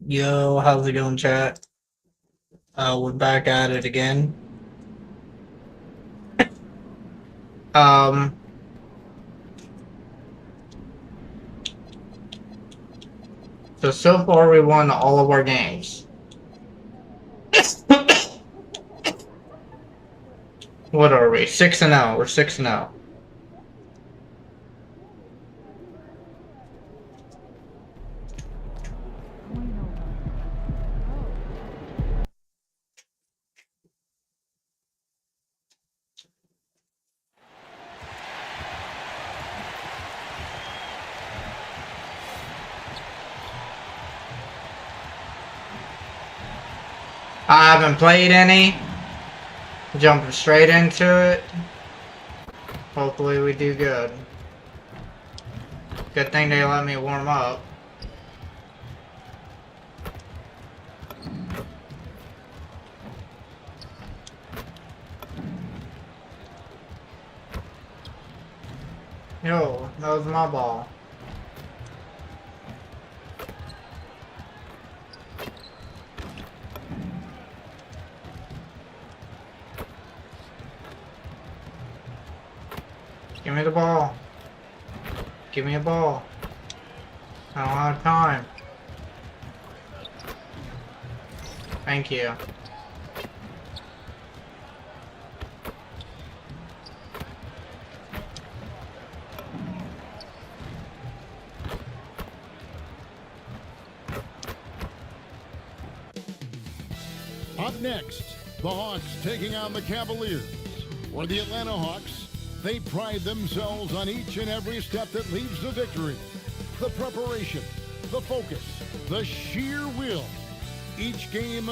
Yo, how's it going, chat? We're back at it again. Um, so far we won all of our games. What are we? 6-0. We're 6-0. I haven't played any. Jumping straight into it. Hopefully we do good. Good thing they let me warm up. Yo, that was my ball. Give me the ball. Give me a ball. I don't have time. Thank you. Up next, the Hawks taking on the Cavaliers. For the Atlanta Hawks, they pride themselves on each and every step that leads to victory. The preparation, the focus, the sheer will. Each game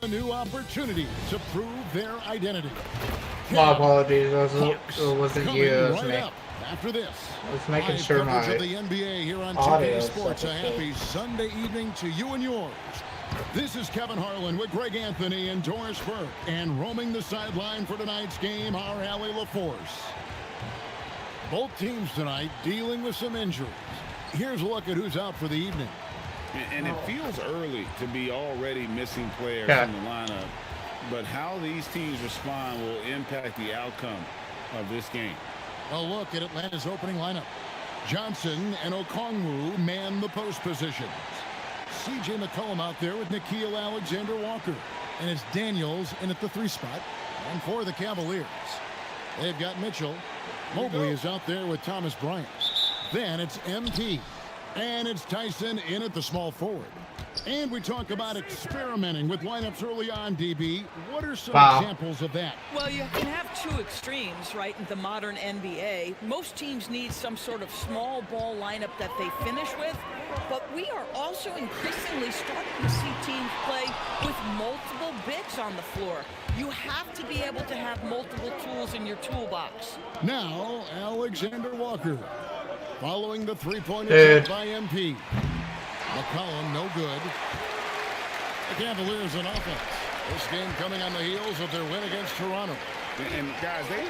a new opportunity to prove their identity. My apologies, it wasn't you, it was me. After this, I was making sure my of the NBA here on audio 2K Sports. A happy Sunday evening to you and yours. This is Kevin Harlan with Greg Anthony and Doris Burke, and roaming the sideline for tonight's game, our Allie LaForce. Both teams tonight dealing with some injuries. Here's a look at who's out for the evening. And it feels early to be already missing players from the lineup, but how these teams respond will impact the outcome of this game. A look at Atlanta's opening lineup. Johnson and Okongwu man the post positions. C.J. McCollum out there with Nickeil Alexander-Walker. And it's Daniels in at the 3 spot. And for the Cavaliers, they've got Mitchell. Mobley is out there with Thomas Bryant. Then it's MP. And it's Tyson in at the small forward. And we talk about experimenting with lineups early on, DB. What are some examples of that? Well, you can have two extremes, right, in the modern NBA. Most teams need some sort of small ball lineup that they finish with. But we are also increasingly starting to see teams play with multiple bigs on the floor. You have to be able to have multiple tools in your toolbox. Now, Alexander Walker. Following the three-point attempt by MP. McCollum, no good. The Cavaliers in offense. This game coming on the heels of their win against Toronto. And guys, they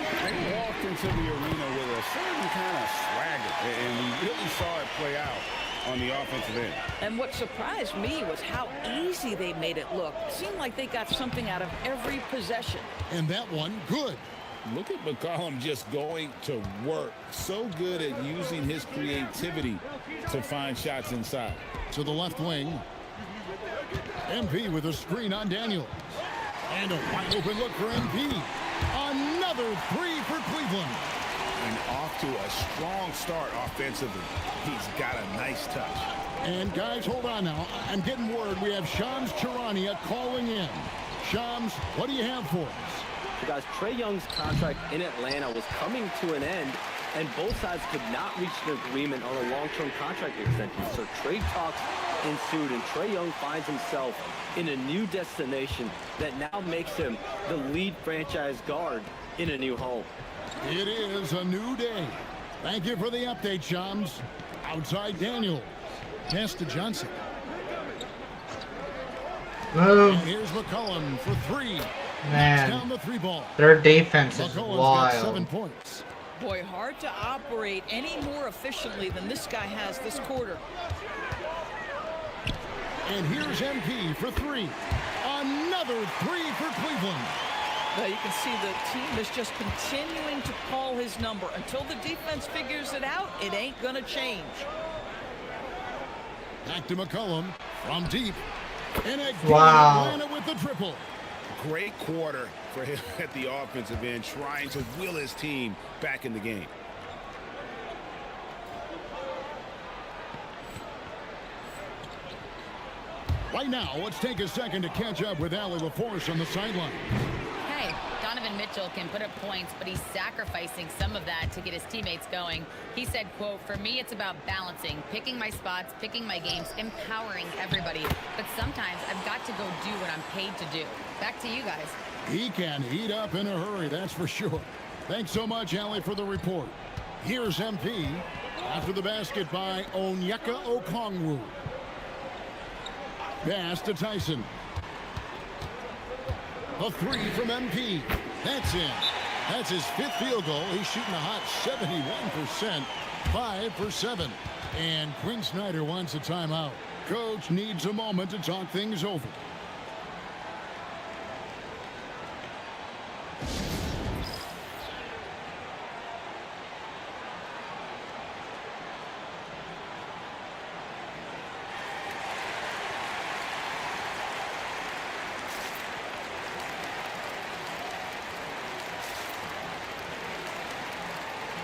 walked into the arena with a certain kind of swagger, and we really saw it play out on the offensive end. And what surprised me was how easy they made it look. It seemed like they got something out of every possession. And that one, good. Look at McCollum just going to work. So good at using his creativity to find shots inside. To the left wing. MP with a screen on Daniels. And a wide open look for MP. Another 3 for Cleveland. And off to a strong start offensively. He's got a nice touch. And guys, hold on now. I'm getting word we have Shams Charania calling in. Shams, what do you have for us? Guys, Trae Young's contract in Atlanta was coming to an end, and both sides could not reach an agreement on a long-term contract extension. So trade talks ensued, and Trae Young finds himself in a new destination that now makes him the lead franchise guard in a new home. It is a new day. Thank you for the update, Shams. Outside Daniels. Pass to Johnson. And here's McCollum for 3. Man, down the 3 ball. their defense is McCollum's got 7 wild. points. Boy, hard to operate any more efficiently than this guy has this quarter. And here's MP for 3. Another 3 for Cleveland. Well, you can see the team is just continuing to call his number. Until the defense figures it out, it ain't going to change. Back to McCollum from deep. And again, Wow. Atlanta with the triple. Great quarter for him at the offensive end, trying to will his team back in the game. Right now, let's take a second to catch up with Allie LaForce on the sideline. Hey, Donovan Mitchell can put up points, but he's sacrificing some of that to get his teammates going. He said, quote, "For me, it's about balancing, picking my spots, picking my games, empowering everybody. But sometimes I've got to go do what I'm paid to do." Back to you guys. He can heat up in a hurry, that's for sure. Thanks so much, Allie, for the report. Here's MP after the basket by Onyeka Okongwu. Pass to Tyson. A 3 from MP. That's in. That's his 5th field goal. He's shooting a hot 71%. 5 for 7. And Quinn Snyder wants a timeout. Coach needs a moment to talk things over.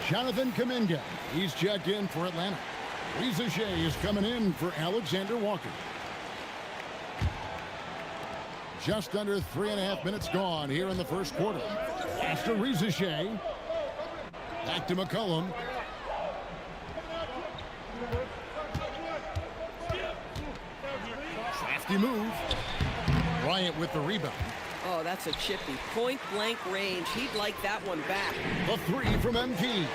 Jonathan Kuminga, he's checked in for Atlanta. Reza Shea is coming in for Alexander Walker. Just under 3.5 minutes gone here in the first quarter. Pass to Reza Shea. Back to McCollum. Crafty move. Bryant with the rebound. Oh, that's a chippy. Point-blank range. He'd like that one back. The 3 from MP.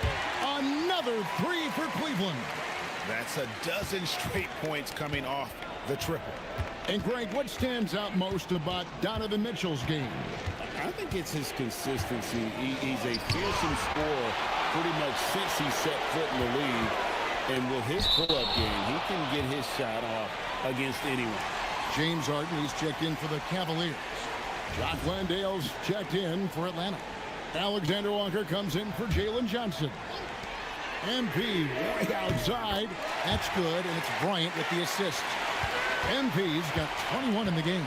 Another 3 for Cleveland. That's a dozen straight points coming off the triple. And Greg, what stands out most about Donovan Mitchell's game? I think it's his consistency. He's a fearsome scorer pretty much since he set foot in the league. And with his pull-up game, he can get his shot off against anyone. James Harden, he's checked in for the Cavaliers. Jock Landale's checked in for Atlanta. Alexander Walker comes in for Jalen Johnson. MP way outside. That's good, and it's Bryant with the assist. MP's got 21 in the game.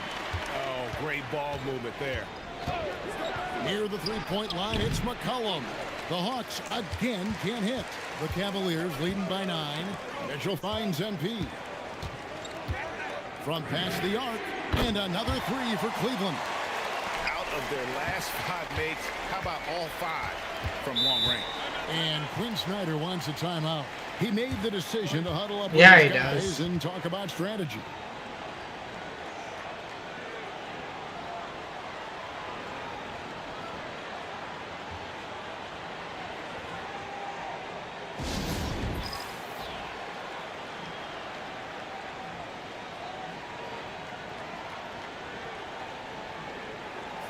Oh, great ball movement there. Near the 3-point line, it's McCollum. The Hawks again can't hit. The Cavaliers leading by 9. Mitchell finds MP. From past the arc, and another 3 for Cleveland. Out of their last 5 makes, how about all 5 from long range? And Quinn Snyder wants a timeout. He made the decision to huddle up with Yeah, his he guys does. and talk about strategy.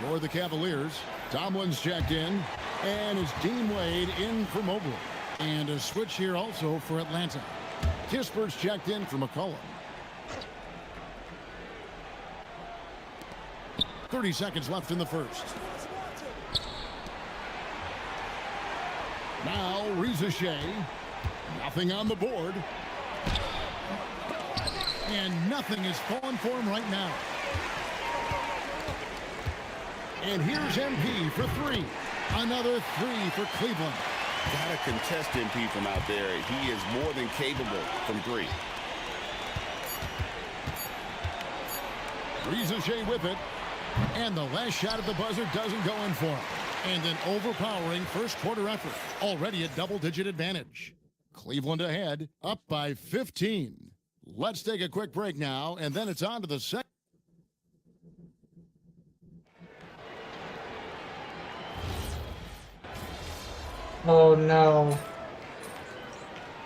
For the Cavaliers, Tomlin's checked in, and it's Dean Wade in for Mobley. And a switch here also for Atlanta. Kispert's checked in for McCollum. 30 seconds left in the first. Now Reza Shea. Nothing on the board. And nothing is falling for him right now. And here's MP for 3. Another 3 for Cleveland. Got to contest MP from out there. He is more than capable from 3. Reza Shea with it. And the last shot at the buzzer doesn't go in for him. And an overpowering first quarter effort. Already a double-digit advantage. Cleveland ahead, up by 15. Let's take a quick break now, and then it's on to the second. Oh no.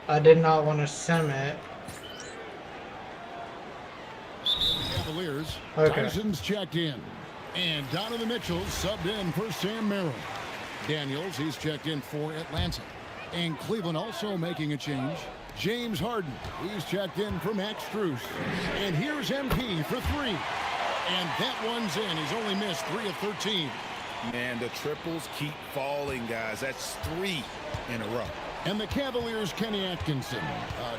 I did not want to sim it. Cavaliers. Okay. Tyson's checked in. And Donovan Mitchell subbed in for Sam Merrill. Daniels, he's checked in for Atlanta. And Cleveland also making a change. James Harden, he's checked in for Max Strus. And here's MP for 3. And that one's in. He's only missed 3 of 13. Man, the triples keep falling, guys. That's 3 in a row. And the Cavaliers' Kenny Atkinson.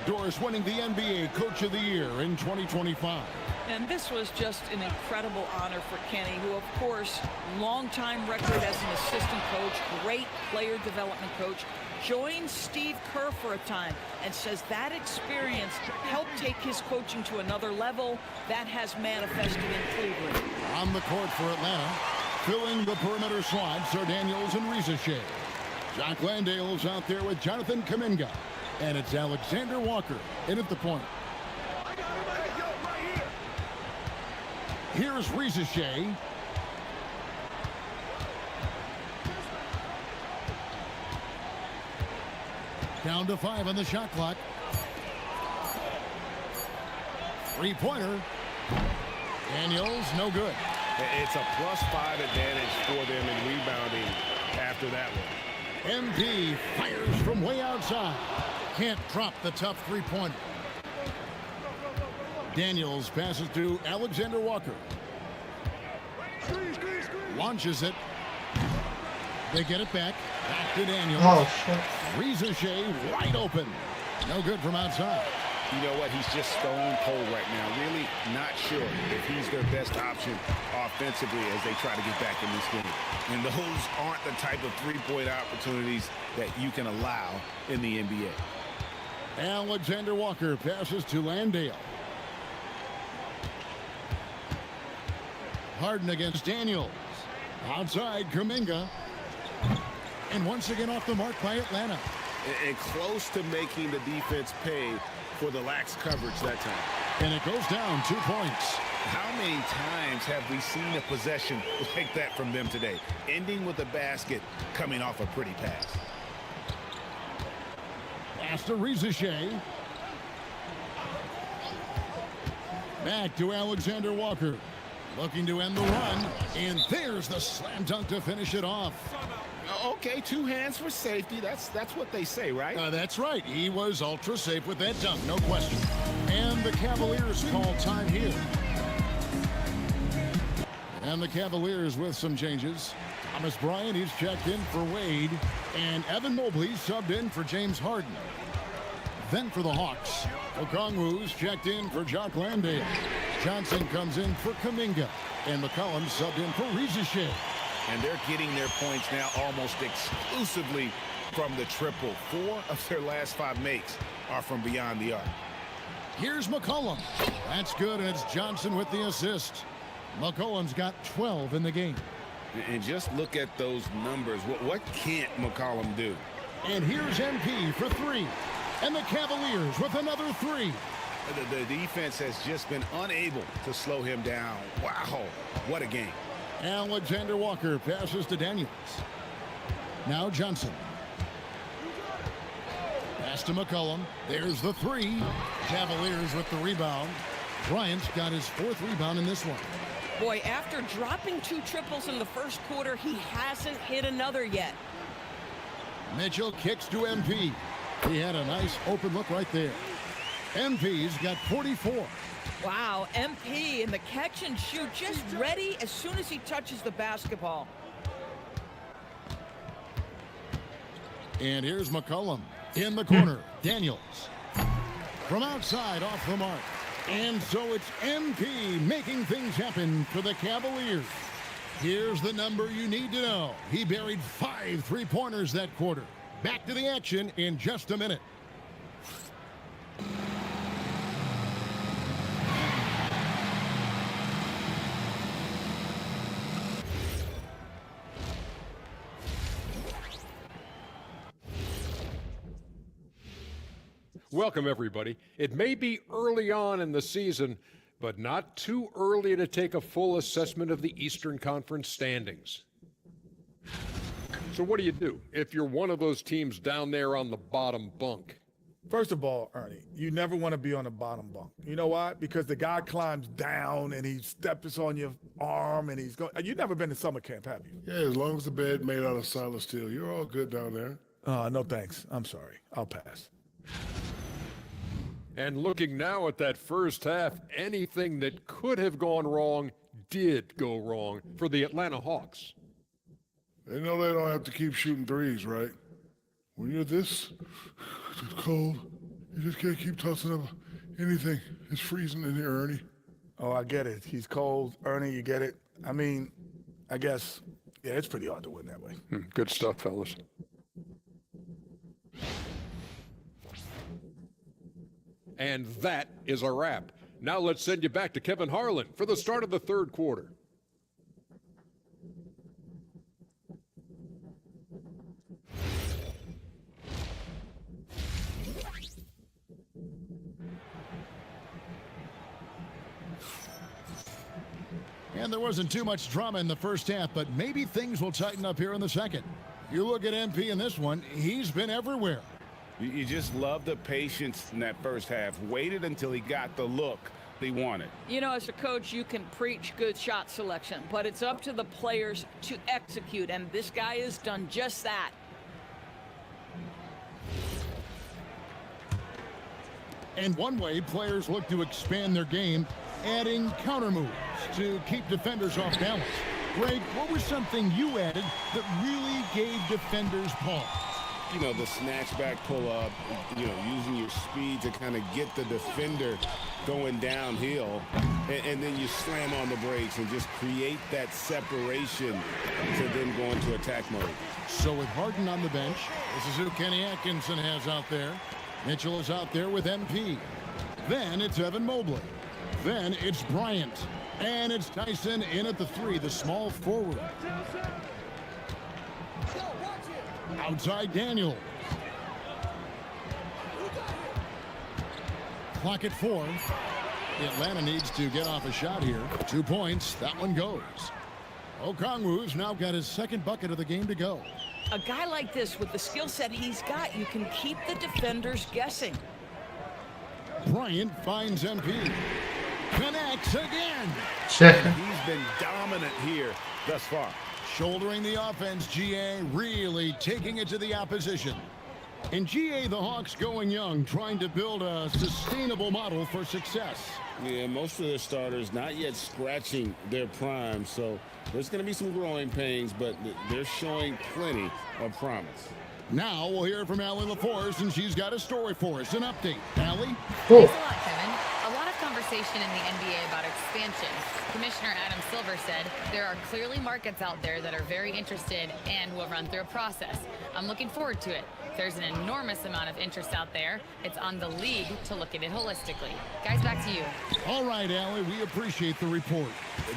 Doris winning the NBA Coach of the Year in 2025. And this was just an incredible honor for Kenny, who, of course, longtime record as an assistant coach, great player development coach, joined Steve Kerr for a time and says that experience helped take his coaching to another level. That has manifested in Cleveland. On the court for Atlanta, filling the perimeter slots are Daniels and Rizachet. Jock Landale's out there with Jonathan Kuminga. And it's Alexander Walker in at the point. Here's Rizachet. Down to 5 on the shot clock. Three-pointer. Daniels, no good. It's a +5 advantage for them in rebounding after that one. MP fires from way outside. Can't drop the tough three-pointer. Daniels passes to Alexander Walker. Launches it. They get it back. Back to Daniels. Oh, shit. Rizachet wide open. No good from outside. You know what? He's just stone cold right now. Really not sure if he's their best option offensively as they try to get back in this game. And those aren't the type of three-point opportunities that you can allow in the NBA. Alexander Walker passes to Landale. Harden against Daniels. Outside, Kuminga. And once again off the mark by Atlanta. And close to making the defense pay for the lax coverage that time. And it goes down 2 points. How many times have we seen a possession like that from them today? Ending with a basket, coming off a pretty pass. Pass to Rizachet. Back to Alexander Walker. Looking to end the run. And there's the slam dunk to finish it off. Okay, 2 hands for safety. That's what they say, right? That's right. He was ultra safe with that dunk, no question. And the Cavaliers call time here. And the Cavaliers with some changes. Thomas Bryant, he's checked in for Wade. And Evan Mobley subbed in for James Harden. Then for the Hawks, Okongwu's checked in for Jock Landale. Johnson comes in for Kuminga. And McCollum subbed in for Rizachet. And they're getting their points now almost exclusively from the triple. 4 of their last 5 makes are from beyond the arc. Here's McCollum. That's good, and it's Johnson with the assist. McCollum's got 12 in the game. And just look at those numbers. What can't McCollum do? And here's MP for 3. And the Cavaliers with another 3. The defense has just been unable to slow him down. Wow, what a game. Alexander Walker passes to Daniels. Now Johnson. Pass to McCollum. There's the 3. Cavaliers with the rebound. Bryant's got his 4th rebound in this one. Boy, after dropping 2 triples in the first quarter, he hasn't hit another yet. Mitchell kicks to MP. He had a nice open look right there. MP's got 44. Wow, MP in the catch and shoot, just ready as soon as he touches the basketball. And here's McCollum in the corner. Daniels from outside off the mark. And so it's MP making things happen for the Cavaliers. Here's the number you need to know. He buried 5 three-pointers that quarter. Back to the action in just a minute. Welcome, everybody. It may be early on in the season, but not too early to take a full assessment of the Eastern Conference standings. So what do you do if you're one of those teams down there on the bottom bunk? First of all, Ernie, you never want to be on the bottom bunk. You know why? Because the guy climbs down and he steps on your arm and he's going. You've never been to summer camp, have you? Yeah, as long as the bed made out of solid steel, you're all good down there. No thanks. I'm sorry. I'll pass. And looking now at that first half, anything that could have gone wrong did go wrong for the Atlanta Hawks. They know they don't have to keep shooting threes, right? When you're this cold, you just can't keep tossing up anything. It's freezing in here, Ernie. Oh, I get it. He's cold. Ernie, you get it? I mean, I guess, yeah, it's pretty hard to win that way. Good stuff, fellas. And that is a wrap. Now let's send you back to Kevin Harlan for the start of the third quarter. And there wasn't too much drama in the first half, but maybe things will tighten up here in the second. You look at MP in this one, he's been everywhere. You just love the patience in that first half. Waited until he got the look he wanted. You know, as a coach, you can preach good shot selection, but it's up to the players to execute, and this guy has done just that. And one way players look to expand their game, adding counter moves to keep defenders off balance. Greg, what was something you added that really gave defenders pause? You know, the snatch back pull up, you know, using your speed to kind of get the defender going downhill, and then you slam on the brakes and just create that separation to then go into attack mode. So with Harden on the bench, this is who Kenny Atkinson has out there. Mitchell is out there with MP. Then it's Evan Mobley. Then it's Bryant. And it's Tyson in at the three, the small forward. Outside Daniels. Clock at 4. Atlanta needs to get off a shot here. 2 points. That one goes. Okongwu's now got his second bucket of the game to go. A guy like this, with the skill set he's got, you can keep the defenders guessing. Bryant finds MP. Connects again. He's been dominant here thus far. Shouldering the offense, GA really taking it to the opposition. In GA, the Hawks going young, trying to build a sustainable model for success. Yeah, most of their starters not yet scratching their prime, so there's going to be some growing pains, but they're showing plenty of promise. Now we'll hear from Allie LaForce, and she's got a story for us. An update. Allie? Thanks a lot, Kevin. A lot of conversation in the NBA about expansion. Commissioner Adam Silver said there are clearly markets out there that are very interested and will run through a process. I'm looking forward to it. There's an enormous amount of interest out there. It's on the league to look at it holistically. Guys, back to you. All right, Allie, we appreciate the report.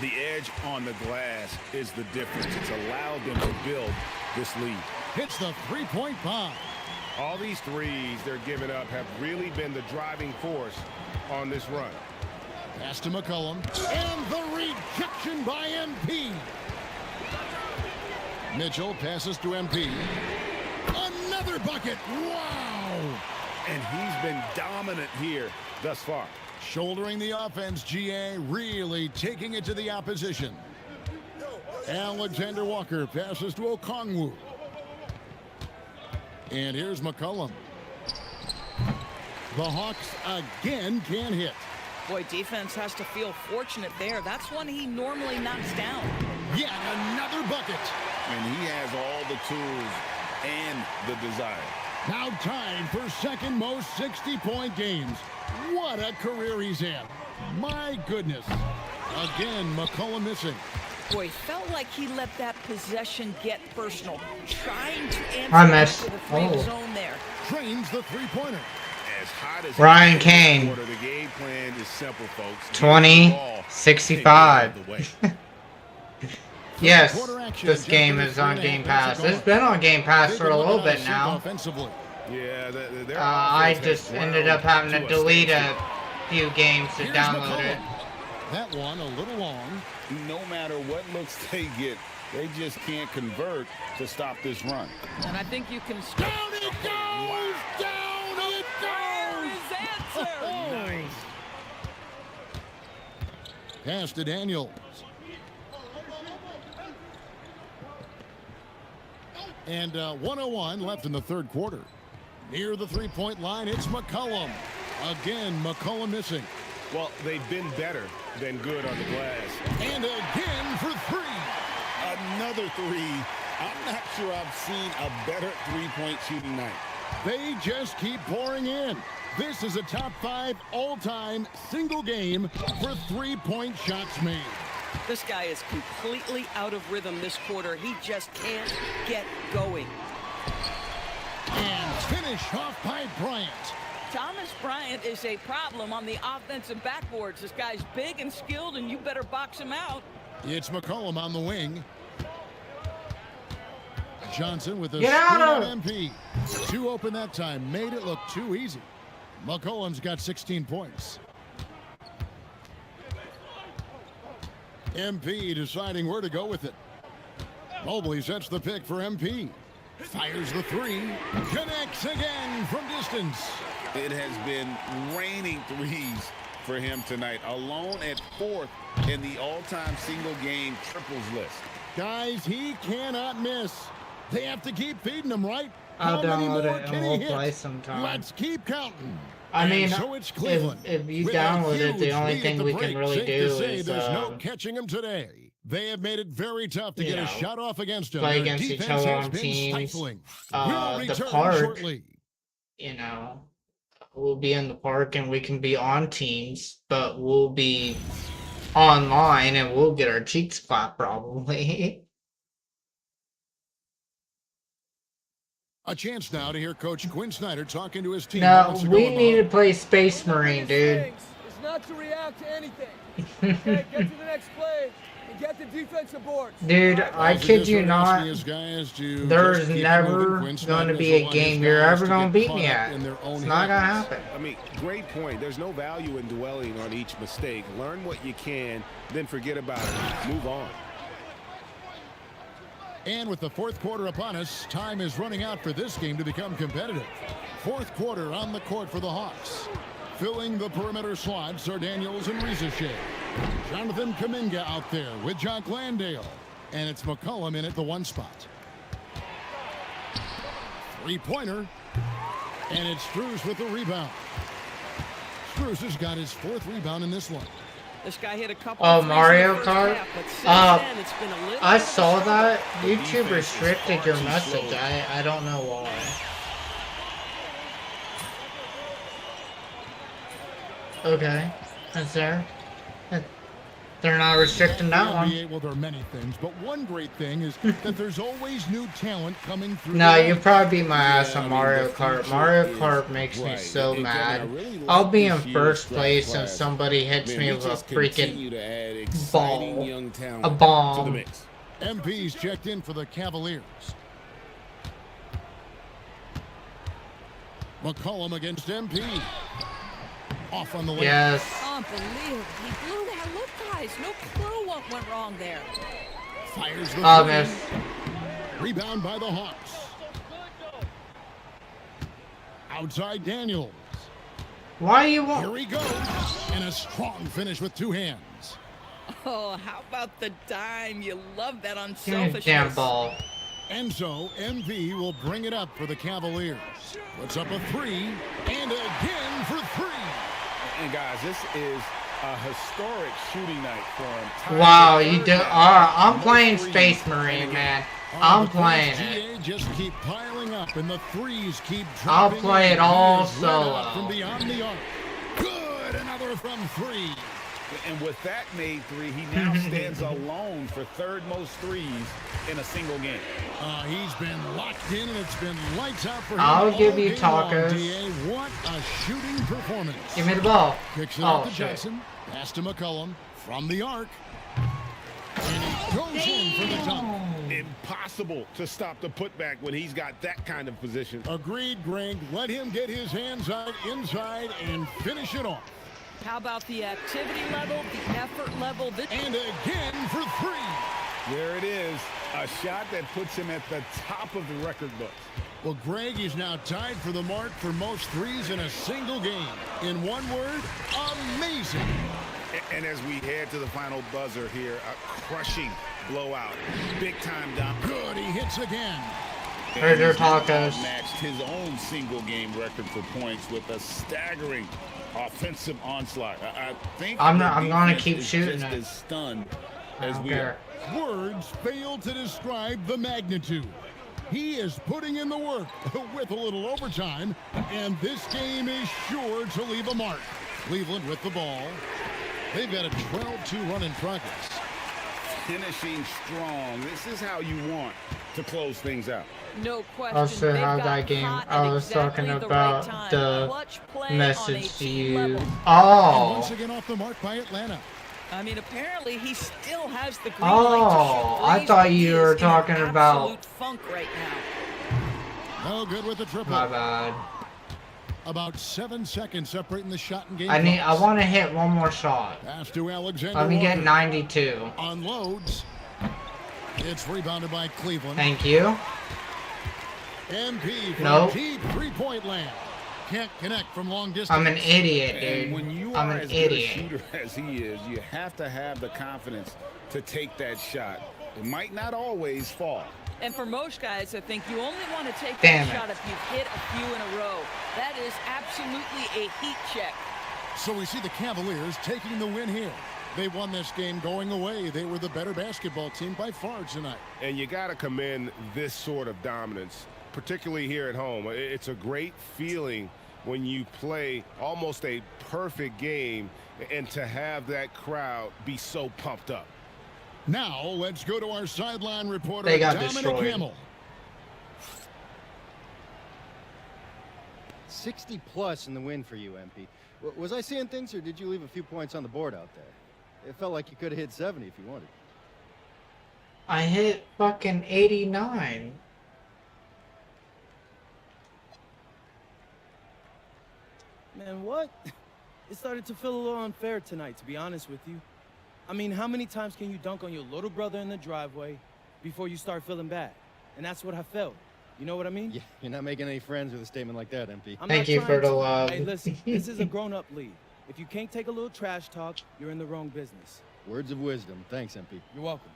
The edge on the glass is the difference. It's allowed them to build this lead. Hits the three-point bomb. All these threes they're giving up have really been the driving force on this run. Pass to McCollum. And the rejection by MP. Mitchell passes to MP. Another bucket. Wow. And he's been dominant here thus far. Shouldering the offense, GA really taking it to the opposition. Alexander Walker passes to Okongwu. And here's McCollum. The Hawks again can't hit. Boy, defense has to feel fortunate there. That's one he normally knocks down. Yet another bucket. And he has all the tools and the desire. Now tied for second most 60-point games. What a career he's had. My goodness. Again, McCollum missing. Boy, felt like he let that possession get personal. Trying to I answer missed. to the free zone there. Trains the three-pointer. As hot as Ryan Kane. The game plan is simple, folks. 20-65. Yes, this game is on Game Pass. It's been on Game Pass for a little bit now. Yeah, I just ended up having to delete a few games to download it. That one a little long. No matter what looks they get, they just can't convert to stop this run. And I think you can... Down it goes! Down it goes! Nice. Pass to Daniels. And 1:01 left in the third quarter. Near the three-point line, it's McCollum. Again, McCollum missing. Well, they've been better than good on the glass. And again for three. Another three. I'm not sure I've seen a better three-point shooting night. They just keep pouring in. This is a top 5 all-time single game for three-point shots made. This guy is completely out of rhythm this quarter. He just can't get going. And finish off by Bryant. Thomas Bryant is a problem on the offensive backboards. This guy's big and skilled, and you better box him out. It's McCollum on the wing. Johnson with a Get screen out! on MP. 2 open that time. Made it look too easy. McCollum's got 16 points. MP deciding where to go with it. Mobley sets the pick for MP. Fires the three. Connects again from distance. It has been raining threes for him tonight. Alone at 4th in the all-time single-game triples list. Guys, he cannot miss. They have to keep feeding him, right? I'll How many download more it can and he we'll hit? play sometime. Let's keep counting. I And mean, so it's Cleveland. if you with a download it, the huge only lead thing at the we can break. really Safe to do say is there's no catching him today. They have made it very tough to you get a know, shot off against him. play Their against each defense other has on been teams. stifling. The We'll return park, shortly. you know, we'll be in the park and we can be on teams, but we'll be online and we'll get our cheeks clapped probably. A chance now to hear Coach Quinn Snyder talking to his team. No, moments ago we about- need to play Space Marine, dude. It's not to react to anything. Okay, get to the next play and get the defensive boards. Dude, I As we kid just you heard not, asking his guys to there's just keep never moving. Quinn going to Snyder be doesn't a want his game you're guys ever to going to get beat me caught up at. in their own It's not going to heads. happen. I mean, great point. There's no value in dwelling on each mistake. Learn what you can, then forget about it. Move on. And with the fourth quarter upon us, time is running out for this game to become competitive. Fourth quarter on the court for the Hawks. Filling the perimeter slots are Daniels and Rizachet. Jonathan Kuminga out there with Jock Landale. And it's McCollum in at the 1 spot. Three-pointer. And it's Strus with the rebound. Strus has got his 4th rebound in this one. This guy hit a couple Oh, of threes Mario in the first Kart? half, but since then, it's been a little I bit of a saw struggle. that. YouTube defense is restricted far your too message. slow. I don't know why. Okay. That's there. They're not restricting that one. NBA, well, there are many things, but one great thing is that there's always new talent coming through. No, the you ranks. probably beat my ass Yeah, on I mean, Mario the Kart. future Mario is Kart makes me bright. so And Kevin, mad. I really like I'll be in this year's first draft place and class. somebody hits Man, me we with a just continue freaking to add exciting ball. young talent A to the bomb. mix. MP's checked in for the Cavaliers. McCollum against MP. Off on the wing. Yes. Unbelievable. He blew that. Look, guys, no clue what went wrong there. Fires the Oh, three. miss. Rebound by the Hawks. Outside Daniels. Why you Here won't? he goes. And a strong finish with 2 hands. Oh, how about the dime? You love that Give me the unselfishness. damn ball. And so MP will bring it up for the Cavaliers. Puts up a 3. And again for 3. And guys, this is a historic shooting night for him. Tied Wow, for you third do. now. I'm playing Most Space threes Marine, in a man. game. I'm the playing points, it. GA just keep piling up, and the threes keep I'll dropping. play in. it all He is lit up solo. from beyond the arc. Good, another from 3. And with that made 3, he now stands alone for third most threes in a single game. He's been locked in, and it's been lights out for him. I'll give all you game long, tacos. DA. What a shooting performance. Give me the ball. Kicks it Oh, out to shit. Johnson. Pass to McCollum from the arc. And he goes in for the dunk. Impossible to stop the putback when he's got that kind of position. Agreed, Greg. Let him get his hands out inside and finish it off. How about the activity level, the effort level? And again for 3. There it is, a shot that puts him at the top of the record books. Well, Greg is now tied for the mark for most threes in a single game. In one word, amazing. And as we head to the final buzzer here, a crushing blowout. Big time down. Good, he hits again. Heard your tacos. Matched his own single game record for points with a staggering offensive onslaught. I think I'm the gonna defense keep is shooting just it. as stunned I as don't we care. are. Words fail to describe the magnitude. He is putting in the work with a little overtime, and this game is sure to leave a mark. Cleveland with the ball. They've got a 12-2 run in progress. Finishing strong. This is how you want to close things out. No question. Also, They've how got that game, hot I at was exactly talking the about right time. the Clutch play on a message to team you. level. And Oh, once again off the mark by Atlanta. I mean, apparently he still has the green light to shoot I threes, thought but you he were is in an talking about- absolute funk right now. No good with the triple. my bad. About 7 seconds separating the shot and game. I want to hit one more shot. Pass to Alexander Let me get Walker. 92. Unloads. It's rebounded by Cleveland. Thank you. MP from Nope. deep three-point land. Can't connect from long distance. I'm an idiot, And when dude. you I'm are an as good a idiot. shooter as he is, you have to have the confidence to take that shot. It might not always fall. And for most guys, I think you only want to take Damn that it. shot if you've hit a few in a row. That is absolutely a heat check. So we see the Cavaliers taking the win here. They won this game going away. They were the better basketball team by far tonight. And you got to commend this sort of dominance, particularly here at home. It's a great feeling when you play almost a perfect game and to have that crowd be so pumped up. Now let's go to our sideline reporter, They got Dominic destroyed. Hamill. 60 plus in the win for you, MP. Was I seeing things, or did you leave a few points on the board out there? It felt like you could have hit 70 if you wanted. I hit fucking 89. Man, what? It started to feel a little unfair tonight, to be honest with you. I mean, how many times can you dunk on your little brother in the driveway before you start feeling bad? And that's what I felt. You know what I mean? Yeah, you're not making any friends with a statement like that, MP. I'm Thank not you trying for the to. love. Hey, listen, this is a grown-up league. If you can't take a little trash talk, you're in the wrong business. Words of wisdom. Thanks, MP. You're welcome.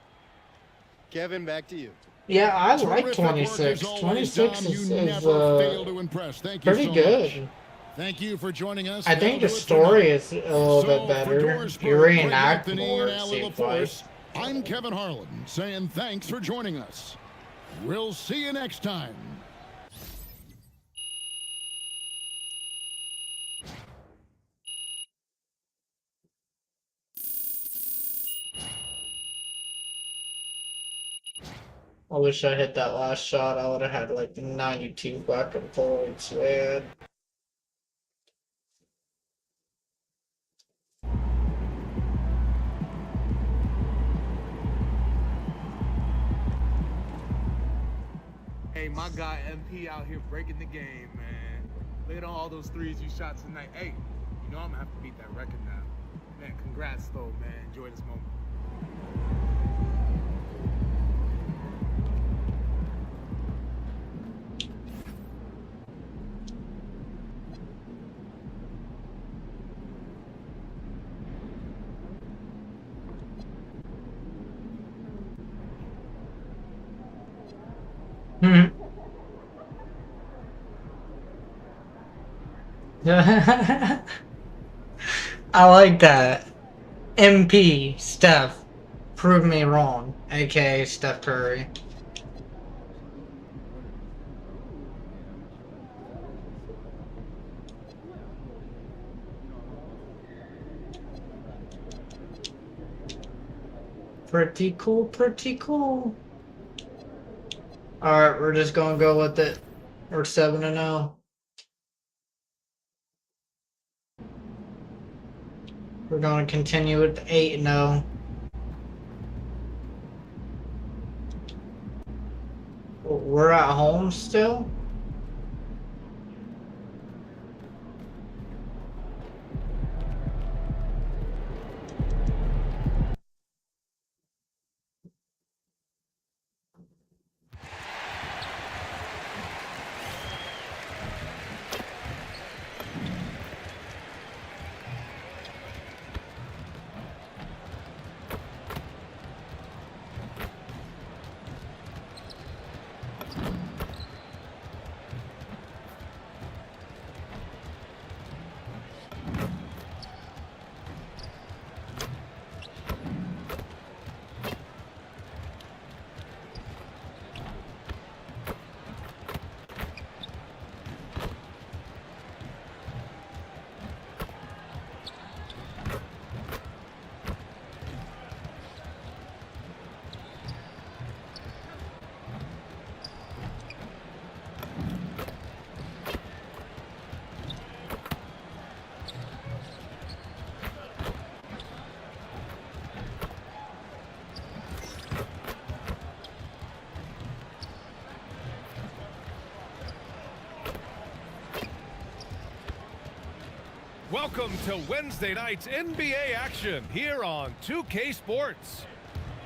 Kevin, back to you. Yeah, I like Terrific work 26. as always, 26 Dom. is, You is never fail to impress. Thank you pretty so good. much. Thank you for joining us. I think That'll the do it for story now. is a little bit For better. Doris You Burke, reenact Greg more, Anthony, it and Alan seems like. LaForce, I'm Kevin Harlan saying thanks for joining us. We'll see you next time. I wish I hit that last shot. I would have had like 92 fucking points, man. Hey, my guy MP out here breaking the game, man. Look at all those threes you shot tonight. Hey, you know I'm gonna have to beat that record now. Man, congrats though, man. Enjoy this moment. Hmm. I like that. MP Steph, prove me wrong, aka Steph Curry. Pretty cool, pretty cool. Alright, we're just gonna go with it. We're 7-0. We're gonna continue with 8-0. We're at home still? Welcome to Wednesday night's NBA action here on 2K Sports.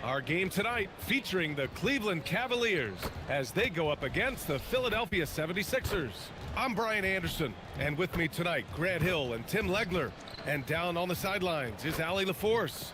Our game tonight featuring the Cleveland Cavaliers as they go up against the Philadelphia 76ers. I'm Brian Anderson, and with me tonight, Grant Hill and Tim Legler. And down on the sidelines is Allie LaForce.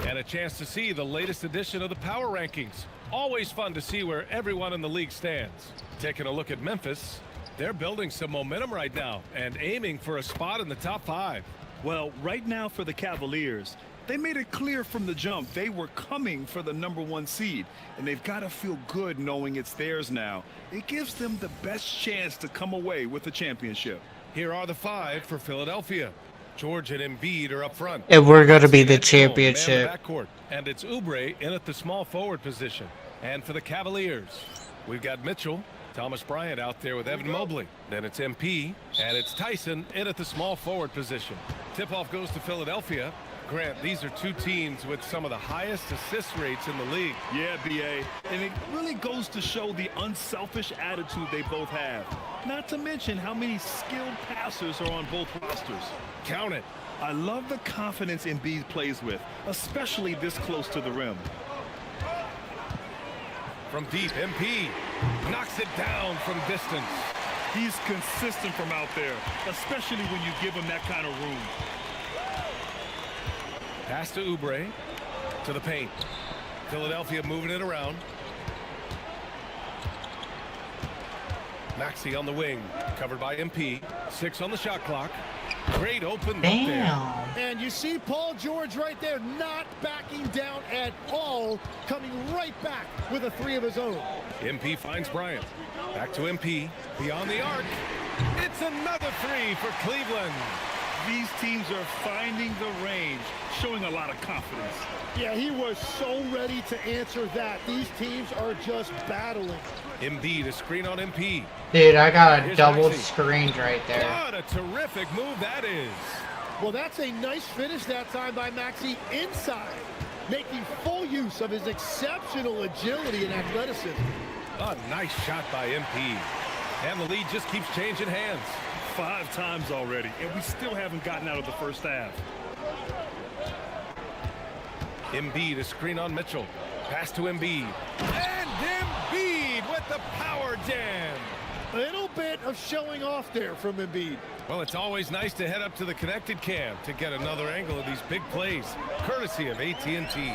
And a chance to see the latest edition of the Power Rankings. Always fun to see where everyone in the league stands. Taking a look at Memphis. They're building some momentum right now and aiming for a spot in the top 5. Well, right now for the Cavaliers, they made it clear from the jump they were coming for the #1 seed, and they've got to feel good knowing it's theirs now. It gives them the best chance to come away with the championship. Here are the 5 for Philadelphia. George and Embiid are up front. And we're going to be the championship. Backcourt, and it's Oubre in at the small forward position. And for the Cavaliers, we've got Mitchell, Thomas Bryant out there with Evan Mobley. Then it's MP, and it's Tyson in at the small forward position. Tip-off goes to Philadelphia. Grant, these are two teams with some of the highest assist rates in the league. Yeah, BA. And it really goes to show the unselfish attitude they both have. Not to mention how many skilled passers are on both rosters. Count it. I love the confidence Embiid plays with, especially this close to the rim. From deep, MP knocks it down from distance. He's consistent from out there, especially when you give him that kind of room. Pass to Oubre, to the paint. Philadelphia moving it around. Maxey on the wing, covered by MP. 6 on the shot clock. Great open look there. And you see Paul George right there, not backing down at all, coming right back with a 3 of his own. MP finds Bryant. Back to MP, beyond the arc. It's another 3 for Cleveland. These teams are finding the range, showing a lot of confidence. Yeah, he was so ready to answer that. These teams are just battling. Embiid, a screen on MP. Dude, I got a Here's double Maxey. screened right there. What a terrific move that is. Well, that's a nice finish that time by Maxey inside, making full use of his exceptional agility and athleticism. A nice shot by MP. And the lead just keeps changing hands. 5 times already, and we still haven't gotten out of the first half. Embiid, a screen on Mitchell. Pass to Embiid. And Embiid with the power jam. A little bit of showing off there from Embiid. Well, it's always nice to head up to the connected cam to get another angle of these big plays, courtesy of AT&T.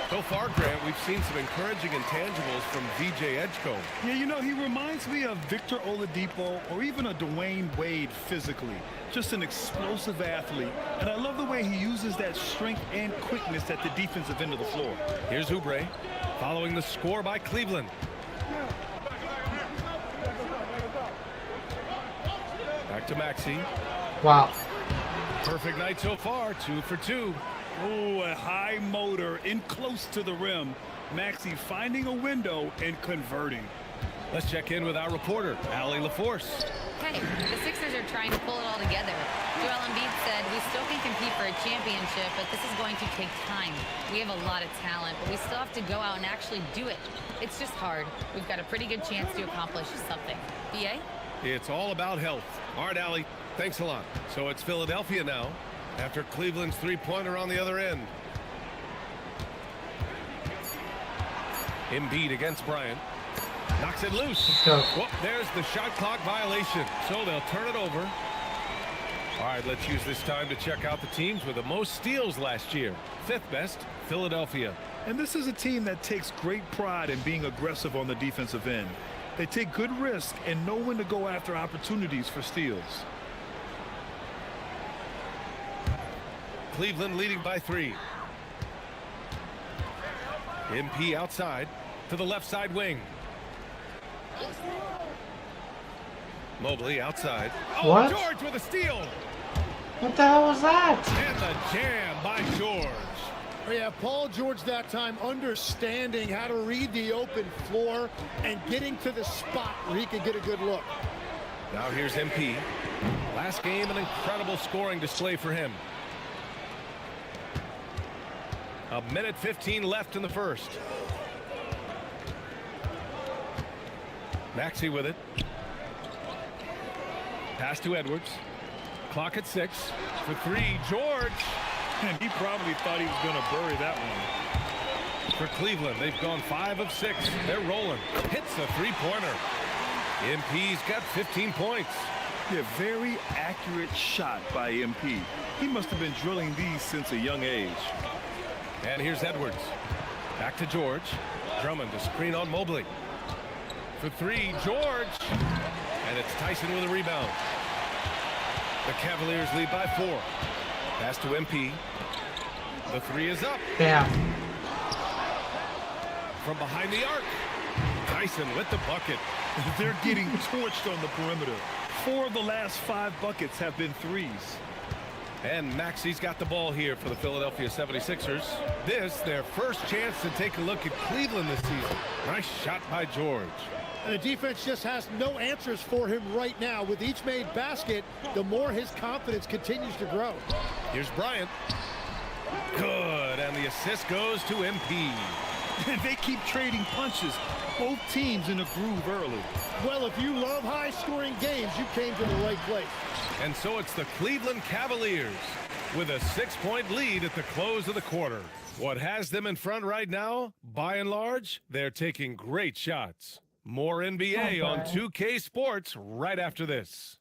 So far, Grant, we've seen some encouraging intangibles from VJ Edgecombe. Yeah, you know, he reminds me of Victor Oladipo or even a Dwayne Wade physically. Just an explosive athlete. And I love the way he uses that strength and quickness at the defensive end of the floor. Here's Oubre, following the score by Cleveland. Back to Maxey. Wow. Perfect night so far, 2 for 2. Oh, a high motor in close to the rim. Maxey finding a window and converting. Let's check in with our reporter, Allie LaForce. Hey, the Sixers are trying to pull it all together. Joel Embiid said, we still can compete for a championship, but this is going to take time. We have a lot of talent, but we still have to go out and actually do it. It's just hard. We've got a pretty good chance to accomplish something. BA? It's all about health. All right, Allie, thanks a lot. So it's Philadelphia now, after Cleveland's 3-pointer on the other end. Embiid against Bryant. Knocks it loose. Well, there's the shot clock violation, so they'll turn it over. All right, let's use this time to check out the teams with the most steals last year. 5th best, Philadelphia. And this is a team that takes great pride in being aggressive on the defensive end. They take good risk and know when to go after opportunities for steals. Cleveland leading by 3. MP outside to the left side wing. Mobley outside. Oh, What? George with a steal. What the hell was that? And the jam by George. Yeah, Paul George that time understanding how to read the open floor and getting to the spot where he could get a good look. Now here's MP. Last game, an incredible scoring display for him. 1:15 left in the first. Maxey with it. Pass to Edwards. Clock at 6. For 3, George. And he probably thought he was going to bury that one. For Cleveland, they've gone 5 of 6. They're rolling. Hits a three-pointer. MP's got 15 points. Yeah, very accurate shot by MP. He must have been drilling these since a young age. And here's Edwards. Back to George. Drummond to screen on Mobley. For 3, George. And it's Tyson with a rebound. The Cavaliers lead by 4. Pass to MP. The 3 is up. Yeah. From behind the arc. Tyson with the bucket. They're getting torched on the perimeter. 4 of the last 5 buckets have been threes. And Maxi's got the ball here for the Philadelphia 76ers. This, their first chance to take a look at Cleveland this season. Nice shot by George. And the defense just has no answers for him right now. With each made basket, the more his confidence continues to grow. Here's Bryant. Good, and the assist goes to MP. They keep trading punches. Both teams in a groove early. Well, if you love high-scoring games, you came to the right place. And so it's the Cleveland Cavaliers with a 6-point lead at the close of the quarter. What has them in front right now? By and large, they're taking great shots. More NBA on 2K Sports right after this.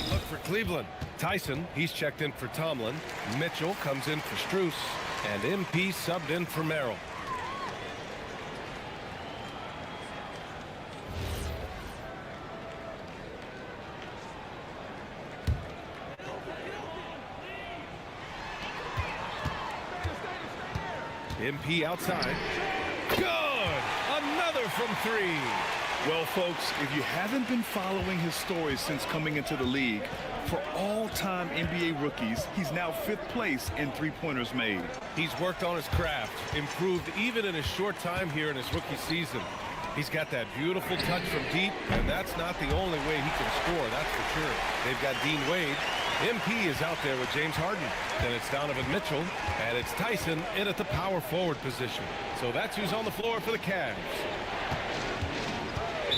Look for Cleveland. Tyson, he's checked in for Tomlin. Mitchell comes in for Strus. And MP subbed in for Merrill. MP outside. Good! Another from 3. Well, folks, if you haven't been following his story since coming into the league, for all-time NBA rookies, he's now 5th place in three-pointers made. He's worked on his craft, improved even in his short time here in his rookie season. He's got that beautiful touch from deep, and that's not the only way he can score, that's for sure. They've got Dean Wade. MP is out there with James Harden. Then it's Donovan Mitchell, and it's Tyson in at the power forward position. So that's who's on the floor for the Cavs.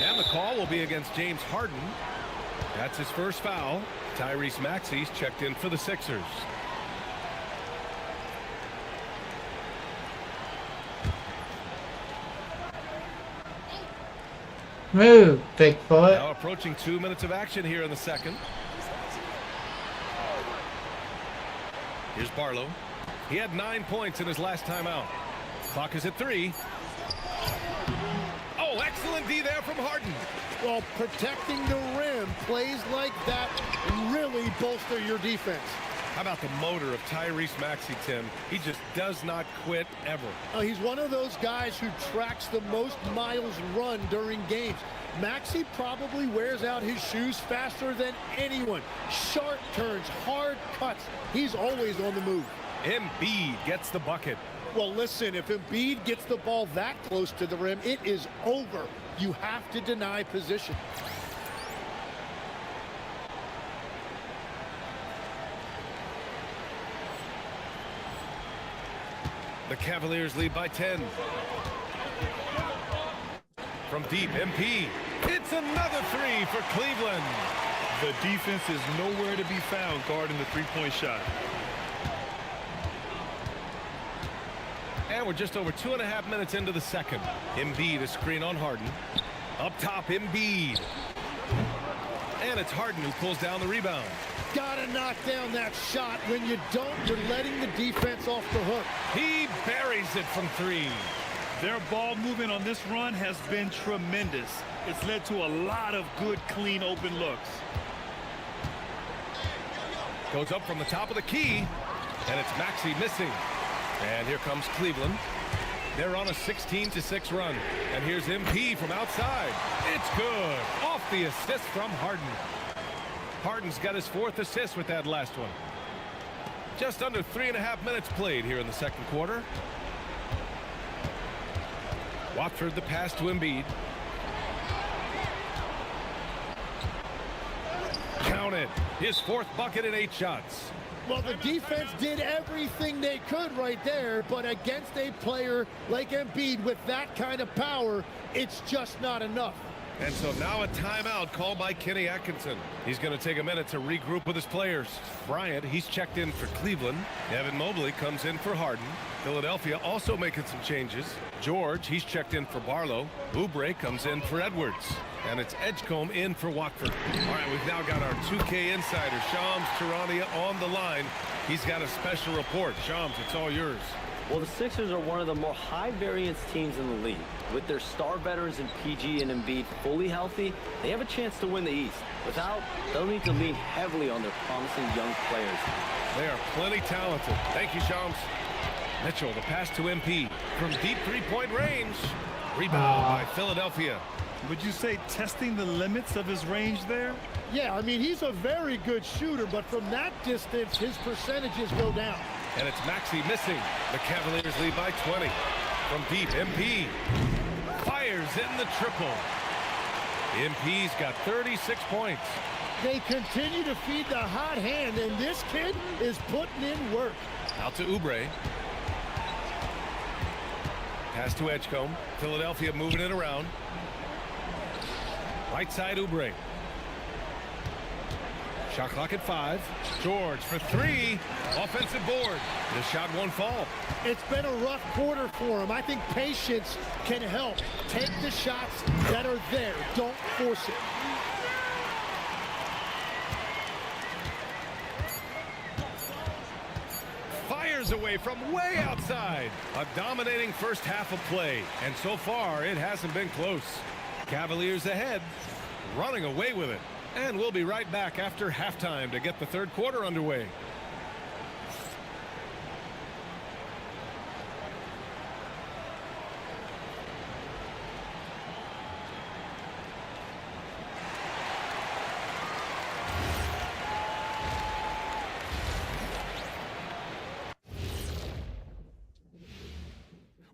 And the call will be against James Harden. That's his first foul. Tyrese Maxey's checked in for the Sixers. Move, Bigfoot. Now approaching 2 minutes of action here in the second. Here's Barlow. He had 9 points in his last time out. Clock is at 3. Oh, excellent D there from Harden. Well, protecting the rim, plays like that really bolster your defense. How about the motor of Tyrese Maxey, Tim? He just does not quit ever. He's one of those guys who tracks the most miles run during games. Maxey probably wears out his shoes faster than anyone. Sharp turns, hard cuts. He's always on the move. Embiid gets the bucket. Well, listen, if Embiid gets the ball that close to the rim, it is over. You have to deny position. The Cavaliers lead by 10. From deep, MP. It's another 3 for Cleveland. The defense is nowhere to be found guarding the three-point shot. And we're just over 2.5 minutes into the second. Embiid a screen on Harden. Up top, Embiid. And it's Harden who pulls down the rebound. Gotta knock down that shot. When you don't, you're letting the defense off the hook. He buries it from 3. Their ball movement on this run has been tremendous. It's led to a lot of good, clean, open looks. Goes up from the top of the key, and it's Maxey missing. And here comes Cleveland. They're on a 16-6 run. And here's MP from outside. It's good. Off the assist from Harden. Harden's got his 4th assist with that last one. Just under 3.5 minutes played here in the second quarter. Watford the pass to Embiid. Count down in. His 4th bucket in 8 shots. Well, the defense did everything they could right there, but against a player like Embiid with that kind of power, it's just not enough. And so now a timeout called by Kenny Atkinson. He's going to take a minute to regroup with his players. Bryant, he's checked in for Cleveland. Evan Mobley comes in for Harden. Philadelphia also making some changes. George, he's checked in for Barlow. Oubre comes in for Edwards. And it's Edgecombe in for Watford. All right, we've now got our 2K insider, Shams Charania, on the line. He's got a special report. Shams, it's all yours. Well, the Sixers are one of the more high-variance teams in the league. With their star veterans in PG and Embiid fully healthy, they have a chance to win the East. Without, they'll need to lean heavily on their promising young players. They are plenty talented. Thank you, Shams. Mitchell, the pass to MP from deep three-point range. Rebound by Philadelphia. Would you say testing the limits of his range there? Yeah, I mean, he's a very good shooter, but from that distance, his percentages go down. And it's Maxey missing. The Cavaliers lead by 20. From deep, MP fires in the triple. MP's got 36 points. They continue to feed the hot hand, and this kid is putting in work. Out to Oubre. Pass to Edgecombe. Philadelphia moving it around. Right side, Oubre. Shot clock at 5. George for 3. Offensive board. The shot won't fall. It's been a rough quarter for him. I think patience can help. Take the shots that are there. Don't force it. Fires away from way outside. A dominating first half of play. And so far, it hasn't been close. Cavaliers ahead, running away with it. And we'll be right back after halftime to get the third quarter underway.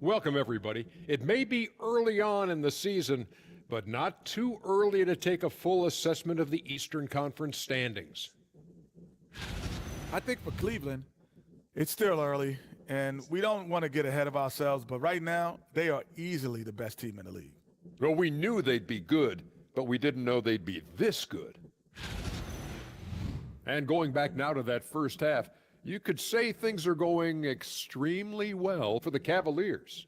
Welcome, everybody. It may be early on in the season, but not too early to take a full assessment of the Eastern Conference standings. I think for Cleveland, it's still early, and we don't want to get ahead of ourselves, but right now, they are easily the best team in the league. Well, we knew they'd be good, but we didn't know they'd be this good. And going back now to that first half, you could say things are going extremely well for the Cavaliers.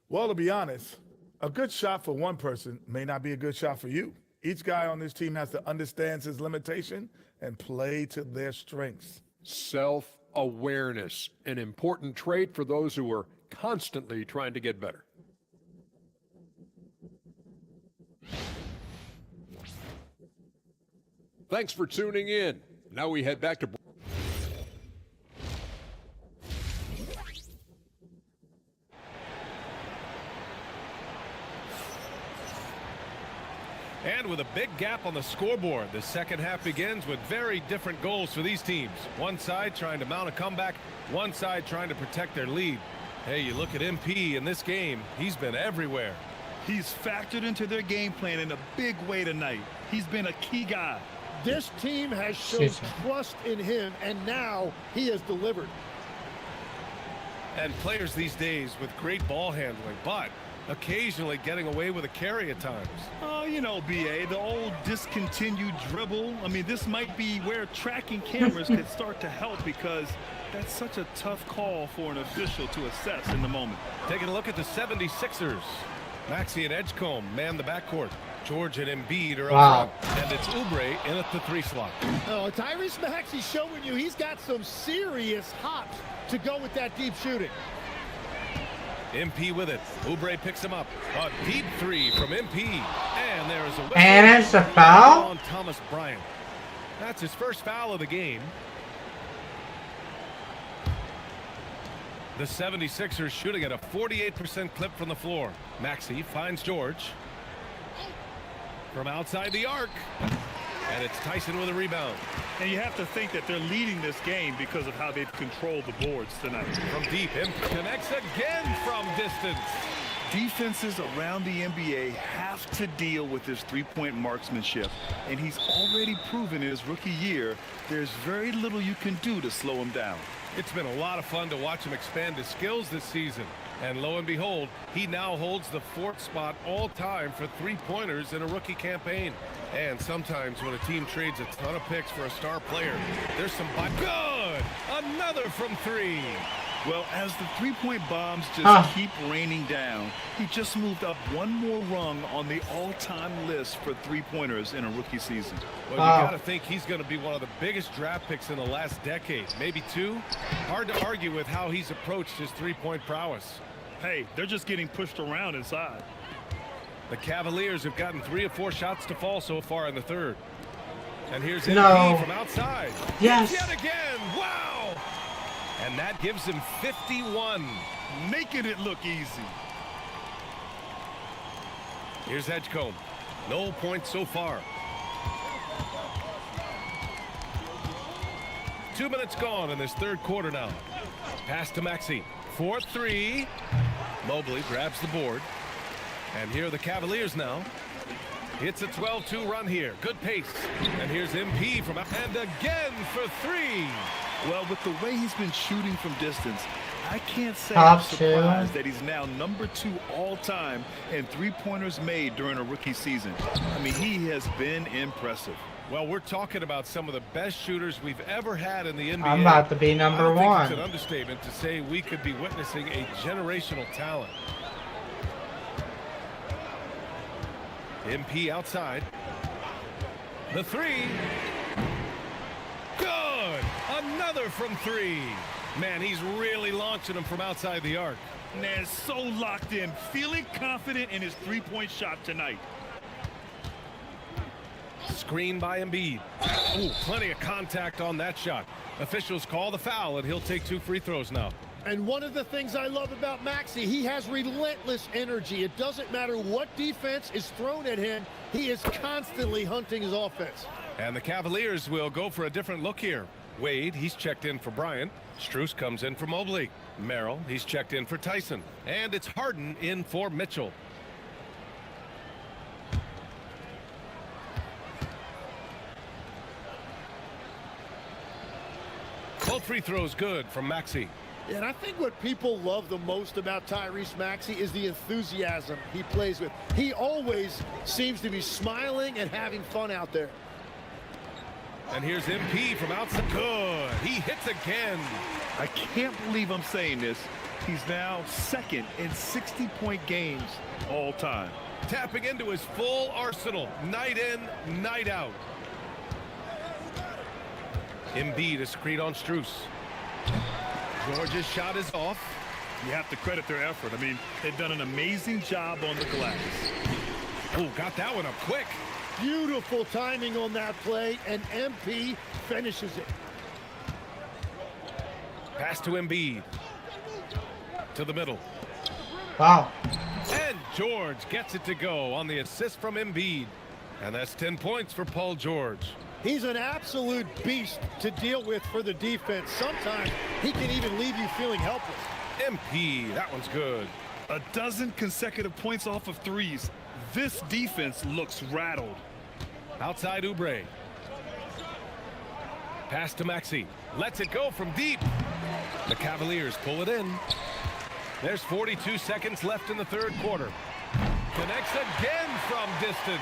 Well, to be honest, a good shot for one person may not be a good shot for you. Each guy on this team has to understand his limitation and play to their strengths. Self-awareness, an important trait for those who are constantly trying to get better. Thanks for tuning in. Now we head back to... And with a big gap on the scoreboard, the second half begins with very different goals for these teams. One side trying to mount a comeback, one side trying to protect their lead. Hey, you look at MP in this game, he's been everywhere. He's factored into their game plan in a big way tonight. He's been a key guy. This team has shown trust in him, and now he has delivered. And players these days with great ball handling, but occasionally getting away with a carry at times. Oh, you know, BA, the old discontinued dribble. I mean, this might be where tracking cameras could start to help, because that's such a tough call for an official to assess in the moment. Taking a look at the 76ers. Maxey and Edgecombe man the backcourt. George and Embiid are up front, and it's Oubre in at the 3 slot. Oh, Tyrese Maxey's showing you he's got some serious hops to go with that deep shooting. MP with it. Oubre picks him up. A deep 3 from MP. And there is a... And it's a foul? On Thomas Bryant. That's his first foul of the game. The 76ers shooting at a 48% clip from the floor. Maxey finds George. From outside the arc. And it's Tyson with a rebound. And you have to think that they're leading this game because of how they've controlled the boards tonight. From deep, MP connects again from distance. Defenses around the NBA have to deal with his three-point marksmanship, and he's already proven in his rookie year there's very little you can do to slow him down. It's been a lot of fun to watch him expand his skills this season. And lo and behold, he now holds the 4th spot all-time for three-pointers in a rookie campaign. And sometimes when a team trades a ton of picks for a star player, there's some... Good! Another from 3. Well, as the three-point bombs just keep raining down, he just moved up one more rung on the all-time list for three-pointers in a rookie season. Well, you got to think he's going to be one of the biggest draft picks in the last decade, maybe 2. Hard to argue with how he's approached his three-point prowess. Hey, they're just getting pushed around inside. The Cavaliers have gotten 3 of 4 shots to fall so far in the 3rd. And here's MP from outside. Yes. Yet again. Wow. And that gives him 51. Making it look easy. Here's Edgecombe. No points so far. 2 minutes gone in this 3rd quarter now. Pass to Maxey. 4-3. Mobley grabs the board. And here are the Cavaliers now. It's a 12-2 run here. Good pace. And here's MP from... And again for 3. Well, with the way he's been shooting from distance, I can't say I'm surprised that he's now number 2 all-time in three-pointers made during a rookie season. I mean, he has been impressive. Well, we're talking about some of the best shooters we've ever had in the NBA. I'm about to be number I think 1. it's an understatement to say we could be witnessing a generational talent. MP outside. The 3. Good! Another from 3. Man, he's really launching them from outside the arc. Man, so locked in, feeling confident in his three-point shot tonight. Screen by Embiid. Ooh, plenty of contact on that shot. Officials call the foul, and he'll take 2 free throws now. And one of the things I love about Maxey, he has relentless energy. It doesn't matter what defense is thrown at him. He is constantly hunting his offense. And the Cavaliers will go for a different look here. Wade, he's checked in for Bryant. Strus comes in for Mobley. Merrill, he's checked in for Tyson. And it's Harden in for Mitchell. Both free throws good from Maxey. And I think what people love the most about Tyrese Maxey is the enthusiasm he plays with. He always seems to be smiling and having fun out there. And here's MP from outside. Good. He hits again. I can't believe I'm saying this. He's now 2nd in 60-point games all time. Tapping into his full arsenal. Night in, night out. Embiid a screen on Strus. George's shot is off. You have to credit their effort. I mean, they've done an amazing job on the glass. Oh, got that one up quick. Beautiful timing on that play, and MP finishes it. Pass to Embiid. To the middle. Wow. And George gets it to go on the assist from Embiid. And that's 10 points for Paul George. He's an absolute beast to deal with for the defense. Sometimes he can even leave you feeling helpless. MP, that one's good. A dozen consecutive points off of threes. This defense looks rattled. Outside Oubre. Pass to Maxey. Lets it go from deep. The Cavaliers pull it in. There's 42 seconds left in the 3rd quarter. Connects again from distance.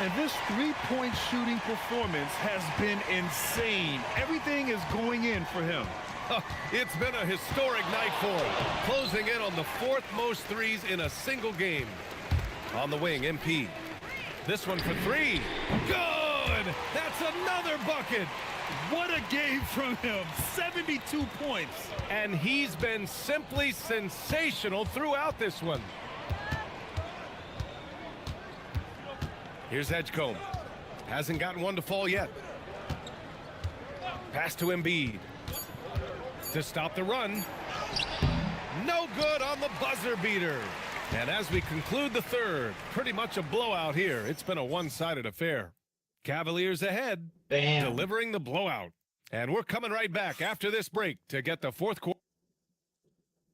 And this three-point shooting performance has been insane. Everything is going in for him. It's been a historic night for him. Closing in on the 4th most threes in a single game. On the wing, MP. This one for 3. Good! That's another bucket! What a game from him. 72 points. And he's been simply sensational throughout this one. Here's Edgecombe. Hasn't gotten one to fall yet. Pass to Embiid. To stop the run. No good on the buzzer beater. And as we conclude the 3rd, pretty much a blowout here. It's been a one-sided affair. Cavaliers ahead. Bam. Delivering the blowout. And we're coming right back after this break to get the 4th quarter.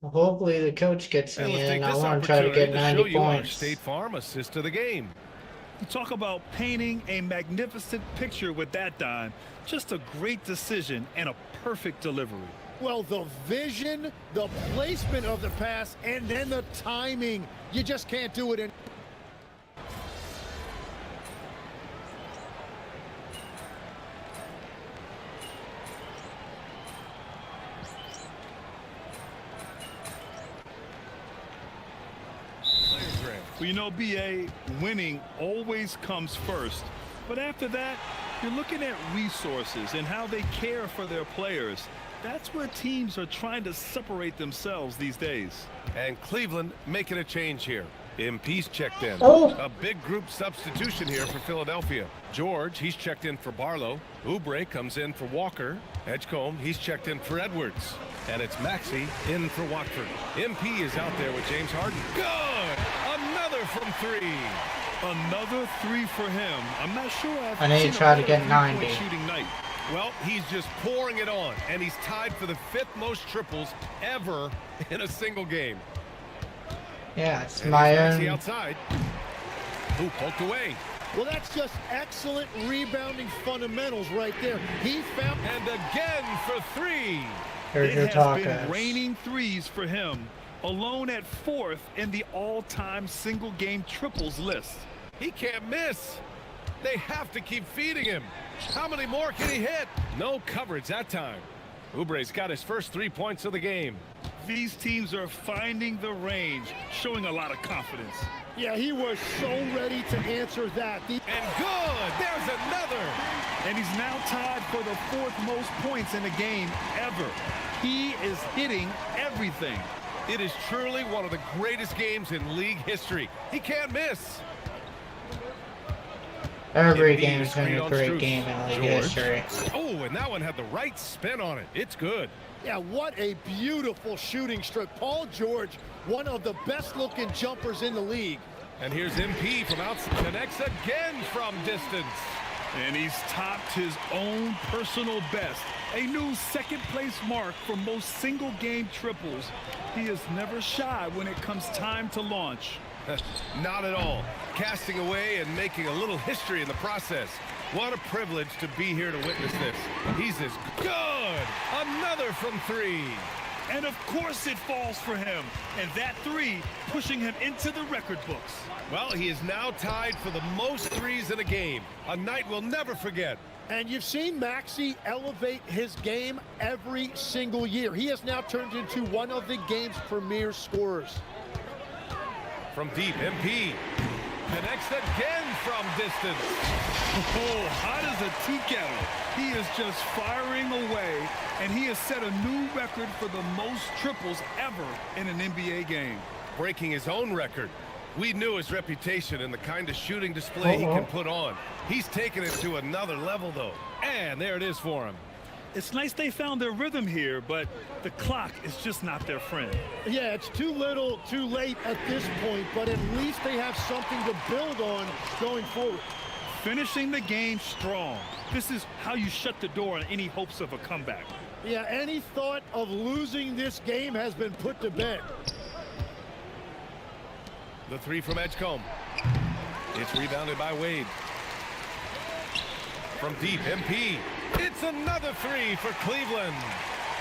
Hopefully the coach gets And me let's take in. I this want to try to opportunity get to show 90 you our points. State Farm assist of the game. You talk about painting a magnificent picture with that dime. Just a great decision and a perfect delivery. Well, the vision, the placement of the pass, and then the timing. You just can't do it in. Well, you know, BA, winning always comes first. But after that, you're looking at resources and how they care for their players. That's where teams are trying to separate themselves these days. And Cleveland making a change here. MP's checked in. Oh. A big group substitution here for Philadelphia. George, he's checked in for Barlow. Oubre comes in for Walker. Edgecombe, he's checked in for Edwards. And it's Maxey in for Watford. MP is out there with James Harden. Good! Another from three. Another three for him. I'm not sure I've I need seen to try a to better get 90. shooting night. Well, he's just pouring it on, and he's tied for the 5th most triples ever in a single game. Yeah, it's And my here's Maxey own. outside. Ooh, poked away. Well, that's just excellent rebounding fundamentals right there. He found. And again for three. Here's your It has been tacos. raining threes for him, alone at 4th in the all-time single-game triples list. He can't miss. They have to keep feeding him. How many more can he hit? No coverage that time. Oubre's got his first 3 points of the game. These teams are finding the range, showing a lot of confidence. Yeah, he was so ready to answer that. And good. There's another. And he's now tied for the 4th most points in a game ever. He is hitting everything. It is truly one of the greatest games in league history. He can't miss. Every Indeed, game has been screen a on great Strus. game in league George. history. Oh, and that one had the right spin on it. It's good. Yeah, what a beautiful shooting stroke. Paul George, one of the best-looking jumpers in the league. And here's MP from outside. Connects again from distance. And he's topped his own personal best. A new second-place mark for most single-game triples. He is never shy when it comes time to launch. Not at all. Casting away and making a little history in the process. What a privilege to be here to witness this. He's as good. Another from three. And of course it falls for him. And that three pushing him into the record books. Well, he is now tied for the most threes in a game. A night we'll never forget. And you've seen Maxey elevate his game every single year. He has now turned into one of the game's premier scorers. From deep, MP connects again from distance. Oh, hot as a tea kettle. He is just firing away, and he has set a new record for the most triples ever in an NBA game. Breaking his own record. We knew his reputation and the kind of shooting display he can put on. He's taken it to another level, though. And there it is for him. It's nice they found their rhythm here, but the clock is just not their friend. Yeah, it's too little, too late at this point, but at least they have something to build on going forward. Finishing the game strong. This is how you shut the door on any hopes of a comeback. Yeah, any thought of losing this game has been put to bed. The three from Edgecombe. It's rebounded by Wade. From deep, MP. It's another three for Cleveland.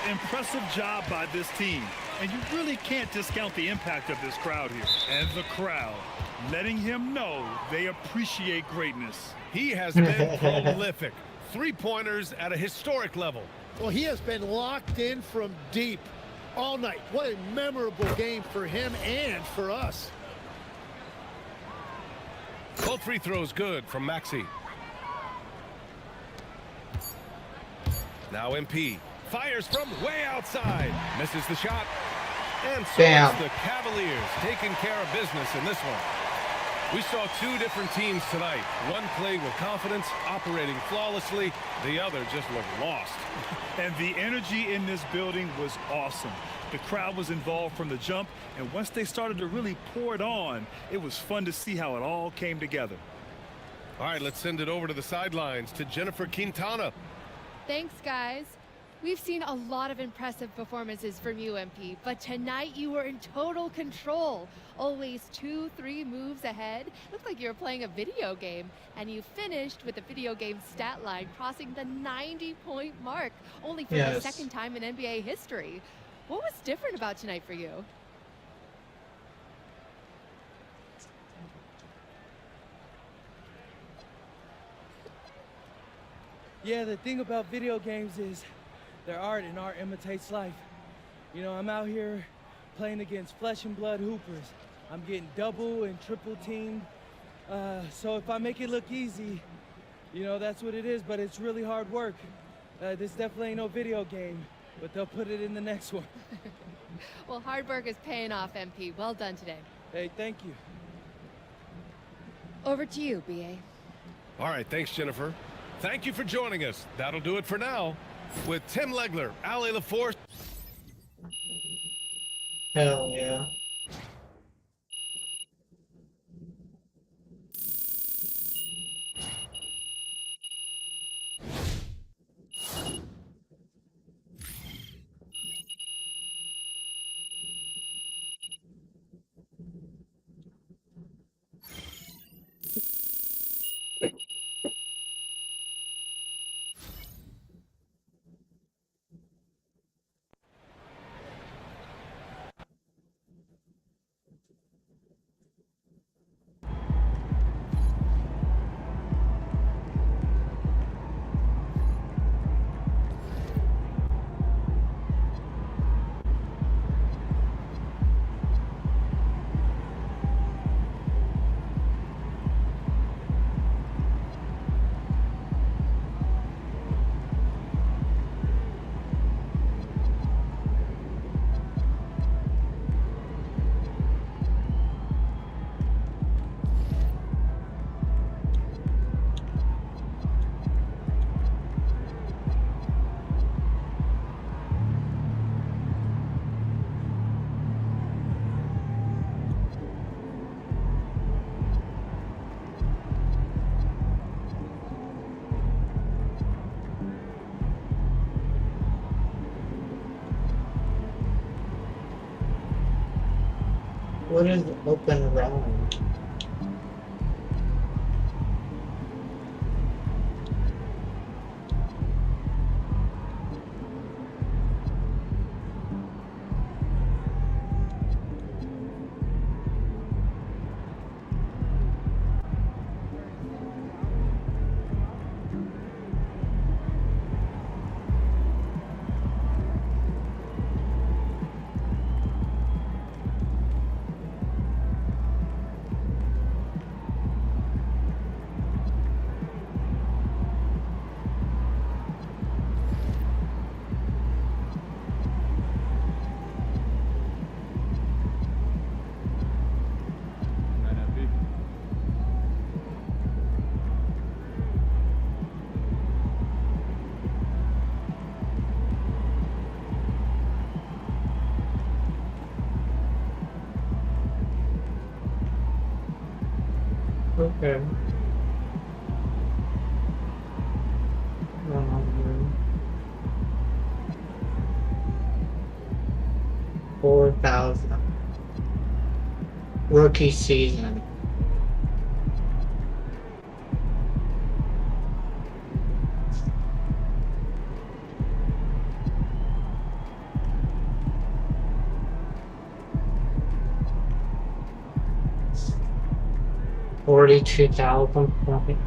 Impressive job by this team. And you really can't discount the impact of this crowd here. And the crowd, letting him know they appreciate greatness. He has been prolific. Three-pointers at a historic level. Well, he has been locked in from deep all night. What a memorable game for him and for us. Both free throws good from Maxey. Now MP fires from way outside. Misses the shot. And so Bam. it's the Cavaliers taking care of business in this one. We saw two different teams tonight. One played with confidence, operating flawlessly. The other just looked lost. And the energy in this building was awesome. The crowd was involved from the jump, and once they started to really pour it on, it was fun to see how it all came together. All right, let's send it over to the sidelines to Jennifer Quintana. Thanks, guys. We've seen a lot of impressive performances from you, MP, but tonight you were in total control. Always 2-3 moves ahead. Looked like you were playing a video game, and you finished with the video game stat line crossing the 90-point mark, only for the second time in NBA history. What was different about tonight for you? Yeah, the thing about video games is their art, and art imitates life. You know, I'm out here playing against flesh and blood hoopers. I'm getting double and triple teamed. So if I make it look easy, you know, that's what it is, but it's really hard work. This definitely ain't no video game, but they'll put it in the next one. Well, hard work is paying off, MP. Well done today. Hey, thank you. Over to you, BA. All right, thanks, Jennifer. Thank you for joining us. That'll do it for now. With Tim Legler, Allie LaForce. Hell yeah. What is open round? Okay. 4,000. Rookie season. $42,000.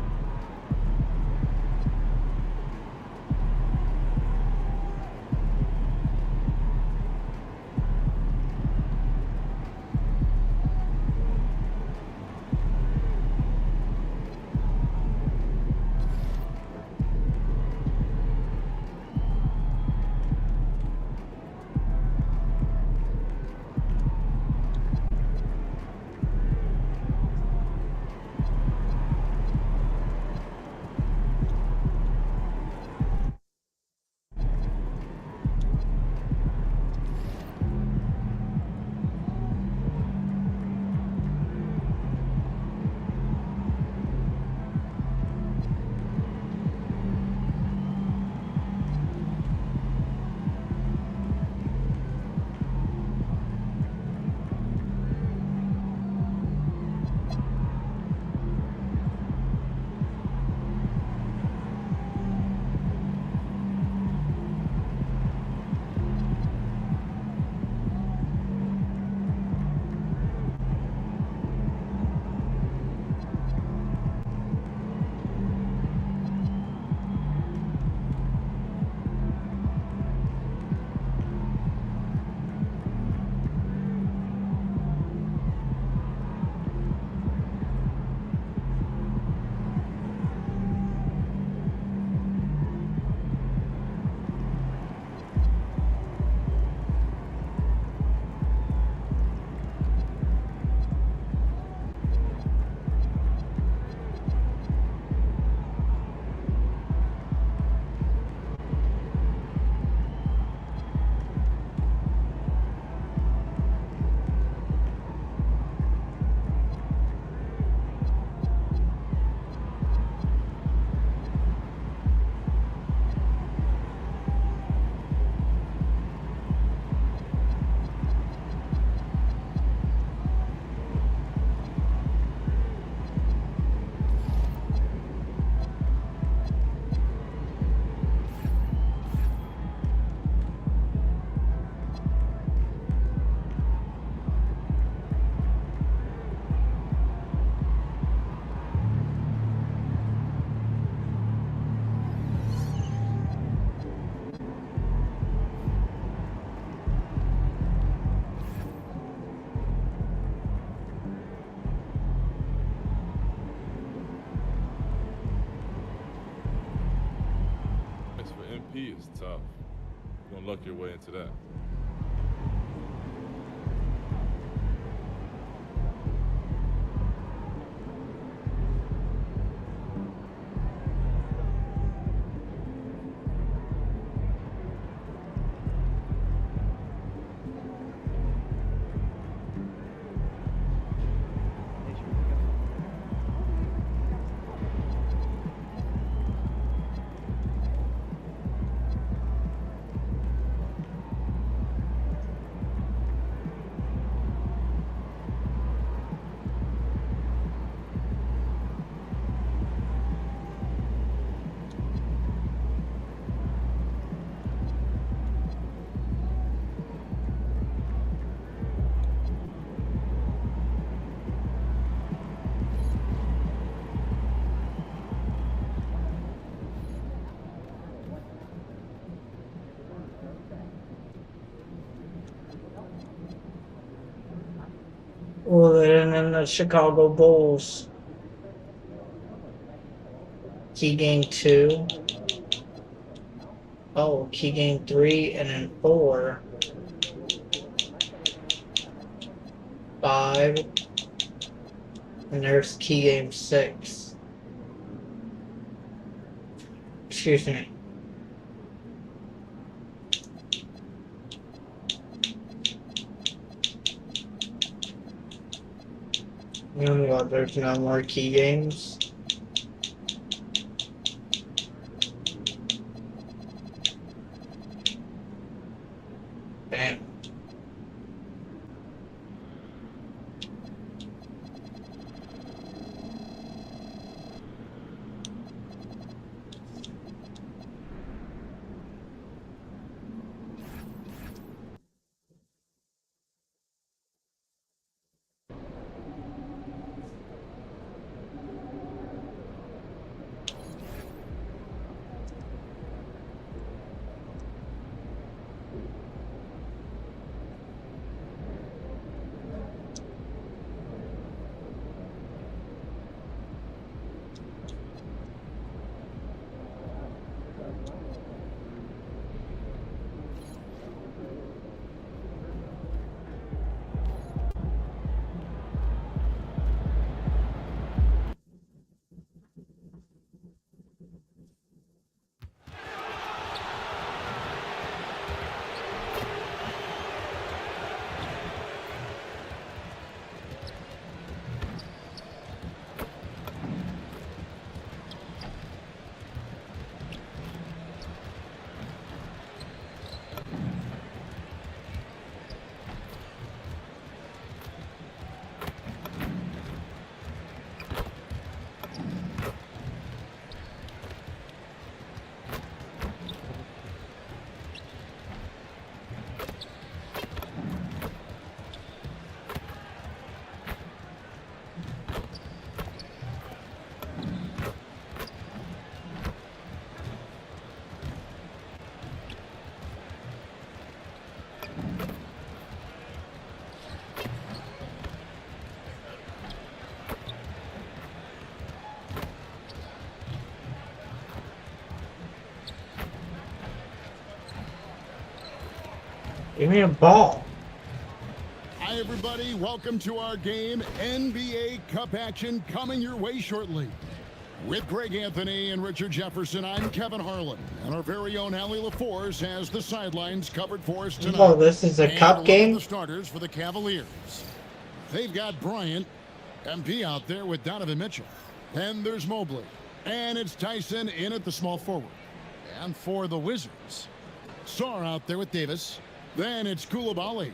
MP is tough. You're gonna luck your way into that. Well, and then the Chicago Bulls. Key game 2. Oh, key game 3 and then 4. 5. And there's key game 6. Excuse me. There's no more key games. Damn. Give me a ball. Hi, everybody. Welcome to our game. NBA Cup action coming your way shortly. With Greg Anthony and Richard Jefferson, I'm Kevin Harlan. And our very own Allie LaForce has the sidelines covered for us tonight. Oh, this is a cup game? The starters for the Cavaliers. They've got Bryant, MP out there with Donovan Mitchell. And there's Mobley. And it's Tyson in at the small forward. And for the Wizards, Sarr out there with Davis. Then it's Koulibaly.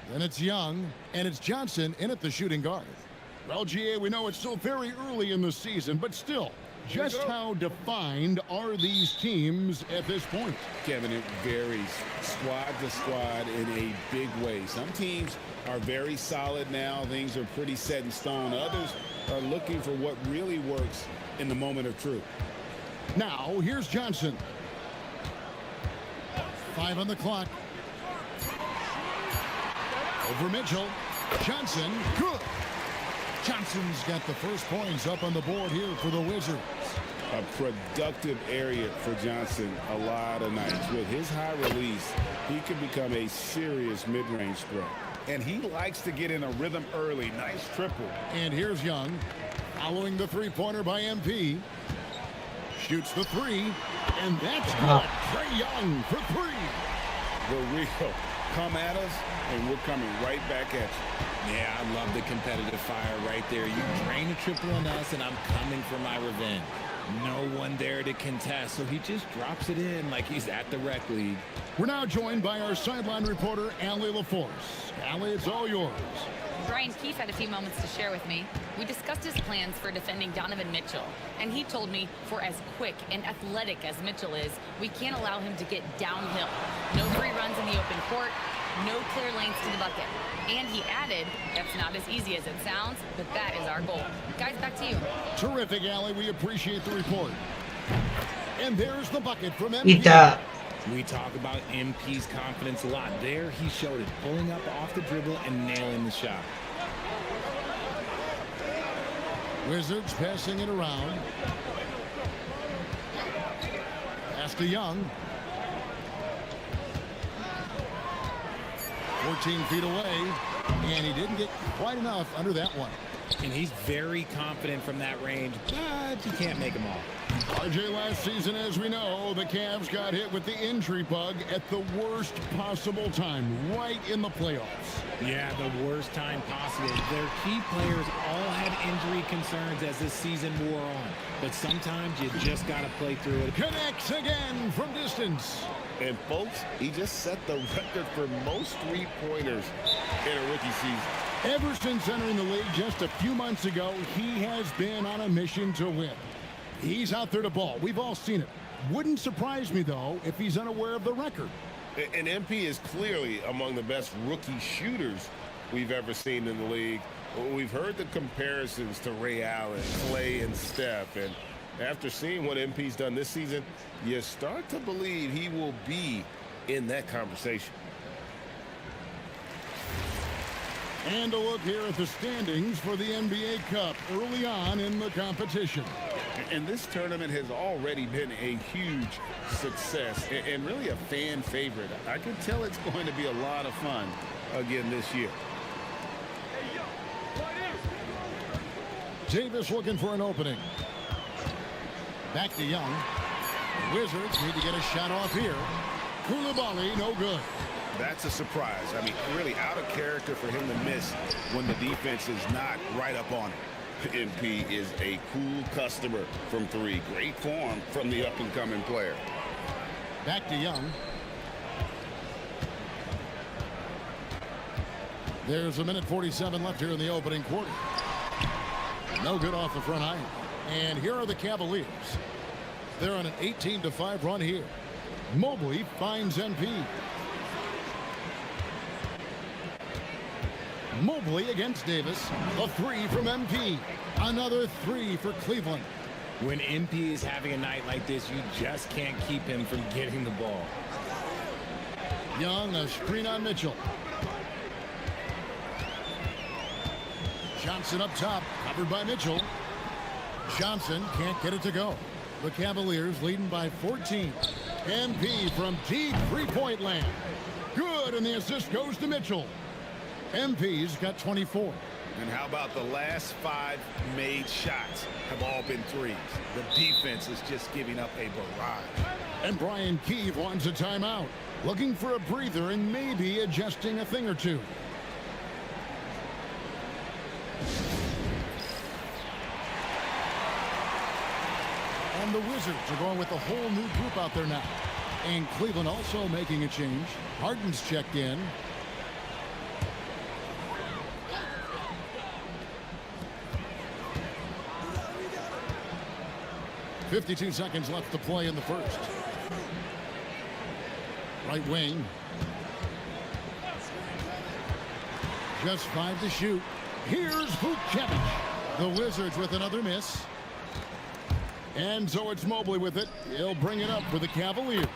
Then it's Young. And it's Johnson in at the shooting guard. Well, GA, we know it's still very early in the season, but still, just how defined are these teams at this point? Kevin, it varies squad to squad in a big way. Some teams are very solid now. Things are pretty set in stone. Others are looking for what really works in the moment of truth. Now, here's Johnson. 5 on the clock. Over Mitchell. Johnson, good. Johnson's got the first points up on the board here for the Wizards. a productive area for Johnson a lot of nights. With his high release, he can become a serious mid-range threat. And he likes to get in a rhythm early. Nice triple. And here's Young, following the three-pointer by MP. Shoots the three, and that's good. Trae Young for three. The real come at us, and we're coming right back at you. Yeah, I love the competitive fire right there. You drain a triple on us, and I'm coming for my revenge. No one there to contest, so he just drops it in like he's at the rec league. We're now joined by our sideline reporter, Allie LaForce. Allie, it's all yours. Brian Keefe had a few moments to share with me. We discussed his plans for defending Donovan Mitchell, and he told me for as quick and athletic as Mitchell is, we can't allow him to get downhill. No free runs in the open court, no clear lanes to the bucket. And he added, that's not as easy as it sounds, but that is our goal. Guys, back to you. Terrific, Allie. We appreciate the report. And there's the bucket from MP. Eat that. We talk about MP's confidence a lot. There he showed it, pulling up off the dribble and nailing the shot. Wizards passing it around. Pass to Young. 14 feet away, and he didn't get quite enough under that one. And he's very confident from that range, but you can't make him all. RJ, last season, as we know, the Cavs got hit with the injury bug at the worst possible time, right in the playoffs. Yeah, the worst time possible. Their key players all had injury concerns as this season wore on. But sometimes you just got to play through it. Connects again from distance. And folks, he just set the record for most three-pointers in a rookie season. Ever since entering the league just a few months ago, he has been on a mission to win. He's out there to ball. We've all seen it. Wouldn't surprise me, though, if he's unaware of the record. And MP is clearly among the best rookie shooters we've ever seen in the league. We've heard the comparisons to Ray Allen, Clay, and Steph. And after seeing what MP's done this season, you start to believe he will be in that conversation. And a look here at the standings for the NBA Cup early on in the competition. And this tournament has already been a huge success and really a fan favorite. I can tell it's going to be a lot of fun again this year. Davis looking for an opening. Back to Young. The Wizards need to get a shot off here. Koulibaly, no good. That's a surprise. I mean, really out of character for him to miss when the defense is not right up on it. MP is a cool customer from three. Great form from the up-and-coming player. Back to Young. There's a minute 47 left here in the opening quarter. No good off the front iron. And here are the Cavaliers. They're on an 18-5 run here. Mobley finds MP. Mobley against Davis. A three from MP. Another three for Cleveland. When MP is having a night like this, you just can't keep him from getting the ball. Young, a screen on Mitchell. Johnson up top, covered by Mitchell. Johnson can't get it to go. The Cavaliers leading by 14. MP from deep three-point land. Good, and the assist goes to Mitchell. MP's got 24. And how about the last 5 made shots have all been threes? The defense is just giving up a barrage. And Brian Keefe wants a timeout. Looking for a breather and maybe adjusting a thing or two. And the Wizards are going with a whole new group out there now. And Cleveland also making a change. Harden's checked in. .52 seconds left to play in the first. Right wing. Just 5 to shoot. Here's Vucevic. The Wizards with another miss. And so it's Mobley with it. He'll bring it up for the Cavaliers.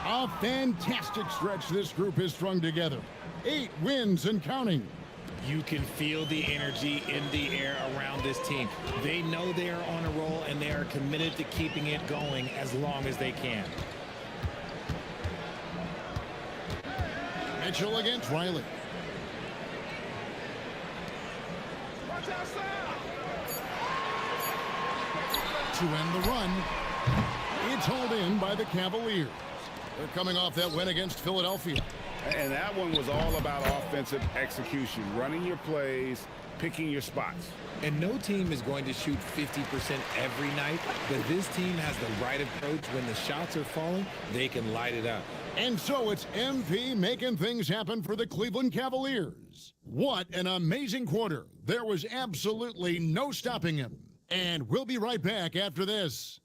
A fantastic stretch this group has strung together. 8 wins and counting. You can feel the energy in the air around this team. They know they are on a roll, and they are committed to keeping it going as long as they can. Mitchell against Riley. To end the run, it's hauled in by the Cavaliers. They're coming off that win against Philadelphia. And that one was all about offensive execution, running your plays, picking your spots. And no team is going to shoot 50% every night, but this team has the right approach. When the shots are falling, they can light it up. And so it's MP making things happen for the Cleveland Cavaliers. What an amazing quarter. There was absolutely no stopping him. And we'll be right back after this.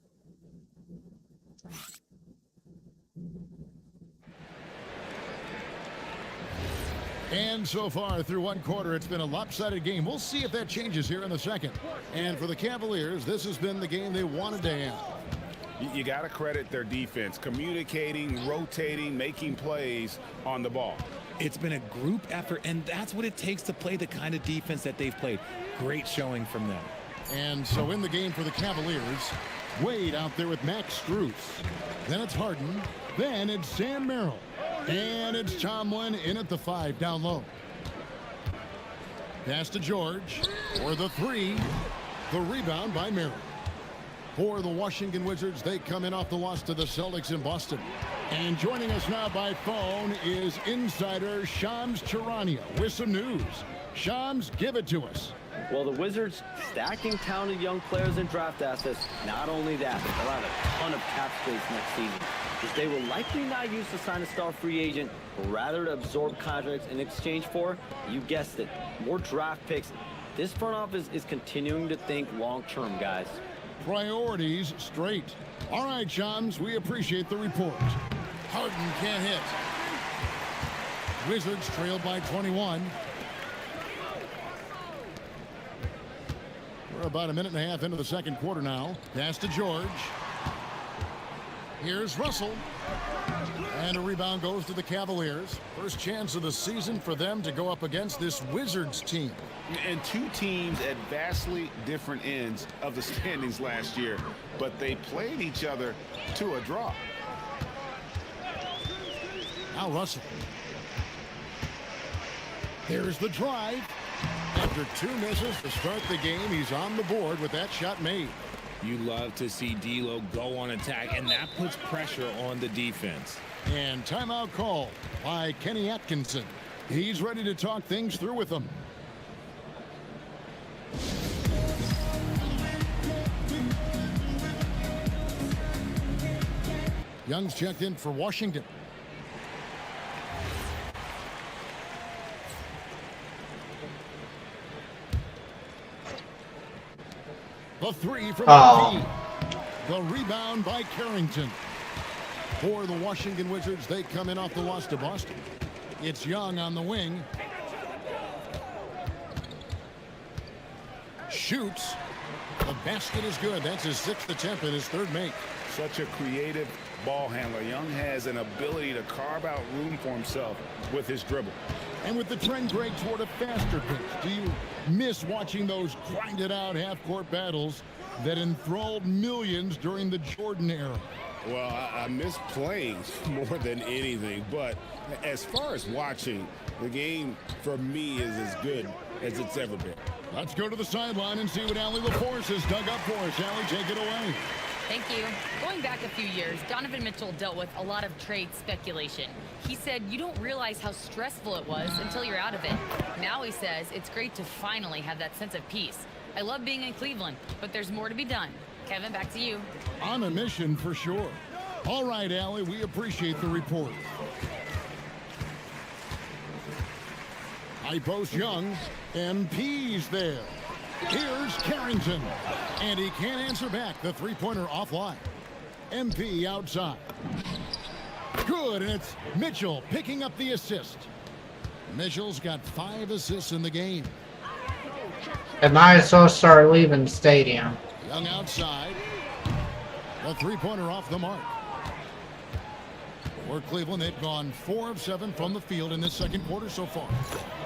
And so far through one quarter, it's been a lopsided game. We'll see if that changes here in the second. And for the Cavaliers, this has been the game they wanted to have. You got to credit their defense, communicating, rotating, making plays on the ball. It's been a group effort, and that's what it takes to play the kind of defense that they've played. Great showing from them. And so in the game for the Cavaliers, Wade out there with Max Strus. Then it's Harden. Then it's Sam Merrill. And it's Tomlin in at the 5 down low. Pass to George for the 3. The rebound by Merrill. For the Washington Wizards, they come in off the loss to the Celtics in Boston. And joining us now by phone is insider Shams Charania with some news. Shams, give it to us. Well, the Wizards stacking talented young players and draft assets. Not only that, they'll have a ton of cap space next season, which they will likely not use to sign a star free agent, but rather to absorb contracts in exchange for, you guessed it, more draft picks. This front office is continuing to think long-term, guys. Priorities straight. All right, Shams, we appreciate the report. Harden can't hit. Wizards trailed by 21. We're about a minute and a half into the second quarter now. Pass to George. Here's Russell. And a rebound goes to the Cavaliers. First chance of the season for them to go up against this Wizards team. And two teams at vastly different ends of the standings last year, but they played each other to a draw. Now Russell. Here's the drive. After 2 misses to start the game, he's on the board with that shot made. You love to see D'Lo go on attack, and that puts pressure on the defense. And timeout called by Kenny Atkinson. He's ready to talk things through with them. Young's checked in for Washington. The 3 from MP. The rebound by Carrington. For the Washington Wizards, they come in off the loss to Boston. It's Young on the wing. Shoots. The basket is good. That's his 6th attempt and his 3rd make. Such a creative ball handler. Young has an ability to carve out room for himself with his dribble. And with the trend break toward a faster pace, do you miss watching those grinded out half-court battles that enthralled millions during the Jordan era? Well, I miss playing more than anything, but as far as watching, the game for me is as good as it's ever been. Let's go to the sideline and see what Allie LaForce has dug up for us. Allie, take it away. Thank you. Going back a few years, Donovan Mitchell dealt with a lot of trade speculation. He said you don't realize how stressful it was until you're out of it. Now he says it's great to finally have that sense of peace. I love being in Cleveland, but there's more to be done. Kevin, back to you. On a mission for sure. All right, Allie, we appreciate the report. High post Young. MP's there. Here's Carrington. And he can't answer back. The three-pointer offline. MP outside. Good, and it's Mitchell picking up the assist. Mitchell's got 5 assists in the game. It might as well start leaving the stadium. Young outside. The three-pointer off the mark. For Cleveland, they've gone 4 of 7 from the field in this second quarter so far.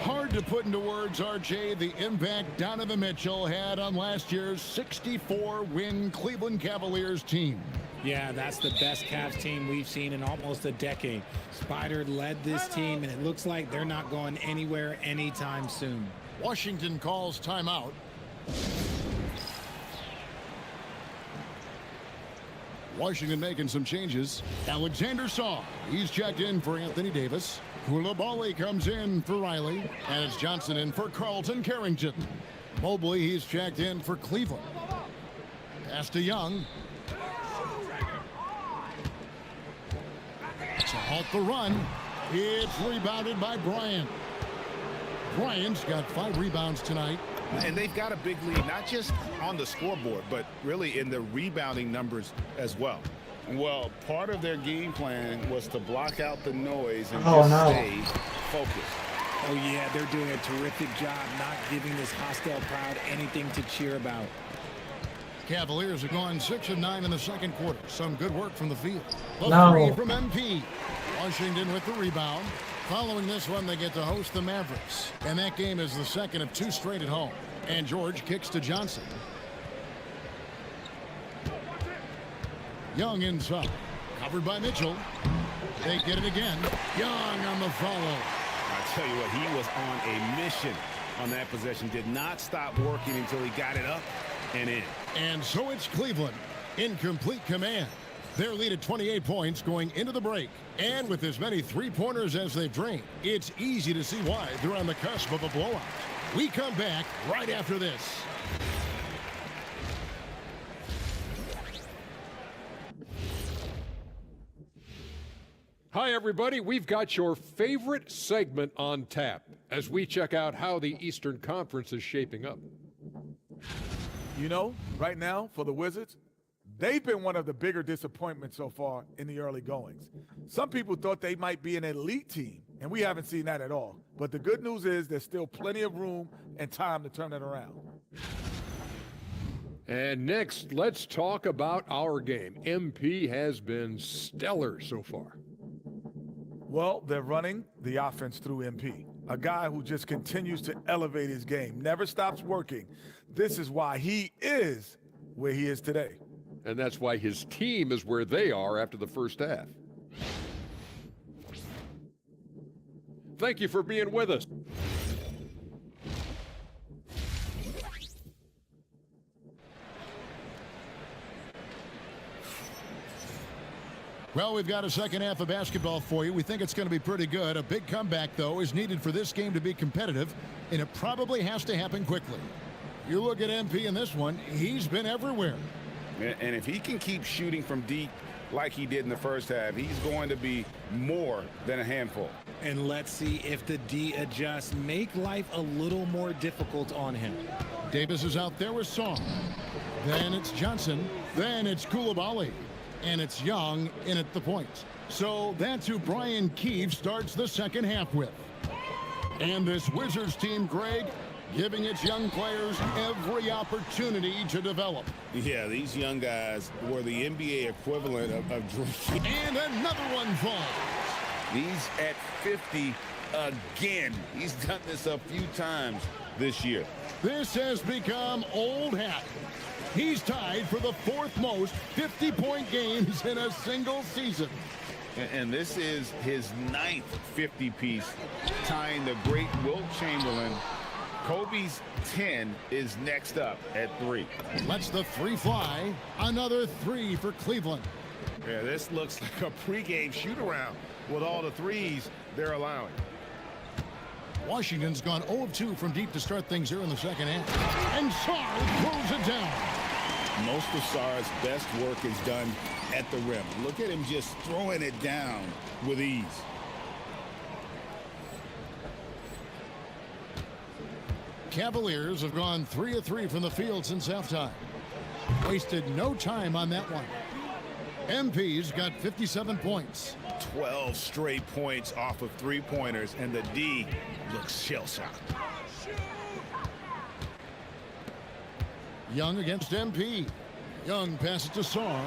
Hard to put into words, RJ, the impact Donovan Mitchell had on last year's 64-win Cleveland Cavaliers team. Yeah, that's the best Cavs team we've seen in almost a decade. Spider led this team, and it looks like they're not going anywhere anytime soon. Washington calls timeout. Washington making some changes. Alexander Song, he's checked in for Anthony Davis. Koulibaly comes in for Riley. And it's Johnson in for Carlton Carrington. Mobley, he's checked in for Cleveland. Pass to Young. To halt the run. It's rebounded by Bryant. Bryant's got 5 rebounds tonight. And they've got a big lead, not just on the scoreboard, but really in the rebounding numbers as well. Well, part of their game plan was to block out the noise and stay focused. Oh, yeah, they're doing a terrific job not giving this hostile crowd anything to cheer about. Cavaliers are going 6 of 9 in the second quarter. Some good work from the field. The No. 3 from MP. Washington with the rebound. Following this one, they get to host the Mavericks. And that game is the second of 2 straight at home. And George kicks to Johnson. Young inside. Covered by Mitchell. They get it again. Young on the follow. I tell you what, he was on a mission on that possession. Did not stop working until he got it up and in. And so it's Cleveland in complete command. Their lead at 28 points going into the break. And with as many 3-pointers as they've drained, it's easy to see why they're on the cusp of a blowout. We come back right after this. Hi, everybody. We've got your favorite segment on tap as we check out how the Eastern Conference is shaping up. You know, right now for the Wizards, they've been one of the bigger disappointments so far in the early goings. Some people thought they might be an elite team, and we haven't seen that at all. But the good news is there's still plenty of room and time to turn it around. And next, let's talk about our game. MP has been stellar so far. Well, they're running the offense through MP, a guy who just continues to elevate his game, never stops working. This is why he is where he is today. And that's why his team is where they are after the first half. Thank you for being with us. Well, we've got a second half of basketball for you. We think it's going to be pretty good. A big comeback, though, is needed for this game to be competitive, and it probably has to happen quickly. You look at MP in this one, he's been everywhere. And if he can keep shooting from deep like he did in the first half, he's going to be more than a handful. And let's see if the D adjusts, make life a little more difficult on him. Davis is out there with Song. Then it's Johnson. Then it's Koulibaly. And it's Young in at the point. So that's who Brian Keefe starts the second half with. And this Wizards team, Greg, giving its young players every opportunity to develop. Yeah, these young guys were the NBA equivalent of drinking. And another one falls. He's at 50 again. He's done this a few times this year. This has become old hat. He's tied for the 4th most 50-point games in a single season. And this is his 9th 50-piece, tying the great Wilt Chamberlain. Kobe's 10 is next up at 3. Lets the 3 fly. Another 3 for Cleveland. Yeah, this looks like a pregame shoot-around with all the threes they're allowing. Washington's gone 0 of 2 from deep to start things here in the second half. And Sarr throws it down. Most of Sarr's best work is done at the rim. Look at him just throwing it down with ease. Cavaliers have gone 3 of 3 from the field since halftime. Wasted no time on that one. MP's got 57 points. 12 straight points off of 3-pointers, and the D looks shell-shocked. Young against MP. Young passes to Sarr.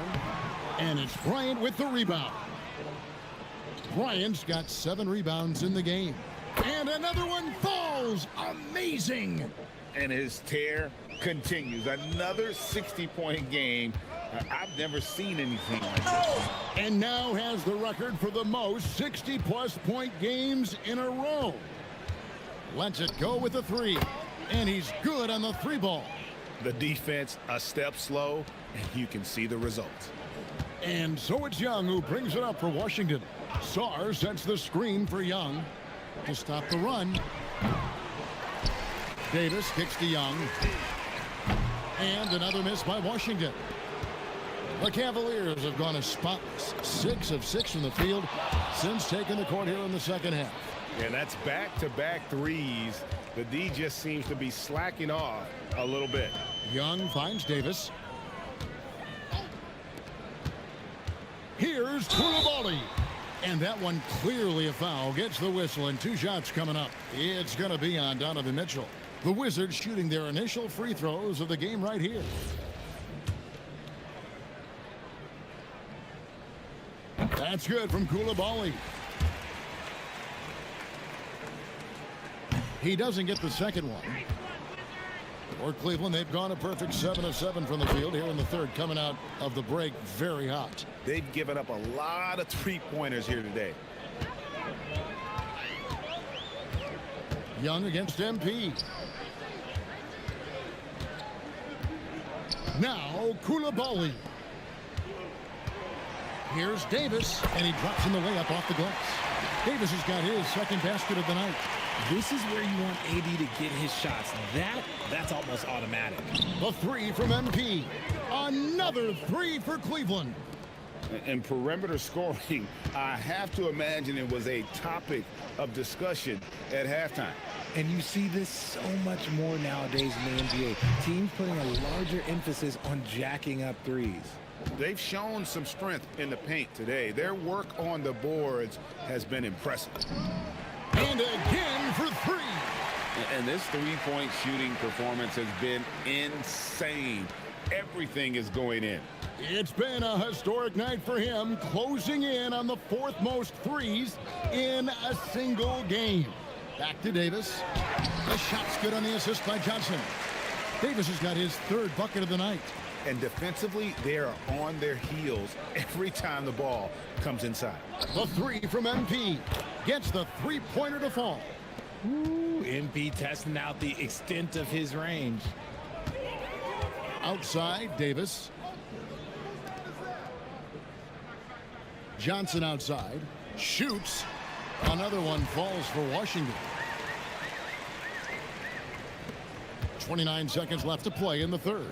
And it's Bryant with the rebound. Bryant's got 7 rebounds in the game. And another one falls. Amazing. And his tear continues. Another 60-point game. I've never seen anything like this. And now has the record for the most 60-plus point games in a row. Lets it go with the 3. And he's good on the 3-ball. The defense a step slow, and you can see the results. And so it's Young who brings it up for Washington. Sarr sets the screen for Young to stop the run. Davis kicks to Young. And another miss by Washington. The Cavaliers have gone as spotless. 6 of 6 from the field since taking the court here in the second half. And that's back-to-back threes. The D just seems to be slacking off a little bit. Young finds Davis. Here's Koulibaly. And that one clearly a foul. Gets the whistle and 2 shots coming up. It's going to be on Donovan Mitchell. The Wizards shooting their initial free throws of the game right here. That's good from Koulibaly. He doesn't get the second one. For Cleveland, they've gone a perfect 7 of 7 from the field here in the third, coming out of the break very hot. They've given up a lot of three-pointers here today. Young against MP. Now Koulibaly. Here's Davis, and he drops in the layup off the glass. Davis has got his second basket of the night. This is where you want AD to get his shots. That's almost automatic. The 3 from MP. Another 3 for Cleveland. And perimeter scoring, I have to imagine it was a topic of discussion at halftime. And you see this so much more nowadays in the NBA. Teams putting a larger emphasis on jacking up threes. They've shown some strength in the paint today. Their work on the boards has been impressive. And again for 3. And this three-point shooting performance has been insane. Everything is going in. It's been a historic night for him, closing in on the 4th most threes in a single game. Back to Davis. The shot's good on the assist by Johnson. Davis has got his 3rd bucket of the night. And defensively, they are on their heels every time the ball comes inside. The 3 from MP gets the 3-pointer to fall. Ooh, MP testing out the extent of his range. Outside, Davis. Johnson outside. Shoots. Another one falls for Washington. 29 seconds left to play in the third.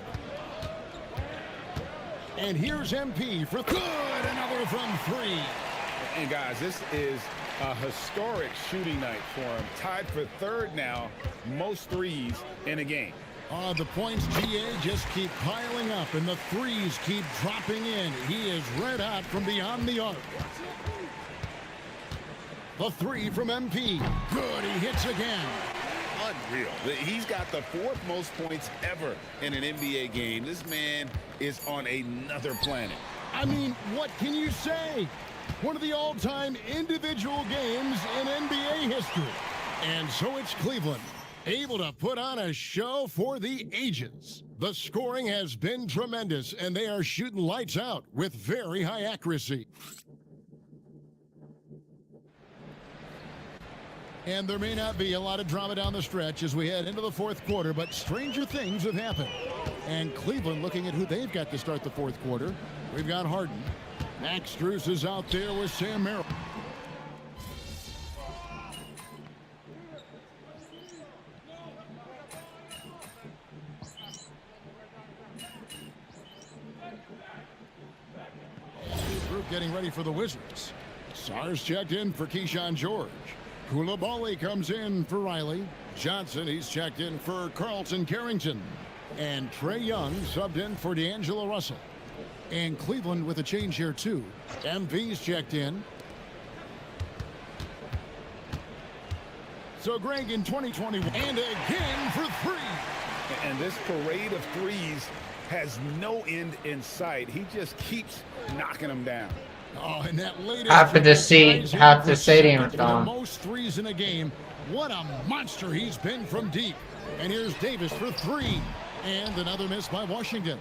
And here's MP for good. Another from 3. And guys, this is a historic shooting night for him. Tied for 3rd now, most threes in a game. The points, GA, just keep piling up, and the threes keep dropping in. He is red hot from beyond the arc. The 3 from MP. Good, he hits again. Unreal. He's got the 4th most points ever in an NBA game. This man is on another planet. I mean, what can you say? One of the all-time individual games in NBA history. And so it's Cleveland, able to put on a show for the ages. The scoring has been tremendous, and they are shooting lights out with very high accuracy. And there may not be a lot of drama down the stretch as we head into the 4th quarter, but stranger things have happened. And Cleveland looking at who they've got to start the 4th quarter. We've got Harden. Max Strus is out there with Sam Merrill. Group getting ready for the Wizards. Sarr's checked in for Keyshawn George. Koulibaly comes in for Riley. Johnson, he's checked in for Carlton Carrington. And Trae Young subbed in for D'Angelo Russell. And Cleveland with a change here, too. MV's checked in. So Greg in 2021. And again for 3. And this parade of threes has no end in sight. He just keeps knocking them down. Oh, and that latest Half of the seat, ties in half for the stadium second is for the gone. most threes in a game. What a monster he's been from deep. And here's Davis for three. And another miss by Washington.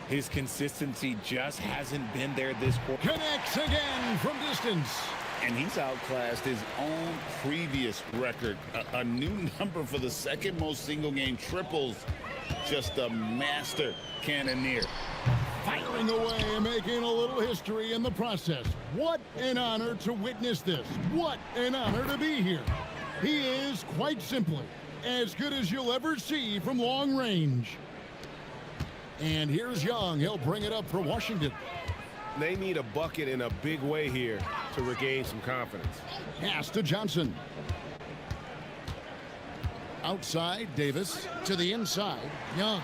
His consistency just hasn't been there this quarter. Connects again from distance. And he's outclassed his own previous record. A new number for the second most single-game triples. Just a master cannoneer. Firing away and making a little history in the process. What an honor to witness this. What an honor to be here. He is, quite simply, as good as you'll ever see from long range. And here's Young. He'll bring it up for Washington. They need a bucket in a big way here to regain some confidence. Pass to Johnson. Outside, Davis. To the inside, Young.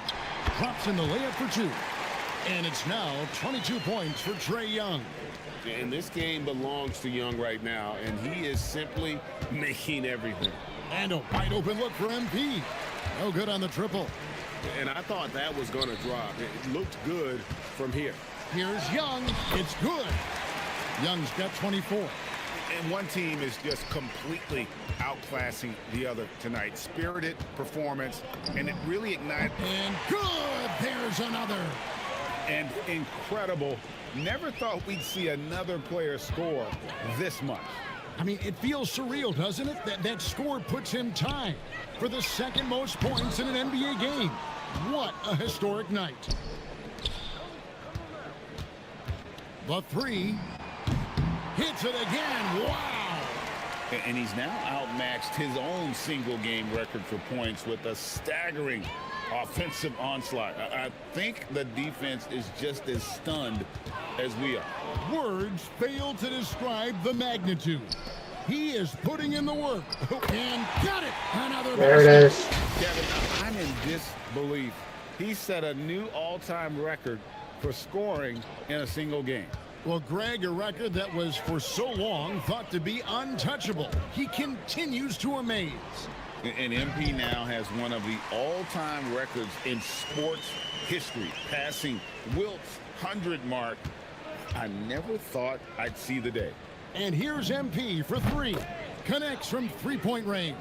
Drops in the layup for two. And it's now 22 points for Trae Young. And this game belongs to Young right now, and he is simply making everything. And a wide open look for MP. No good on the triple. And I thought that was going to drop. It looked good from here. Here's Young. It's good. Young's got 24. And one team is just completely outclassing the other tonight. Spirited performance, and it really ignited. And good. There's another. And incredible. Never thought we'd see another player score this much. I mean, it feels surreal, doesn't it? That score puts him tied for the second most points in an NBA game. What a historic night. The three. Hits it again. Wow. And he's now outmatched his own single-game record for points with a staggering offensive onslaught. I think the defense is just as stunned as we are. Words fail to describe the magnitude. He is putting in the work. And got it. Another There it is. Kevin, I'm in disbelief. He set a new all-time record for scoring in a single game. Well, Greg, a record that was for so long thought to be untouchable. He continues to amaze. And MP now has one of the all-time records in sports history, passing Wilt's 100 mark. I never thought I'd see the day. And here's MP for three. Connects from three-point range.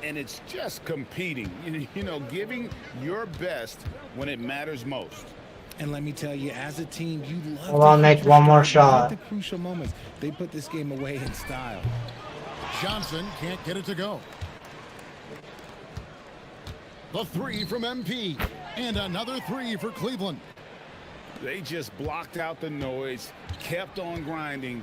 And it's just competing, you know, giving your best when it matters most. And let me tell you, as a team, you love Well, I'll make one more shot. The crucial moments. They put this game away in style. Johnson can't get it to go. The three from MP. And another three for Cleveland. They just blocked out the noise, kept on grinding,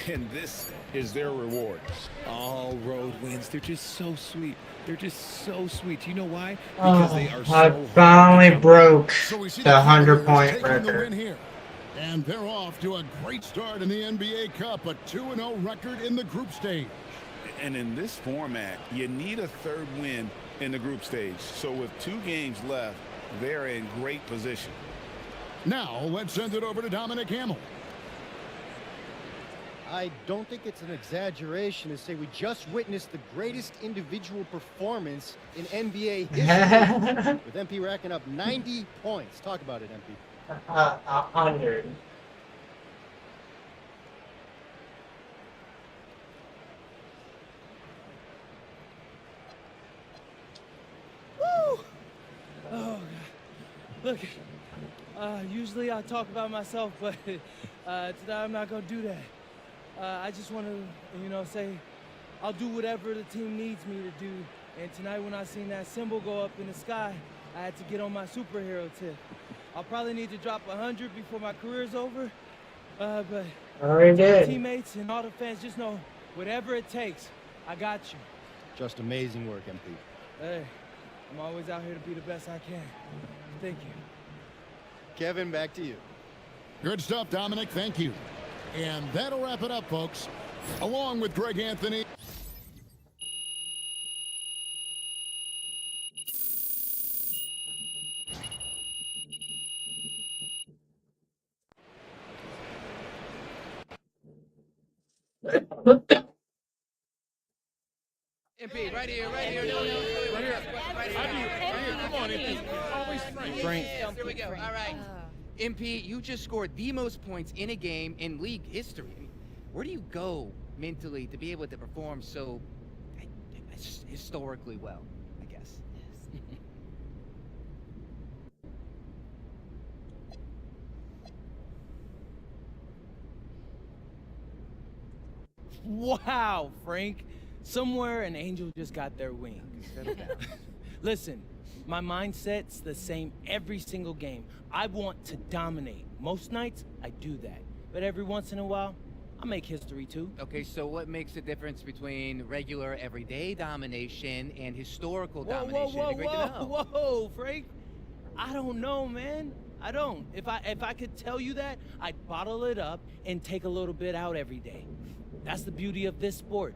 and this is their reward. All road wins. They're just so sweet. They're just so sweet. You know why? Oh, Because they are I so finally broke So we see the 100-point taking the win record. here. And they're off to a great start in the NBA Cup, a 2-0 record in the group stage. And in this format, you need a third win in the group stage. So with 2 games left, they're in great position. Now, let's send it over to Dominic Hamill. I don't think it's an exaggeration to say we just witnessed the greatest individual performance in NBA history with MP racking up 90 points. Talk about it, MP. 100. Woo! Oh, God. Look, usually I talk about myself, but today I'm not going to do that. I just want to, say I'll do whatever the team needs me to do. And tonight when I seen that symbol go up in the sky, I had to get on my superhero tip. I'll probably need to drop 100 before my career's over. But Already did. teammates and all the fans, just know whatever it takes, I got you. Just amazing work, MP. Hey, I'm always out here to be the best I can. Thank you. Kevin, back to you. Good stuff, Dominic. Thank you. And that'll wrap it up, folks. Along with Greg Anthony. MP, right here, right here. No, right here. Right here. Come on, MP. Always Frank. Here we go. All right. MP, you just scored the most points in a game in league history. I mean, where do you go mentally to be able to perform so historically well, I guess? Wow, Frank. Somewhere an angel just got their wings. Listen, my mindset's the same every single game. I want to dominate. Most nights, I do that. But every once in a while, I make history too. Okay, so what makes the difference between regular, everyday domination and historical domination? It'd be great to know. Whoa, Frank. I don't know, man. I don't. If I could tell you that, I'd bottle it up and take a little bit out every day. That's the beauty of this sport.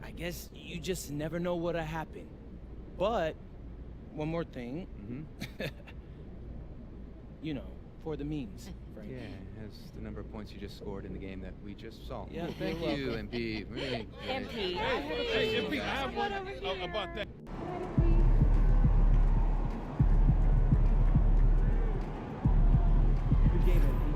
I guess you just never know what'll happen. But one more thing. You know, for the memes, Frank. Yeah, as the number of points you just scored in the game that we just saw. Yeah, thank you're you, welcome. MP. Really. MP, I have a Hey, question. MP, I have one about that. Good game, MP.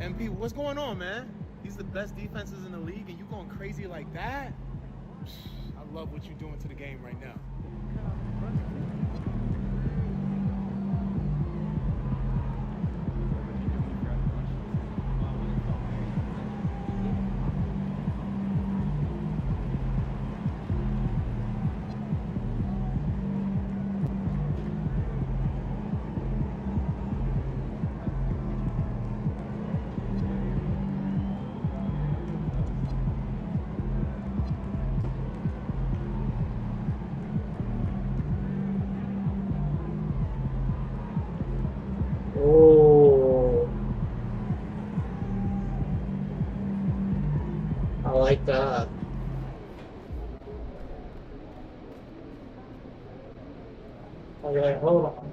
MP, what's going on, man? These are the best defenses in the league, and you going crazy like that? I love what you're doing to the game right now. Oh, I like that. Okay, hold on.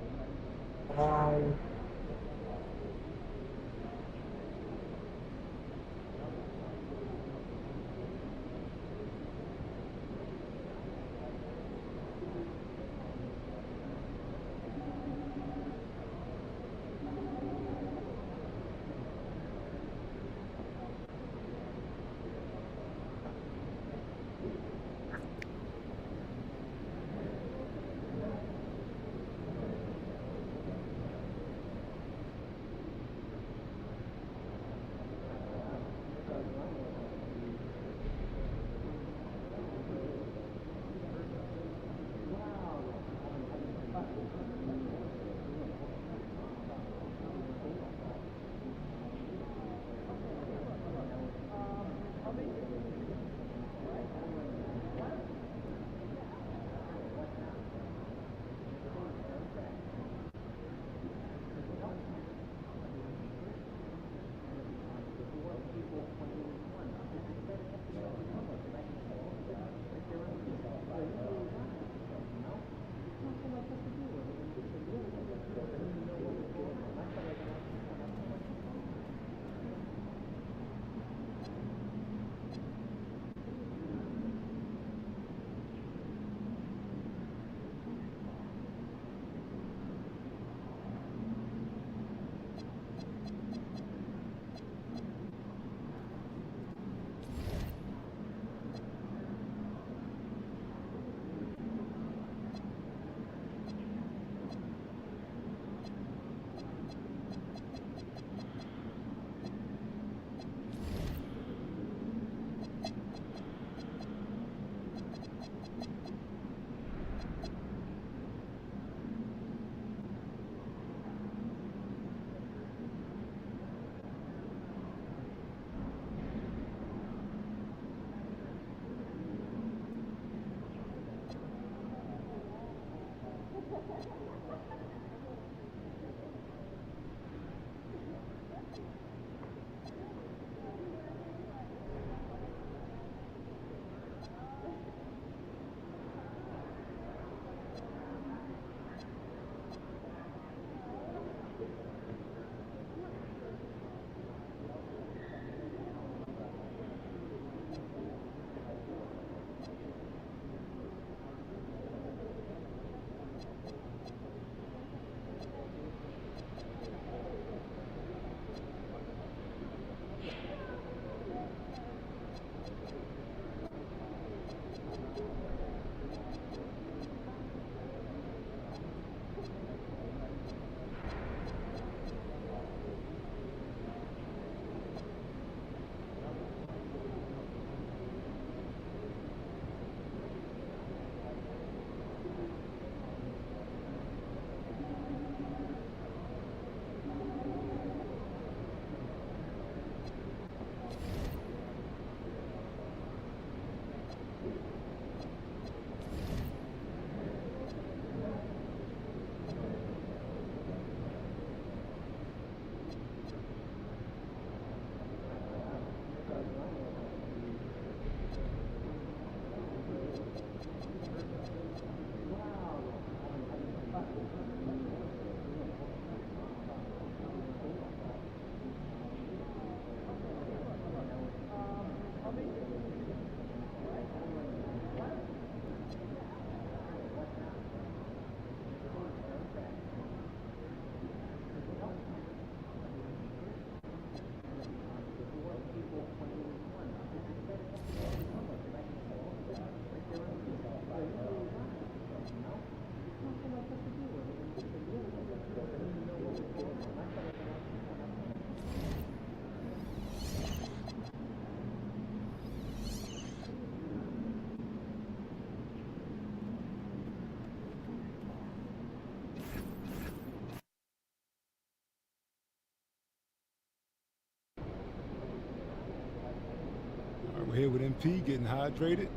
here with MP, getting hydrated,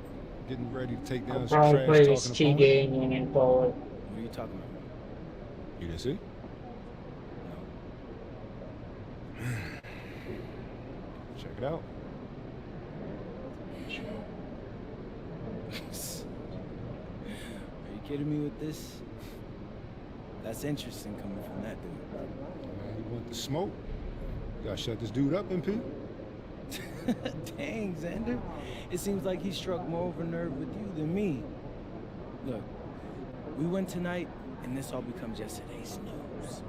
getting ready to take I'll down some probably play this trash-talking T opponent. game and forward. What are you talking about? You didn't see? Check it out. Are you kidding me with this? That's interesting coming from that dude. Man, you want the smoke? You gotta shut this dude up, MP. Dang, Xander. It seems like he struck more of a nerve with you than me. Look, we win tonight, and this all becomes yesterday's news.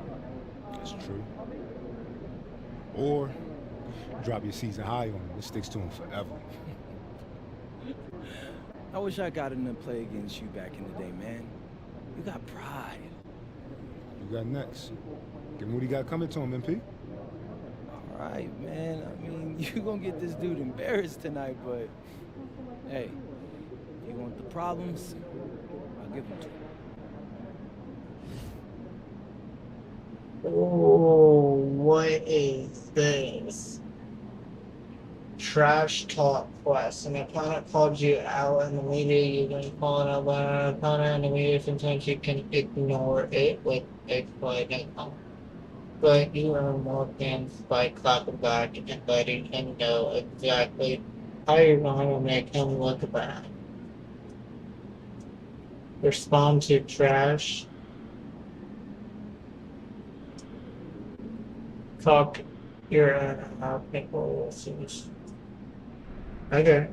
That's true. Or drop your season high on him. This sticks to him forever. I wish I got in to play against you back in the day, man. You got pride. You got next. Give him what he got coming to him, MP. All right, man. I mean, you gonna get this dude embarrassed tonight, but hey, if you want the problems, I'll give them to you. Oh, what is this? Trash talk quest. An opponent called you out in the media. You've been calling out by an opponent in the media. Sometimes you can ignore it with exploiting them. But you earn more fans by clapping back and letting him know exactly how you're going to make him look bad. Respond to trash. Talk your people will see. Okay.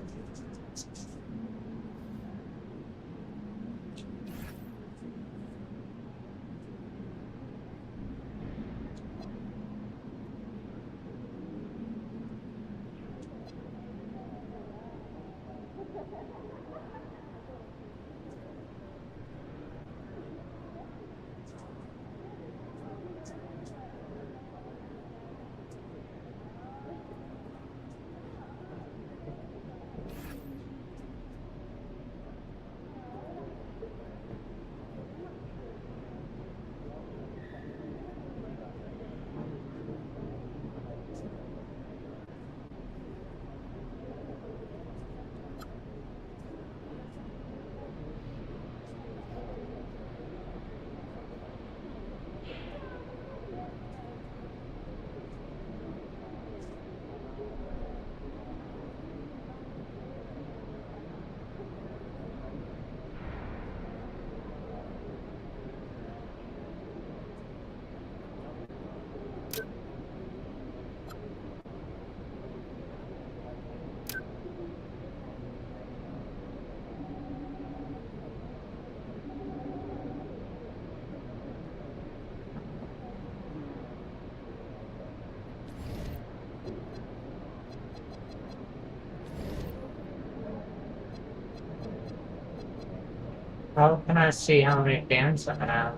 How can I see how many fans I have?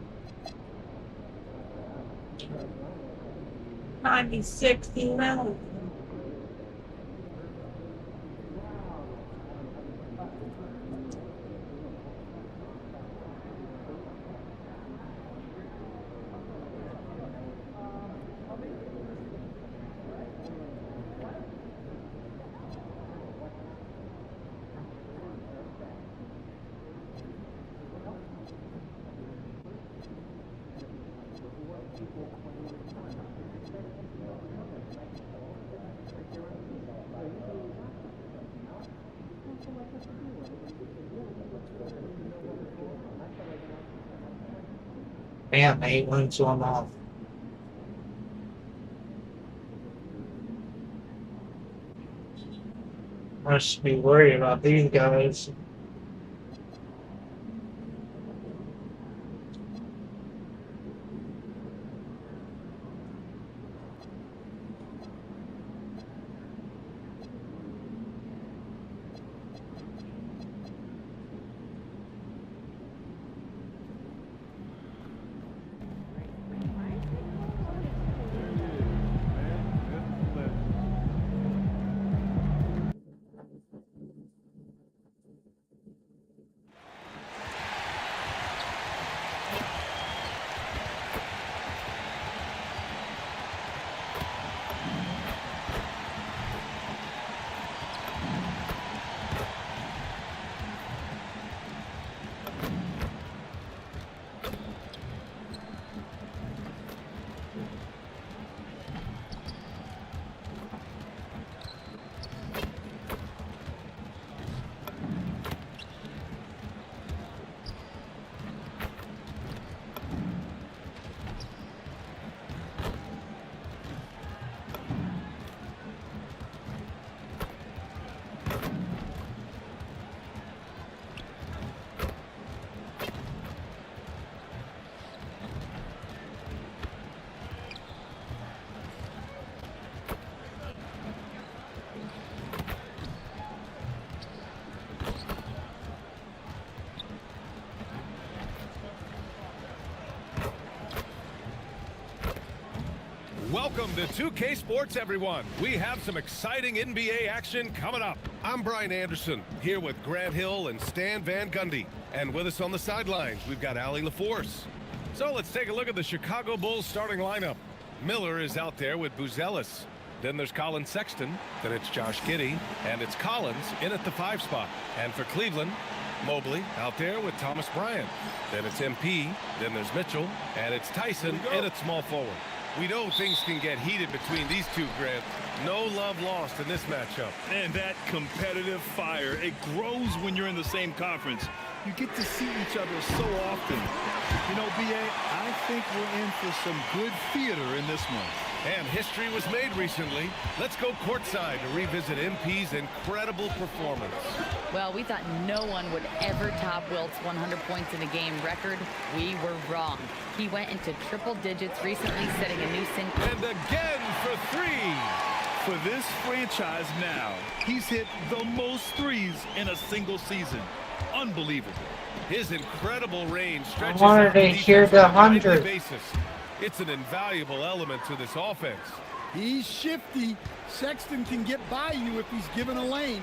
96 emails. Damn, 8 1 I'm off. I should be worried about these guys. Welcome to 2K Sports, everyone. We have some exciting NBA action coming up. I'm Brian Anderson, here with Grant Hill and Stan Van Gundy. And with us on the sidelines, we've got Allie LaForce. So let's take a look at the Chicago Bulls starting lineup. Miller is out there with Buzelis. Then there's Colin Sexton. Then it's Josh Giddey. And it's Collins in at the 5 spot. And for Cleveland, Mobley out there with Thomas Bryant. Then it's MP. Then there's Mitchell. And it's Tyson in at small forward. We know things can get heated between these two, Grant. No love lost in this matchup. And that competitive fire, it grows when you're in the same conference. You get to see each other so often. You know, B.A., I think we're in for some good theater in this one. And history was made recently. Let's go courtside to revisit MP's incredible performance. Well, we thought no one would ever top Wilt's 100 points in a game record. We were wrong. He went into triple digits recently, setting a new single. And again for 3. For this franchise now, he's hit the most threes in a single season. Unbelievable. His incredible range stretches I wanted out to the hear defense the on a nightly 100. basis. It's an invaluable element to this offense. He's shifty. Sexton can get by you if he's given a lane.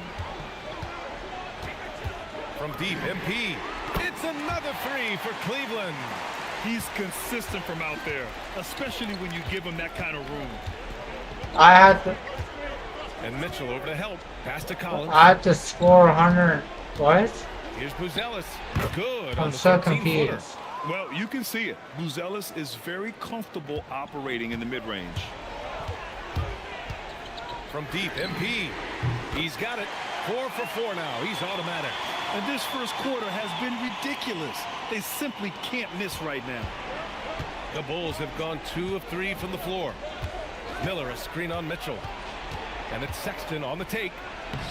From deep, MP. It's another 3 for Cleveland. He's consistent from out there, especially when you give him that kind of room. I had to. And Mitchell over to help. Pass to Collins. I had to score 100. What? Here's Buzelis. Good. I'm so confused. Well, you can see it. Buzelis is very comfortable operating in the mid-range. From deep, MP. He's got it. 4 for 4 now. He's automatic. And this first quarter has been ridiculous. They simply can't miss right now. The Bulls have gone 2 of 3 from the floor. Miller, a screen on Mitchell. And it's Sexton on the take.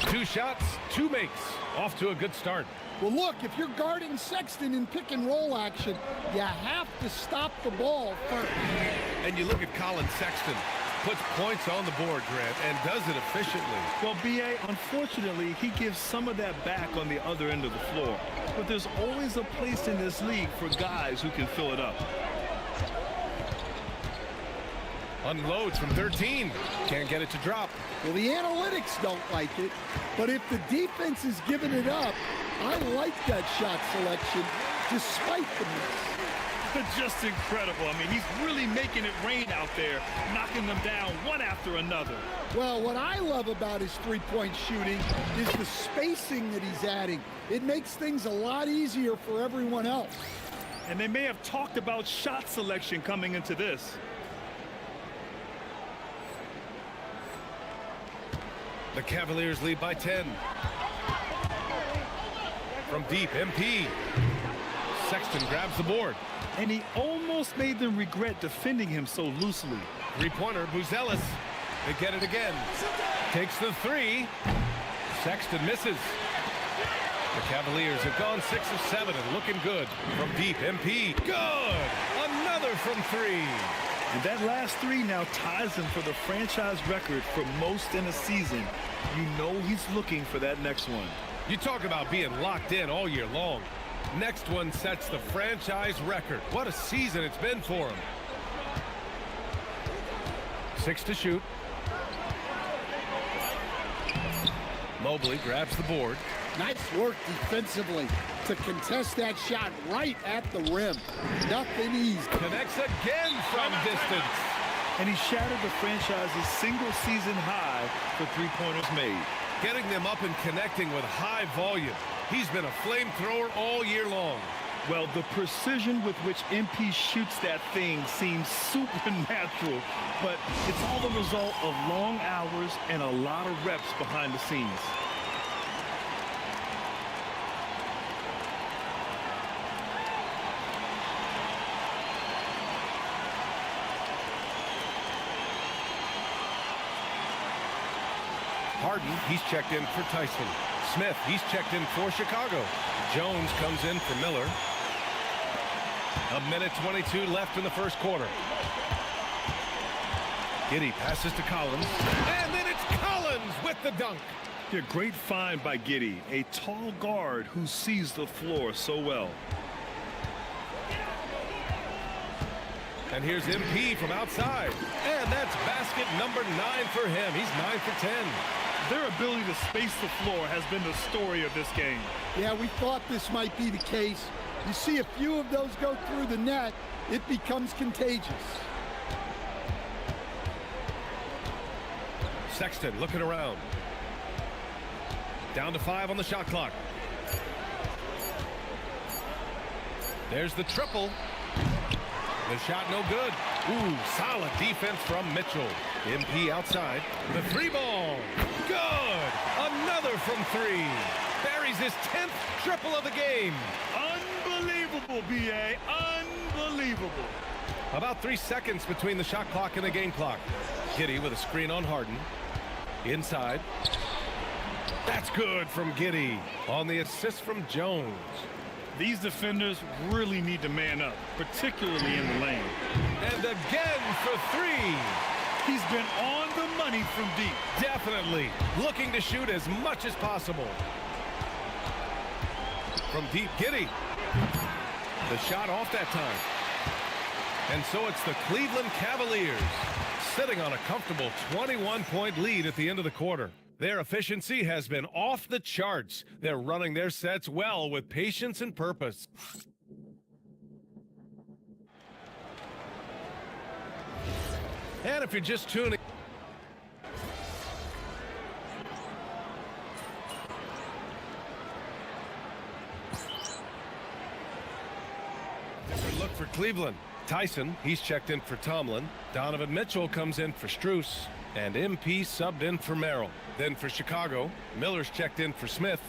2 shots, 2 makes. Off to a good start. Well, look, if you're guarding Sexton in pick and roll action, you have to stop the ball first. And you look at Colin Sexton. Puts points on the board, Grant, and does it efficiently. Well, B.A., unfortunately, he gives some of that back on the other end of the floor. But there's always a place in this league for guys who can fill it up. Unloads from 13. Can't get it to drop. Well, the analytics don't like it, but if the defense is giving it up, I like that shot selection despite the miss. Just incredible. I mean, he's really making it rain out there, knocking them down one after another. Well, what I love about his three-point shooting is the spacing that he's adding. It makes things a lot easier for everyone else. And they may have talked about shot selection coming into this. The Cavaliers lead by 10. From deep, MP. Sexton grabs the board. And he almost made them regret defending him so loosely. 3-pointer, Buzelis. They get it again. Takes the 3. Sexton misses. The Cavaliers have gone 6 of 7 and looking good. From deep, MP. Good! Another from 3. And that last 3 now ties him for the franchise record for most in a season. You know he's looking for that next one. You talk about being locked in all year long. Next one sets the franchise record. What a season it's been for him. 6 to shoot. Mobley grabs the board. Nice work defensively to contest that shot right at the rim. Nothing easy. Connects again from distance. And he shattered the franchise's single season high for three-pointers made. Getting them up and connecting with high volume. He's been a flamethrower all year long. Well, the precision with which MP shoots that thing seems supernatural, but it's all the result of long hours and a lot of reps behind the scenes. Harden, he's checked in for Tyson. Smith, he's checked in for Chicago. Jones comes in for Miller. 1:22 left in the first quarter. Giddey passes to Collins. And then it's Collins with the dunk. Yeah, great find by Giddey, a tall guard who sees the floor so well. And here's MP from outside. And that's basket number 9 for him. He's 9 for 10. Their ability to space the floor has been the story of this game. Yeah, we thought this might be the case. You see a few of those go through the net, it becomes contagious. Sexton looking around. Down to 5 on the shot clock. There's the triple. The shot no good. Ooh, solid defense from Mitchell. MP outside. The 3 ball. Good. Another from 3. Buries his 10th triple of the game. Unbelievable, B.A. Unbelievable. About 3 seconds between the shot clock and the game clock. Giddey with a screen on Harden. Inside. That's good from Giddey on the assist from Jones. These defenders really need to man up, particularly in the lane. And again for 3. He's been on the money from deep. Definitely looking to shoot as much as possible. From deep, Giddey. The shot off that time. And so it's the Cleveland Cavaliers sitting on a comfortable 21-point lead at the end of the quarter. Their efficiency has been off the charts. They're running their sets well with patience and purpose. And if you're just tuning look for Cleveland. Tyson, he's checked in for Tomlin. Donovan Mitchell comes in for Strus. And MP subbed in for Merrill. Then for Chicago, Miller's checked in for Smith.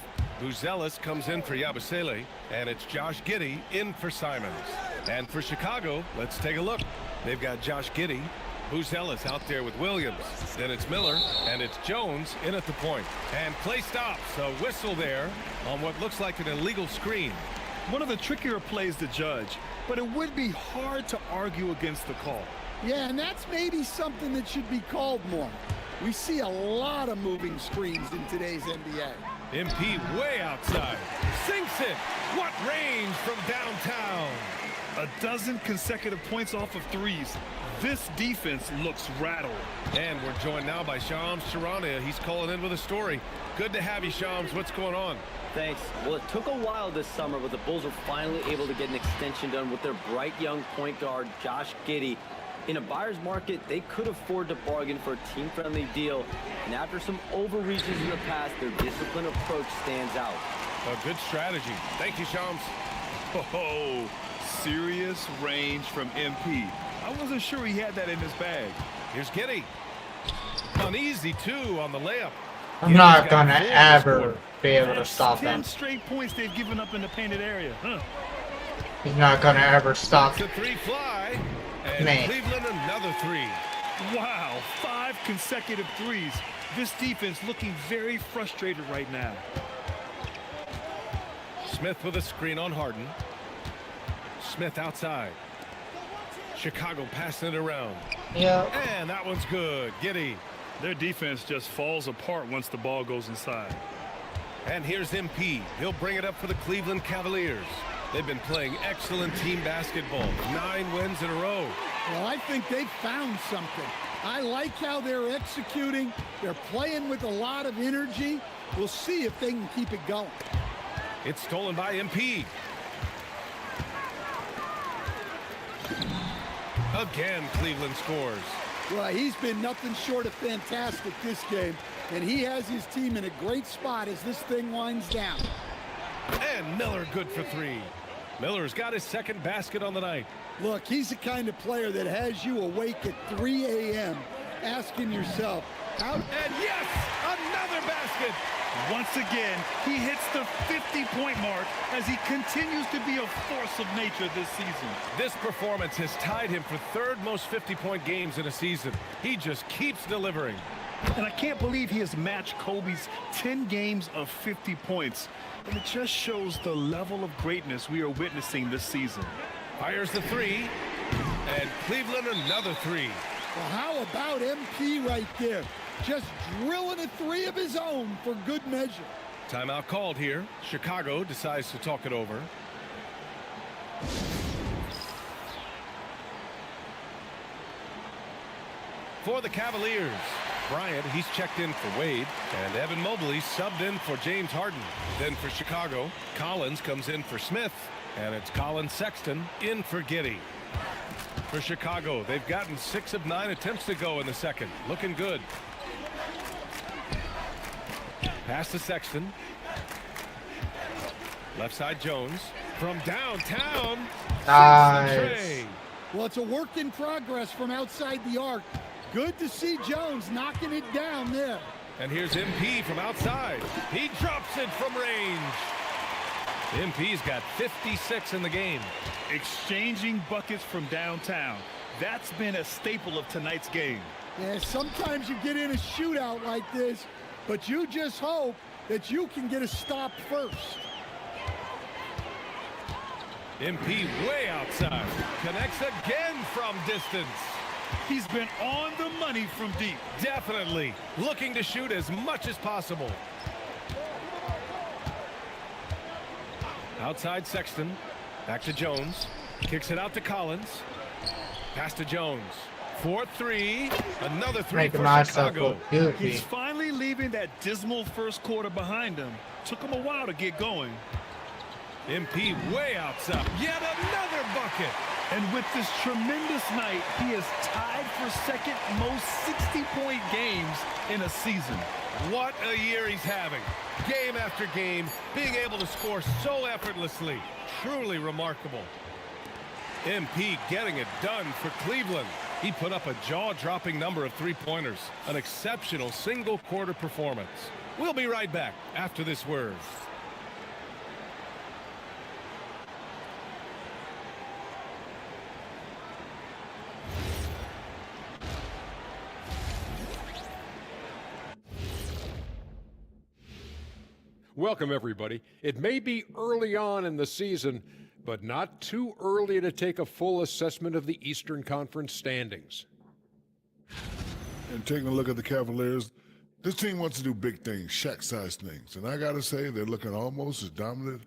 Buzelis comes in for Yabusele. And it's Josh Giddey in for Simons. And for Chicago, let's take a look. They've got Josh Giddey, Buzelis out there with Williams. Then it's Miller, and it's Jones in at the point. And play stops. A whistle there on what looks like an illegal screen. One of the trickier plays to judge, but it would be hard to argue against the call. Yeah, and that's maybe something that should be called more. We see a lot of moving screens in today's NBA. MP way outside. Sinks it. What range from downtown. 12 consecutive points off of threes. This defense looks rattled. And we're joined now by Shams Charania. He's calling in with a story. Good to have you, Shams. What's going on? Thanks. Well, it took a while this summer, but the Bulls were finally able to get an extension done with their bright young point guard, Josh Giddey. In a buyer's market, they could afford to bargain for a team-friendly deal. And after some overreaches in the past, their disciplined approach stands out. A good strategy. Thank you, Shams. Oh, serious range from MP. I wasn't sure he had that in his bag. Here's Giddey. Uneasy, too, on the layup. I'm not gonna ever be able to stop them. 10 straight points they've given up in the painted area. He's not gonna ever stop. The 3 fly. And Man. Cleveland another 3. Wow, 5 consecutive threes. This defense looking very frustrated right now. Smith with a screen on Harden. Smith outside. Chicago passing it around. Yeah. And that one's good. Giddey. Their defense just falls apart once the ball goes inside. And here's MP. He'll bring it up for the Cleveland Cavaliers. They've been playing excellent team basketball. 9 wins in a row. Well, I think they've found something. I like how they're executing. They're playing with a lot of energy. We'll see if they can keep it going. It's stolen by MP. Again, Cleveland scores. Well, he's been nothing short of fantastic this game, and he has his team in a great spot as this thing winds down. And Miller good for 3. Miller's got his second basket on the night. Look, he's the kind of player that has you awake at 3 a.m. asking yourself, how... And yes, another basket. Once again, he hits the 50-point mark as he continues to be a force of nature this season. This performance has tied him for third most 50-point games in a season. He just keeps delivering. And I can't believe he has matched Kobe's 10 games of 50 points. And it just shows the level of greatness we are witnessing this season. Fires the three, and Cleveland another three. Well, how about MP right there? Just drilling a three of his own for good measure. Timeout called here. Chicago decides to talk it over. For the Cavaliers, Bryant, he's checked in for Wade, and Evan Mobley subbed in for James Harden. Then for Chicago, Collins comes in for Smith, and it's Colin Sexton in for Giddey. For Chicago, they've gotten 6 of 9 attempts to go in the second. Looking good. Pass to Sexton. Left side Jones. From downtown. Nice. Well, it's a work in progress from outside the arc. Good to see Jones knocking it down there. And here's MP from outside. He drops it from range. MP's got 56 in the game. Exchanging buckets from downtown. That's been a staple of tonight's game. Yeah, sometimes you get in a shootout like this, but you just hope that you can get a stop first. MP way outside. Connects again from distance. He's been on the money from deep. Definitely. Looking to shoot as much as possible. Outside Sexton. Back to Jones. Kicks it out to Collins. Pass to Jones. 4-3. Another three for Chicago. He's finally leaving that dismal first quarter behind him. Took him a while to get going. MP way outside. Yet another bucket. And with this tremendous night, he is tied for second most 60-point games in a season. What a year he's having. Game after game, being able to score so effortlessly. Truly remarkable. MP getting it done for Cleveland. He put up a jaw-dropping number of three-pointers. An exceptional single-quarter performance. We'll be right back after this word. Welcome, everybody. It may be early on in the season, but not too early to take a full assessment of the Eastern Conference standings. And taking a look at the Cavaliers, this team wants to do big things, Shaq-sized things. And I got to say, they're looking almost as dominant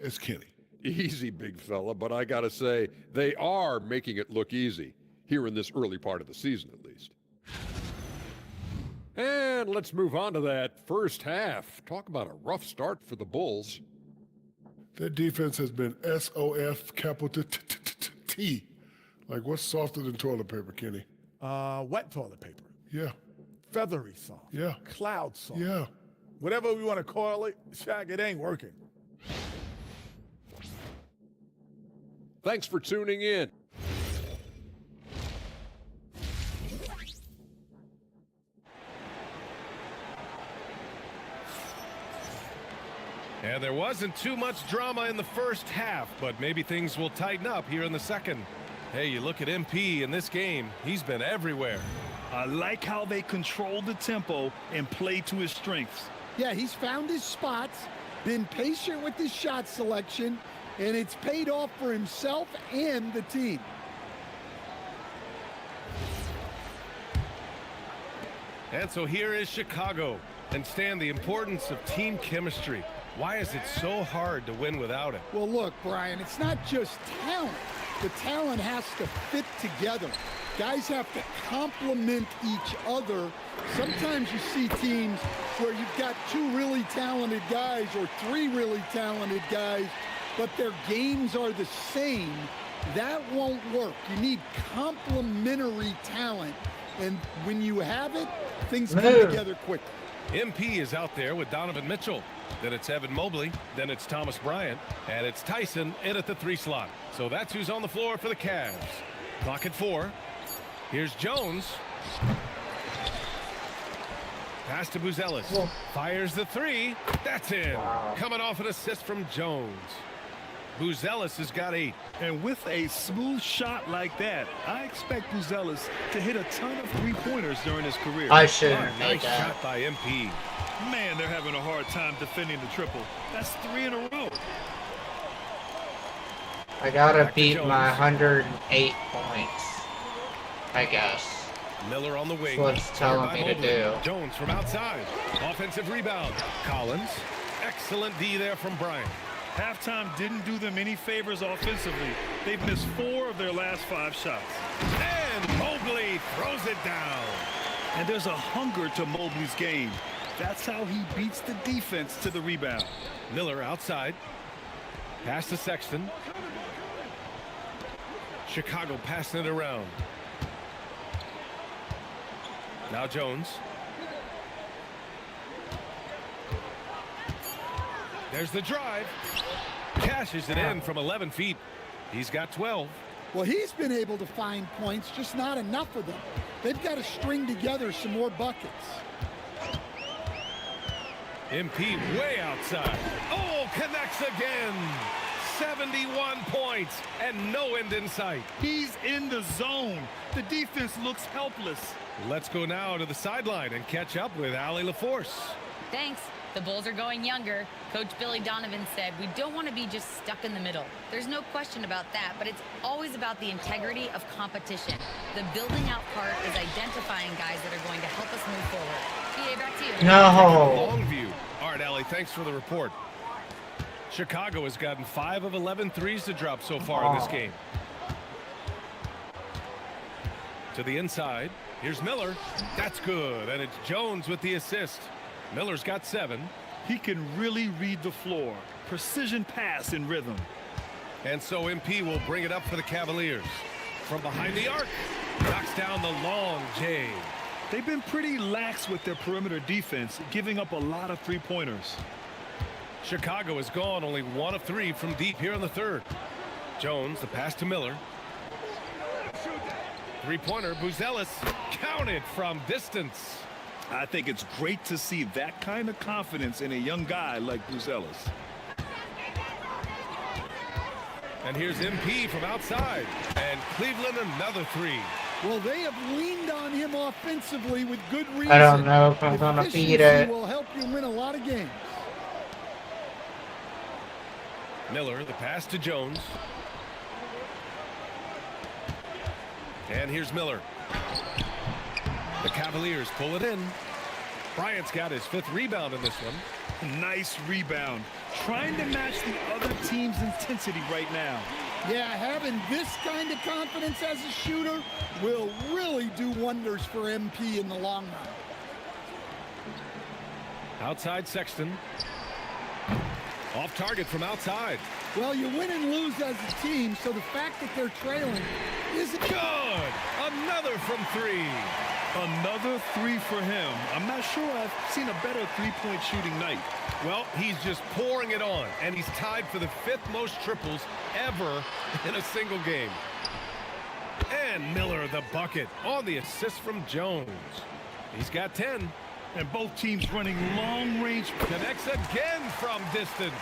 as Kenny. Easy, big fella, but I got to say, they are making it look easy, here in this early part of the season at least. And let's move on to that first half. Talk about a rough start for the Bulls. Their defense has been SOF capital T. Like, what's softer than toilet paper, Kenny? Wet toilet paper. Yeah. Feathery soft. Yeah. Cloud soft. Yeah. Whatever we want to call it, Shaq, it ain't working. Thanks for tuning in. And there wasn't too much drama in the first half, but maybe things will tighten up here in the second. Hey, you look at MP in this game, he's been everywhere. I like how they control the tempo and play to his strengths. Yeah, he's found his spots, been patient with his shot selection, and it's paid off for himself and the team. And so here is Chicago. And Stan, the importance of team chemistry. Why is it so hard to win without it? Well, look, Brian, it's not just talent. The talent has to fit together. Guys have to complement each other. Sometimes you see teams where you've got 2 really talented guys or 3 really talented guys, but their games are the same. That won't work. You need complementary talent. And when you have it, things come together quickly. MP is out there with Donovan Mitchell. Then it's Evan Mobley. Then it's Thomas Bryant. And it's Tyson in at the 3 slot. So that's who's on the floor for the Cavs. Clock at 4. Here's Jones. Pass to Buzelis. Fires the 3. That's in. Coming off an assist from Jones. Buzelis has got 8. And with a smooth shot like that, I expect Buzelis to hit a ton of three-pointers during his career. I shouldn't have made Nice that. shot by MP. Man, they're having a hard time defending the triple. That's 3 in a row. I gotta beat my 108 points, I guess. Miller on the wing. That's what it's telling me to do. Jones from outside. Offensive rebound. Collins. Excellent D there from Bryant. Halftime didn't do them any favors offensively. They've missed 4 of their last 5 shots. And Mobley throws it down. And there's a hunger to Mobley's game. That's how he beats the defense to the rebound. Miller outside. Pass to Sexton. Chicago passing it around. Now Jones. There's the drive. Cashes it in from 11 feet. He's got 12. Well, he's been able to find points, just not enough of them. They've got to string together some more buckets. MP way outside. Oh, connects again. 71 points and no end in sight. He's in the zone. The defense looks helpless. Let's go now to the sideline and catch up with Allie LaForce. Thanks. The Bulls are going younger. Coach Billy Donovan said, we don't want to be just stuck in the middle. There's no question about that, but it's always about the integrity of competition. The building out part is identifying guys that are going to help us move forward. PA, back to you. No. Long view. All right, Allie, thanks for the report. Chicago has gotten 5 of 11 threes to drop so far in this game. To the inside. Here's Miller. That's good. And it's Jones with the assist. Miller's got 7. He can really read the floor. Precision pass in rhythm. And so MP will bring it up for the Cavaliers. From behind the arc. Knocks down the long J. They've been pretty lax with their perimeter defense, giving up a lot of three-pointers. Chicago has gone only 1 of 3 from deep here in the 3rd. Jones, the pass to Miller. Three-pointer, Buzelis, counted from distance. I think it's great to see that kind of confidence in a young guy like Buzelis. And here's MP from outside. And Cleveland another 3. Well, they have leaned on him offensively with good reason. I don't know if I'm gonna beat it. Will help you win a lot of games. Miller, the pass to Jones. And here's Miller. The Cavaliers pull it in. Bryant's got his 5th rebound in this one. Nice rebound. Trying to match the other team's intensity right now. Yeah, having this kind of confidence as a shooter will really do wonders for MP in the long run. Outside Sexton. Off target from outside. Well, you win and lose as a team, so the fact that they're trailing isn't good. Another from 3. Another 3 for him. I'm not sure I've seen a better three-point shooting night. Well, he's just pouring it on, and he's tied for the 5th most triples ever in a single game. And Miller the bucket on the assist from Jones. He's got 10. And both teams running long-range. Connects again from distance.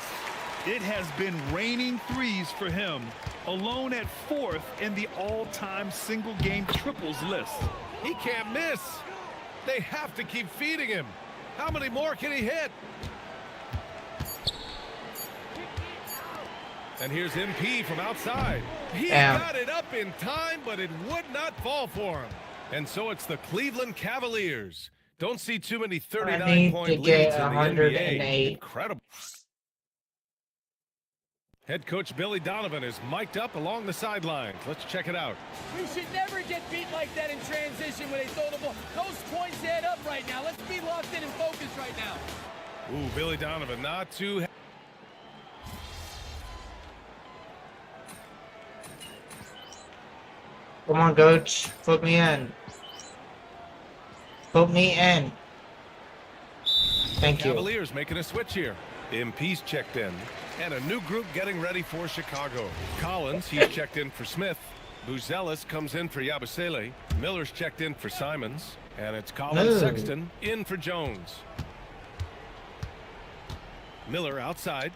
It has been raining threes for him, alone at 4th in the all-time single-game triples list. He can't miss. They have to keep feeding him. How many more can he hit? And here's MP from outside. He got it up in time, but it would not fall for him. And so it's the Cleveland Cavaliers. Don't see too many 39-point leads in the NBA. Incredible. Head coach Billy Donovan is mic'd up along the sidelines. Let's check it out. We should never get beat like that in transition when they throw the ball. Those points add up right now. Let's be locked in and focused right now. Ooh, Billy Donovan not too... Come on, coach. Put me in. Put me in. Thank you. Cavaliers making a switch here. MP's checked in. And a new group getting ready for Chicago. Collins, he's checked in for Smith. Buzelis comes in for Yabusele. Miller's checked in for Simons. And it's Colin Sexton in for Jones. Miller outside.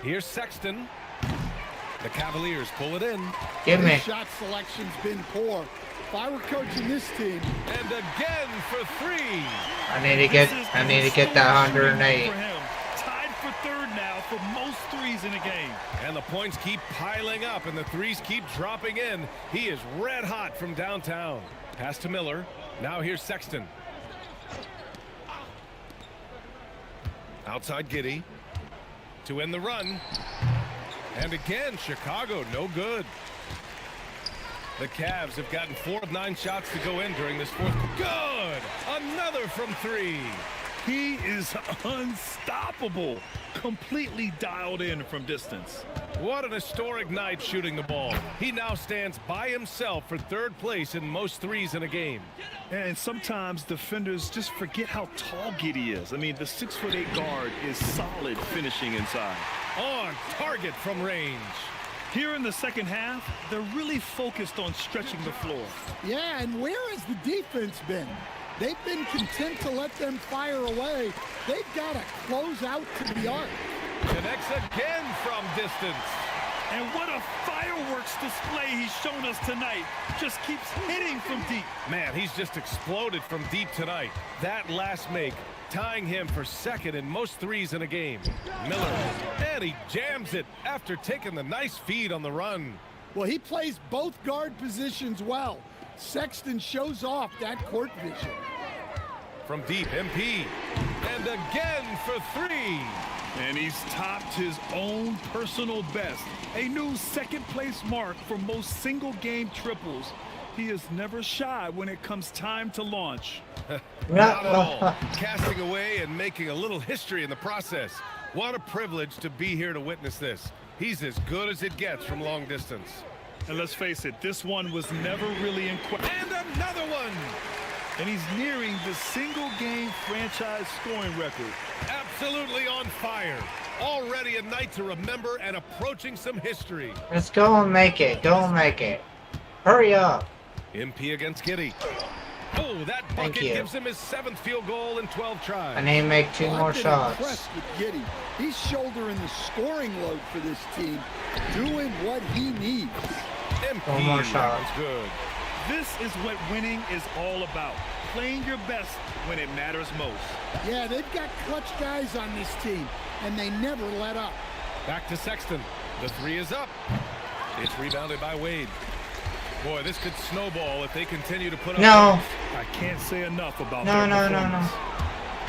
Here's Sexton. The Cavaliers pull it in. Give me. Shot selection's been poor. If I were coaching this team. And again for three. I need to get that 108. Tied for third now for most threes in a game. And the points keep piling up and the threes keep dropping in. He is red hot from downtown. Pass to Miller. Now here's Sexton. Outside Giddey to end the run. And again, Chicago no good. The Cavs have gotten 4 of 9 shots to go in during this fourth. Good! Another from 3. He is unstoppable. Completely dialed in from distance. What an historic night shooting the ball. He now stands by himself for 3rd place in most threes in a game. And sometimes defenders just forget how tall Giddey is. I mean, the 6'8" guard is solid finishing inside. On target from range. Here in the second half, they're really focused on stretching the floor. Yeah, and where has the defense been? They've been content to let them fire away. They've got to close out to the arc. Connects again from distance. And what a fireworks display he's shown us tonight. Just keeps hitting from deep. Man, he's just exploded from deep tonight. That last make, tying him for 2nd in most threes in a game. Miller, and he jams it after taking the nice feed on the run. Well, he plays both guard positions well. Sexton shows off that court vision. From deep, MP. And again for 3. And he's topped his own personal best. A new 2nd place mark for most single game triples. He is never shy when it comes time to launch. Not at all. Casting away and making a little history in the process. What a privilege to be here to witness this. He's as good as it gets from long distance. And let's face it, this one was never really in question. And another one! And he's nearing the single-game franchise scoring record. Absolutely on fire. Already a night to remember and approaching some history. Let's go and make it. Go and make it. Hurry up. MP against Giddey. Oh, that bucket gives him his 7th field goal in 12 tries. I need to make 2 more shots. Impressed with Giddey. He's shouldering the scoring load for this team, doing what he needs. MP, 1 more shot. Good. This is what winning is all about. Playing your best when it matters most. Yeah, they've got clutch guys on this team, and they never let up. Back to Sexton. The 3 is up. It's rebounded by Wade. Boy, this could snowball if they continue to put up. No. I can't say enough about No. performance.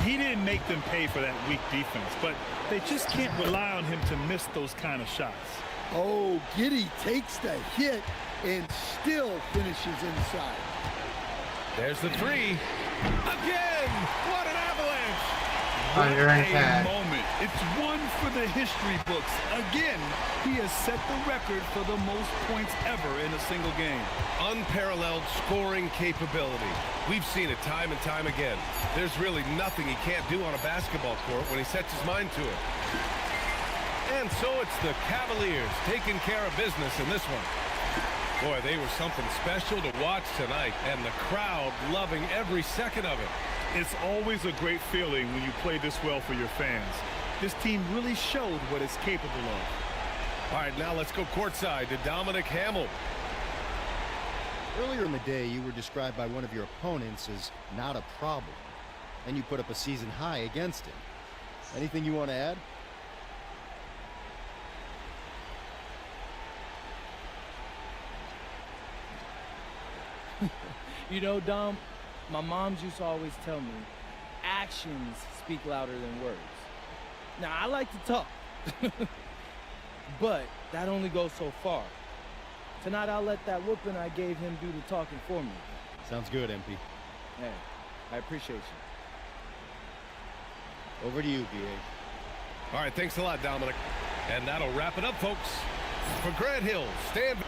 He didn't make them pay for that weak defense, but they just can't rely on him to miss those kind of shots. Oh, Giddey takes the hit and still finishes inside. There's the 3. Again! What an avalanche! What a 110. moment. It's one for the history books. Again, he has set the record for the most points ever in a single game. Unparalleled scoring capability. We've seen it time and time again. There's really nothing he can't do on a basketball court when he sets his mind to it. And so it's the Cavaliers taking care of business in this one. Boy, they were something special to watch tonight, and the crowd loving every second of it. It's always a great feeling when you play this well for your fans. This team really showed what it's capable of. All right, now let's go courtside to Dominic Hamill. Earlier in the day, you were described by one of your opponents as not a problem. And you put up a season high against him. Anything you want to add? You know, Dom, my moms used to always tell me, actions speak louder than words. Now, I like to talk, but that only goes so far. Tonight, I'll let that whooping I gave him do the talking for me. Sounds good, MP. Hey, I appreciate you. Over to you, B.A. All right, thanks a lot, Dominic. And that'll wrap it up, folks. For Grant Hill, stand...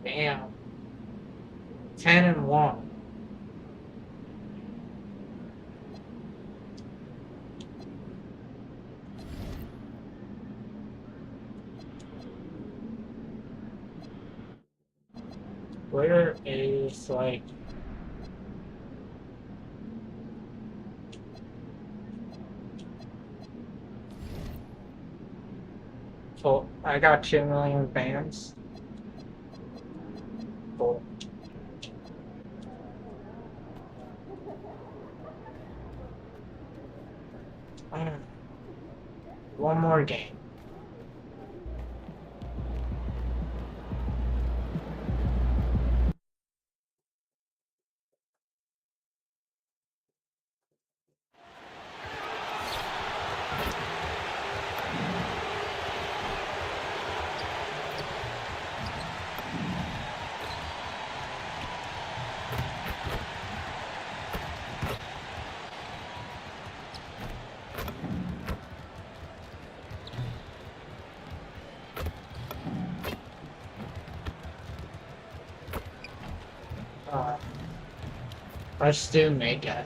Damn. 10-1. Where is like so I got 2 million fans. Cool. One more game. Let's still make it.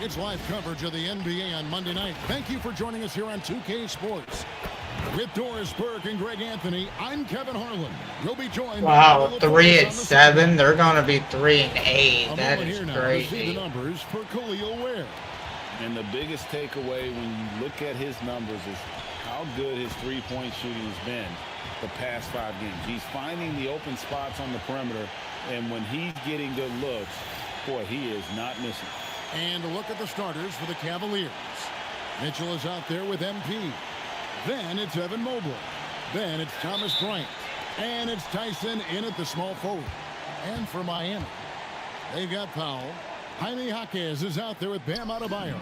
It's live coverage of the NBA on Monday night. Thank you for joining us here on 2K Sports. With Doris Burke and Greg Anthony, I'm Kevin Harlan. You'll be joined Wow, by 3-7. They're gonna be 3-8. That is see the crazy. numbers for Khalil Ware. And the biggest takeaway when you look at his numbers is how good his three-point shooting has been the past 5 games. He's finding the open spots on the perimeter, and when he's getting good looks, boy, he is not missing. And a look at the starters for the Cavaliers. Mitchell is out there with MP. Then it's Evan Mobley. Then it's Thomas Bryant. And it's Tyson in at the small forward. And for Miami, they've got Powell. Jaime Jaquez is out there with Bam Adebayo.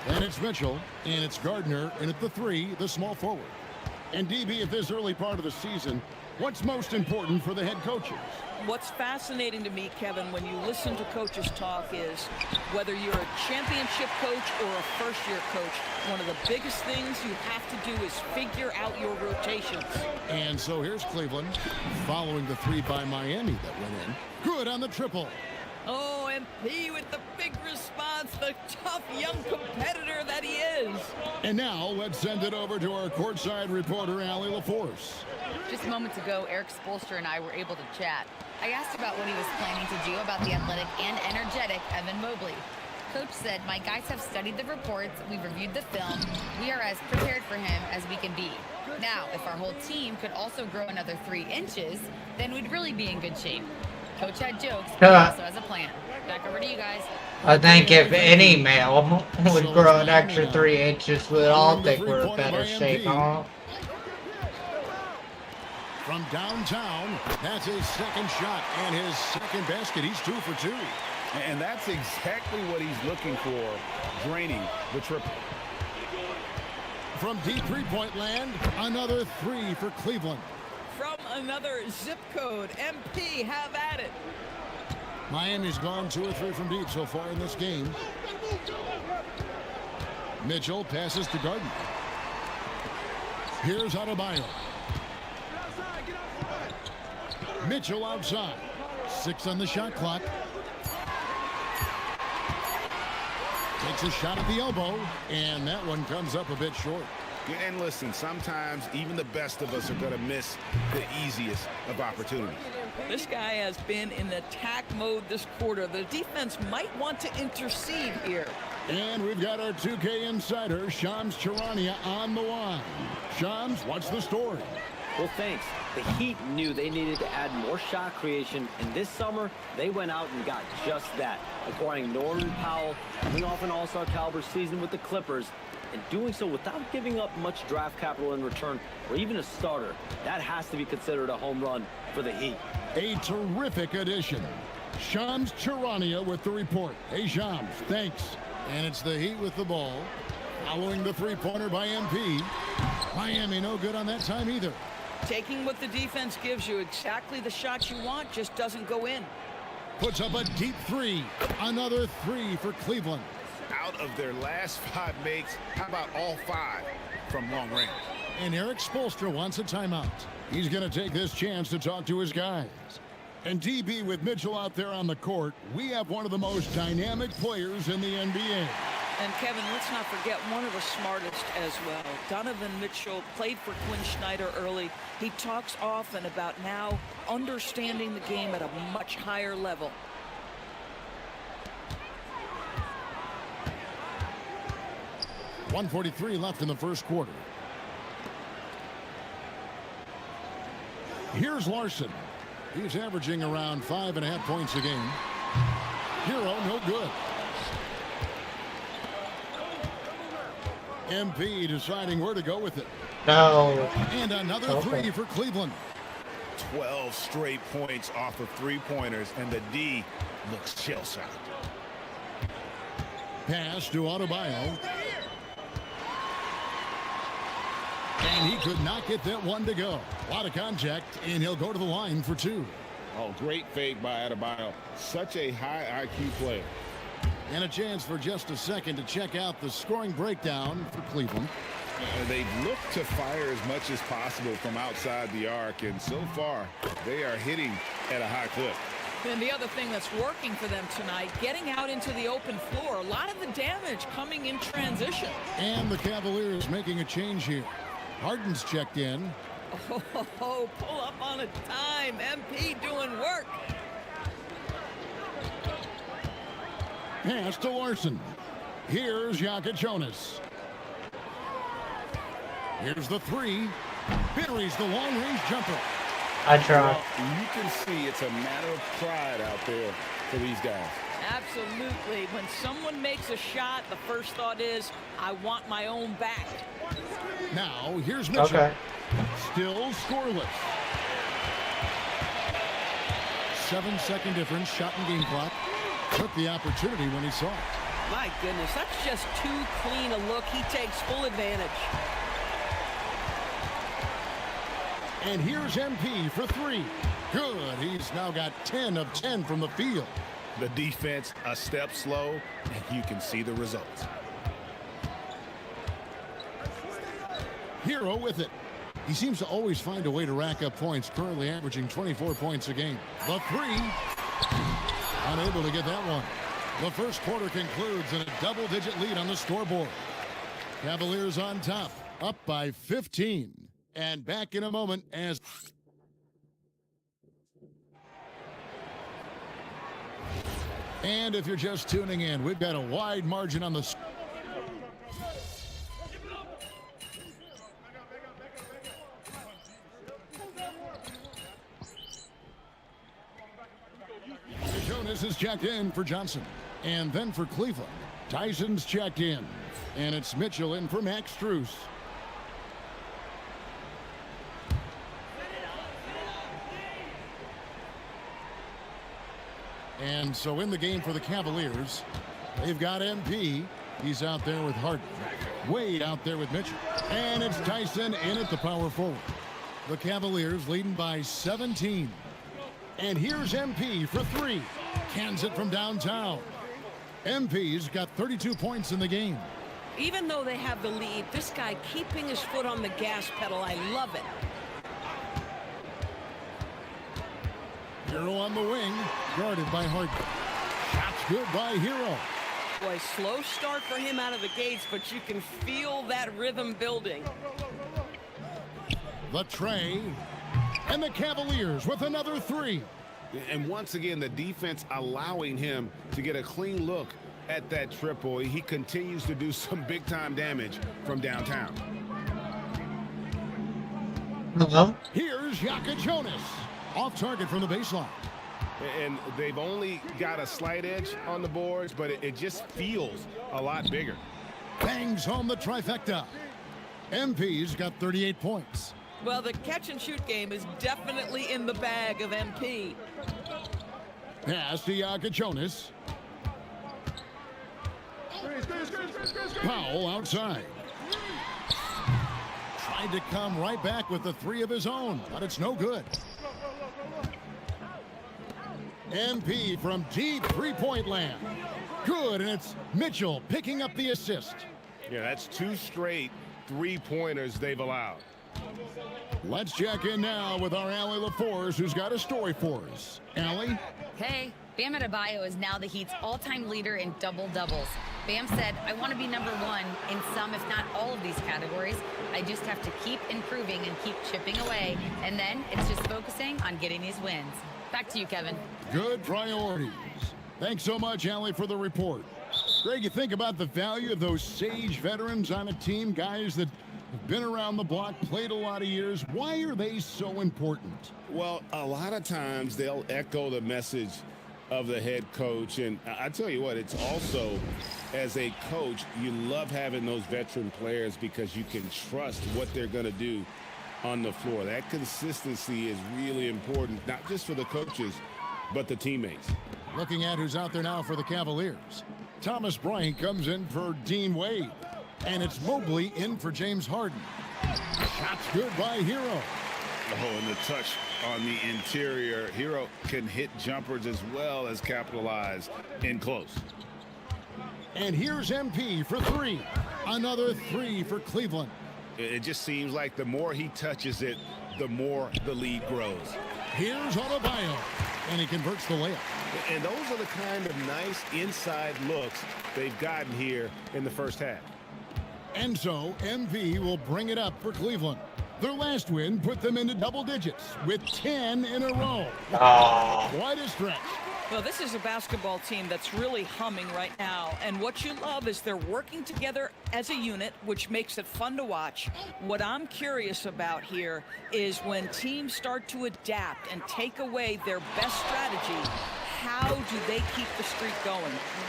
Then it's Mitchell. And it's Gardner in at the 3, the small forward. And DB, at this early part of the season, what's most important for the head coaches? What's fascinating to me, Kevin, when you listen to coaches talk is whether you're a championship coach or a first-year coach, one of the biggest things you have to do is figure out your rotations. And so here's Cleveland following the 3 by Miami that went in. Good on the triple. Oh, MP with the big response, the tough young competitor that he is. And now let's send it over to our courtside reporter, Allie LaForce. Just moments ago, Eric Spoelstra and I were able to chat. I asked about what he was planning to do about the athletic and energetic Evan Mobley. Coach said, my guys have studied the reports, we've reviewed the film, we are as prepared for him as we can be. Now, if our whole team could also grow another 3 inches, then we'd really be in good shape. Coach had jokes, but he also has a plan. Back over to you guys. I think if any male would grow an extra 3 inches, we'd all think we're in better shape, huh? From downtown, that's his second shot and his second basket. He's 2 for 2. And that's exactly what he's looking for, draining the triple. From deep three-point land, another 3 for Cleveland. From another zip code, MP, have at it. Miami's gone 2 or 3 from deep so far in this game. Mitchell passes to Gardner. Here's Adebayo. Mitchell outside. 6 on the shot clock. Takes a shot at the elbow, and that one comes up a bit short. Yeah, and listen, sometimes even the best of us are going to miss the easiest of opportunities. This guy has been in attack mode this quarter. The defense might want to intercede here. And we've got our 2K insider, Shams Charania, on the line. Shams, what's the story? Well, thanks. The Heat knew they needed to add more shot creation, and this summer, they went out and got just that, acquiring Norman Powell, coming off an all-star caliber season with the Clippers, and doing so without giving up much draft capital in return, or even a starter. That has to be considered a home run for the Heat. A terrific addition. Shams Charania with the report. Hey, Shams, thanks. And it's the Heat with the ball, following the three-pointer by MP. Miami no good on that time either. Taking what the defense gives you, exactly the shot you want, just doesn't go in. Puts up a deep three. Another three for Cleveland. Out of their last 5 makes, how about all 5 from long range? And Eric Spoelstra wants a timeout. He's going to take this chance to talk to his guys. And DB, with Mitchell out there on the court, we have one of the most dynamic players in the NBA. And Kevin, let's not forget one of the smartest as well. Donovan Mitchell played for Quinn Snyder early. He talks often about now understanding the game at a much higher level. .143 left in the first quarter. Here's Larson. He's averaging around 5.5 points a game. Hero, no good. MP deciding where to go with it. No. And another three for Cleveland. 12 straight points off of 3-pointers, and the D looks shell-shocked. Pass to Adebayo. And he could not get that one to go. A lot of contact, and he'll go to the line for 2. Oh, great fake by Adebayo. Such a high IQ player. And a chance for just a second to check out the scoring breakdown for Cleveland. They've looked to fire as much as possible from outside the arc, and so far, they are hitting at a high clip. And the other thing that's working for them tonight, getting out into the open floor. A lot of the damage coming in transition. And the Cavaliers making a change here. Harden's checked in. Oh, pull up on a dime. MP doing work. Pass to Larson. Here's Jonas. Here's the three. Buries the long-range jumper. I try. Well, you can see it's a matter of pride out there for these guys. Absolutely. When someone makes a shot, the first thought is, I want my own back. Now, here's Mitchell. Okay. Still scoreless. 7-second difference, shot and game clock. Took the opportunity when he saw it. My goodness, that's just too clean a look. He takes full advantage. And here's MP for 3. Good. He's now got 10 of 10 from the field. The defense a step slow, and you can see the results. Hero with it. He seems to always find a way to rack up points, currently averaging 24 points a game. The 3. Unable to get that one. The first quarter concludes in a double-digit lead on the scoreboard. Cavaliers on top, up by 15. And back in a moment as... And if you're just tuning in, we've got a wide margin on the... Jonas is checked in for Johnson. And then for Cleveland, Tyson's checked in. And it's Mitchell in for Max Strus. And so in the game for the Cavaliers, they've got MP. He's out there with Harden. Wade out there with Mitchell. And it's Tyson in at the power forward. The Cavaliers leading by 17. And here's MP for 3. Cans it from downtown. MP's got 32 points in the game. Even though they have the lead, this guy keeping his foot on the gas pedal, I love it. Hero on the wing, guarded by Harden. Shots good by Hero. Boy, slow start for him out of the gates, but you can feel that rhythm building. The tray, and the Cavaliers with another three. And once again, the defense allowing him to get a clean look at that triple. He continues to do some big-time damage from downtown. Here's Yaka Jonas, off target from the baseline. And they've only got a slight edge on the boards, but it just feels a lot bigger. Bangs home the trifecta. MP's got 38 points. Well, the catch-and-shoot game is definitely in the bag of MP. Pass to Yaka Jonas. Powell outside. Tried to come right back with the three of his own, but it's no good. MP from deep three-point land. Good, and it's Mitchell picking up the assist. Yeah, that's 2 straight three-pointers they've allowed. Let's check in now with our Allie LaForce, who's got a story for us. Allie? Hey, Bam Adebayo is now the Heat's all-time leader in double-doubles. Bam said, I want to be number 1 in some, if not all of these categories. I just have to keep improving and keep chipping away. And then it's just focusing on getting these wins. Back to you, Kevin. Good priorities. Thanks so much, Allie, for the report. Greg, you think about the value of those sage veterans on a team, guys that have been around the block, played a lot of years. Why are they so important? Well, a lot of times they'll echo the message of the head coach. And I tell you what, it's also, as a coach, you love having those veteran players because you can trust what they're going to do on the floor. That consistency is really important, not just for the coaches, but the teammates. Looking at who's out there now for the Cavaliers. Thomas Bryant comes in for Dean Wade. And it's Mobley in for James Harden. Shots good by Hero. Oh, and the touch on the interior. Hero can hit jumpers as well as capitalize in close. And here's MP for 3. Another 3 for Cleveland. It just seems like the more he touches it, the more the lead grows. Here's Adebayo, and he converts the layup. And those are the kind of nice inside looks they've gotten here in the first half. And so MV will bring it up for Cleveland. Their last win put them into double digits with 10 in a row. Quite a stretch. Well, this is a basketball team that's really humming right now. And what you love is they're working together as a unit, which makes it fun to watch. What I'm curious about here is when teams start to adapt and take away their best strategy, how do they keep the streak going?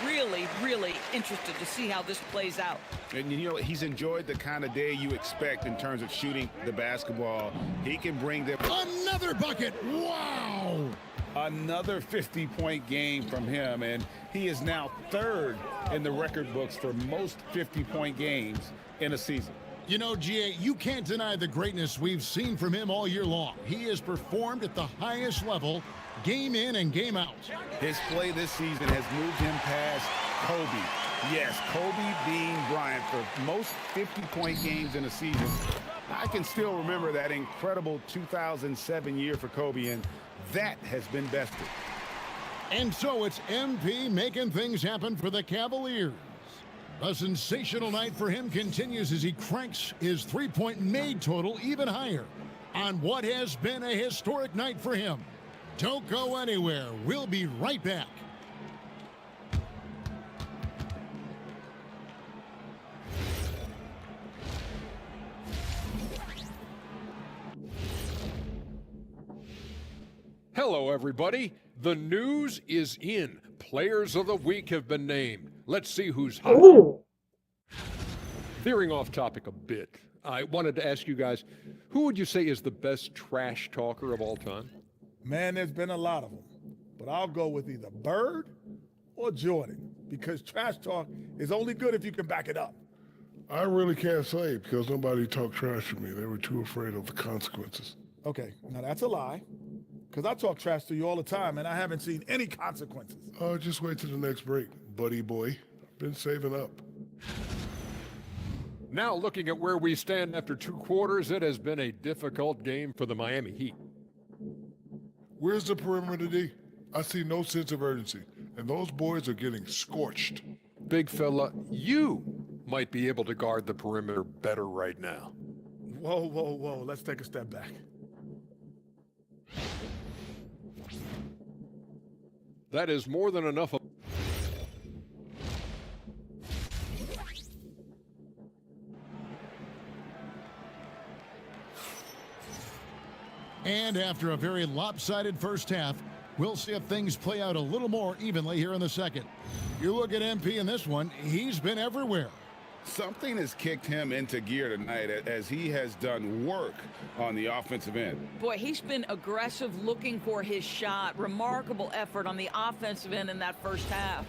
Really, really interested to see how this plays out. And you know, he's enjoyed the kind of day you expect in terms of shooting the basketball. He can bring them another bucket. Wow! Another 50-point game from him, and he is now 3rd in the record books for most 50-point games in a season. You know, GA, you can't deny the greatness we've seen from him all year long. He has performed at the highest level, game in and game out. His play this season has moved him past Kobe. Yes, Kobe Bean Bryant for most 50-point games in a season. I can still remember that incredible 2007 year for Kobe, and that has been bested. And so it's MP making things happen for the Cavaliers. A sensational night for him continues as he cranks his three-point made total even higher on what has been a historic night for him. Don't go anywhere. We'll be right back. Hello, everybody. The news is in. Players of the week have been named. Let's see who's hot. Ooh. Veering off topic a bit, I wanted to ask you guys, who would you say is the best trash talker of all time? Man, there's been a lot of them. But I'll go with either Bird or Jordan, because trash talk is only good if you can back it up. I really can't say because nobody talked trash to me. They were too afraid of the consequences. Okay, now that's a lie. Because I talk trash to you all the time, and I haven't seen any consequences. Oh, just wait till the next break, buddy boy. Been saving up. Now, looking at where we stand after 2 quarters, it has been a difficult game for the Miami Heat. Where's the perimeter D? I see no sense of urgency, and those boys are getting scorched. Big fella, you might be able to guard the perimeter better right now. Whoa, whoa, whoa. Let's take a step back. That is more than enough. And after a very lopsided first half, we'll see if things play out a little more evenly here in the second. You look at MP in this one, he's been everywhere. Something has kicked him into gear tonight as he has done work on the offensive end. Boy, he's been aggressive looking for his shot. Remarkable effort on the offensive end in that first half.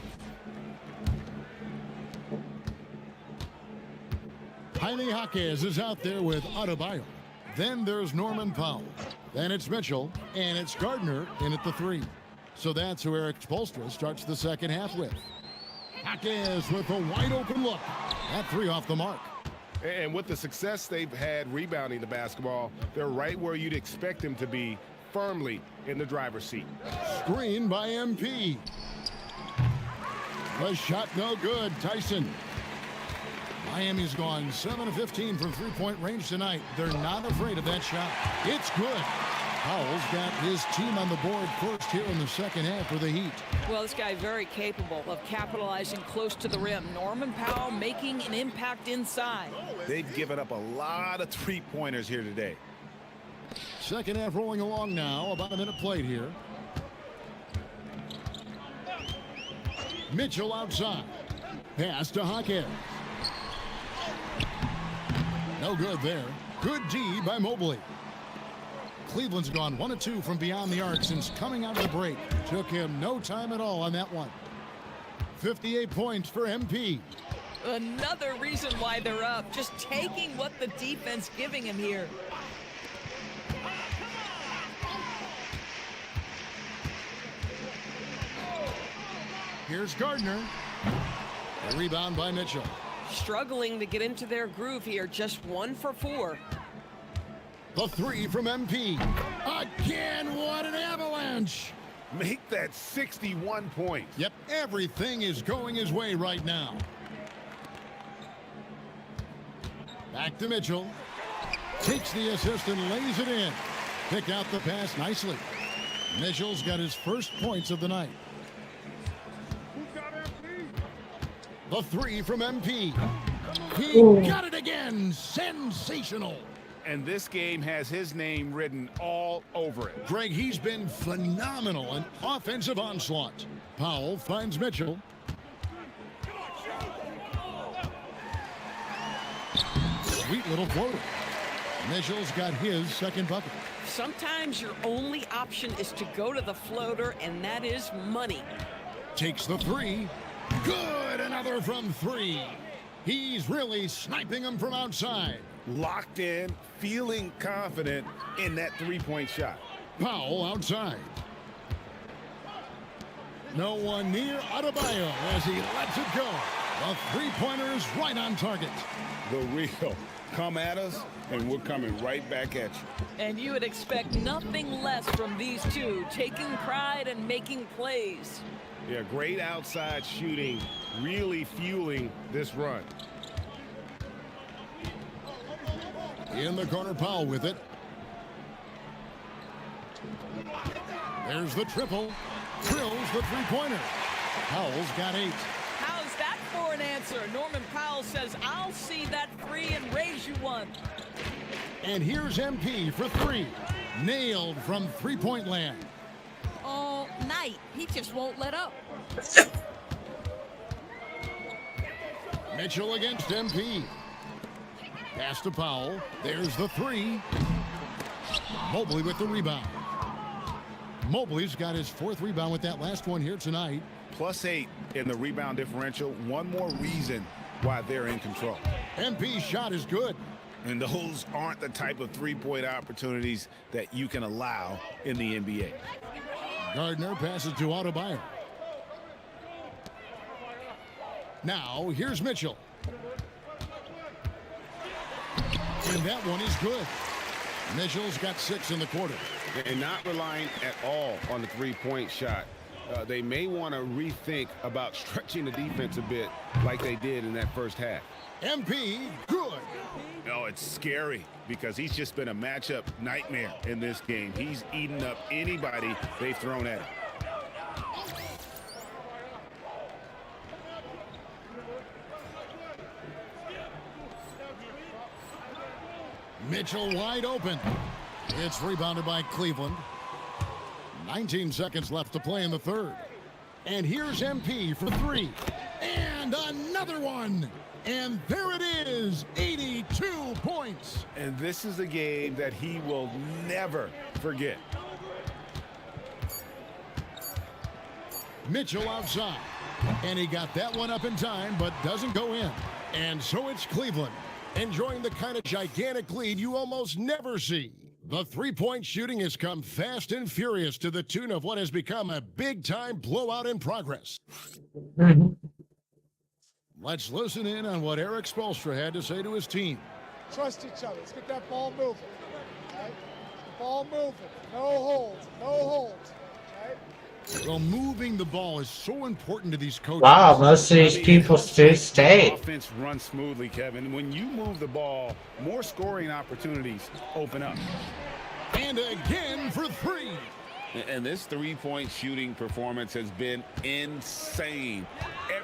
Jaime Jaquez is out there with Adebayo. Then there's Norman Powell. Then it's Mitchell, and it's Gardner in at the 3. So that's who Eric Spoelstra starts the second half with. Jaquez with a wide open look. That 3 off the mark. And with the success they've had rebounding the basketball, they're right where you'd expect them to be, firmly in the driver's seat. Screen by MP. The shot no good. Tyson. Miami's gone 7 of 15 from three-point range tonight. They're not afraid of that shot. It's good. Powell's got his team on the board first here in the second half for the Heat. Well, this guy very capable of capitalizing close to the rim. Norman Powell making an impact inside. They've given up a lot of three-pointers here today. Second half rolling along now. About a minute played here. Mitchell outside. Pass to Jaquez. No good there. Good D by Mobley. Cleveland's gone 1 of 2 from beyond the arc since coming out of the break. Took him no time at all on that one. 58 points for MP. Another reason why they're up. Just taking what the defense giving him here. Here's Gardner. A rebound by Mitchell. Struggling to get into their groove here. Just 1 for 4. The 3 from MP. Again, what an avalanche. Make that 61 points. Yep, everything is going his way right now. Back to Mitchell. Takes the assist and lays it in. Pick out the pass nicely. Mitchell's got his first points of the night. The 3 from MP. He got it again. Sensational. And this game has his name written all over it. Greg, he's been phenomenal. An offensive onslaught. Powell finds Mitchell. Sweet little floater. Mitchell's got his second bucket. Sometimes your only option is to go to the floater, and that is money. Takes the 3. Good, another from 3. He's really sniping them from outside. Locked in, feeling confident in that three-point shot. Powell outside. No one near Adebayo as he lets it go. The three-pointer's right on target. The real. Come at us, and we're coming right back at you. And you would expect nothing less from these two, taking pride and making plays. Yeah, great outside shooting, really fueling this run. In the corner, Powell with it. There's the triple. Drills the three-pointer. Powell's got 8. How's that for an answer? Norman Powell says, I'll see that 3 and raise you 1. And here's MP for 3. Nailed from three-point land. All night. He just won't let up. Mitchell against MP. Pass to Powell. There's the 3. Mobley with the rebound. Mobley's got his 4th rebound with that last one here tonight. +8 in the rebound differential. One more reason why they're in control. MP's shot is good. And those aren't the type of three-point opportunities that you can allow in the NBA. Gardner passes to Adebayo. Now, here's Mitchell. And that one is good. Mitchell's got 6 in the quarter. And not relying at all on the three-point shot. They may want to rethink about stretching the defense a bit like they did in that first half. MP, good. No, it's scary because he's just been a matchup nightmare in this game. He's eaten up anybody they've thrown at him. Mitchell wide open. It's rebounded by Cleveland. 19 seconds left to play in the third. And here's MP for three. And another one. And there it is, 82 points. And this is a game that he will never forget. Mitchell outside. And he got that one up in time, but doesn't go in. And so it's Cleveland, enjoying the kind of gigantic lead you almost never see. The three-point shooting has come fast and furious to the tune of what has become a big-time blowout in progress. Let's listen in on what Eric Spoelstra had to say to his team. Trust each other. Let's get that ball moving. Right? Ball moving. No holds. No holds. Right? Well, moving the ball is so important to these coaches. Wow, most of these people still stay. Offense runs smoothly, Kevin. When you move the ball, more scoring opportunities open up. And again for three. And this three-point shooting performance has been insane.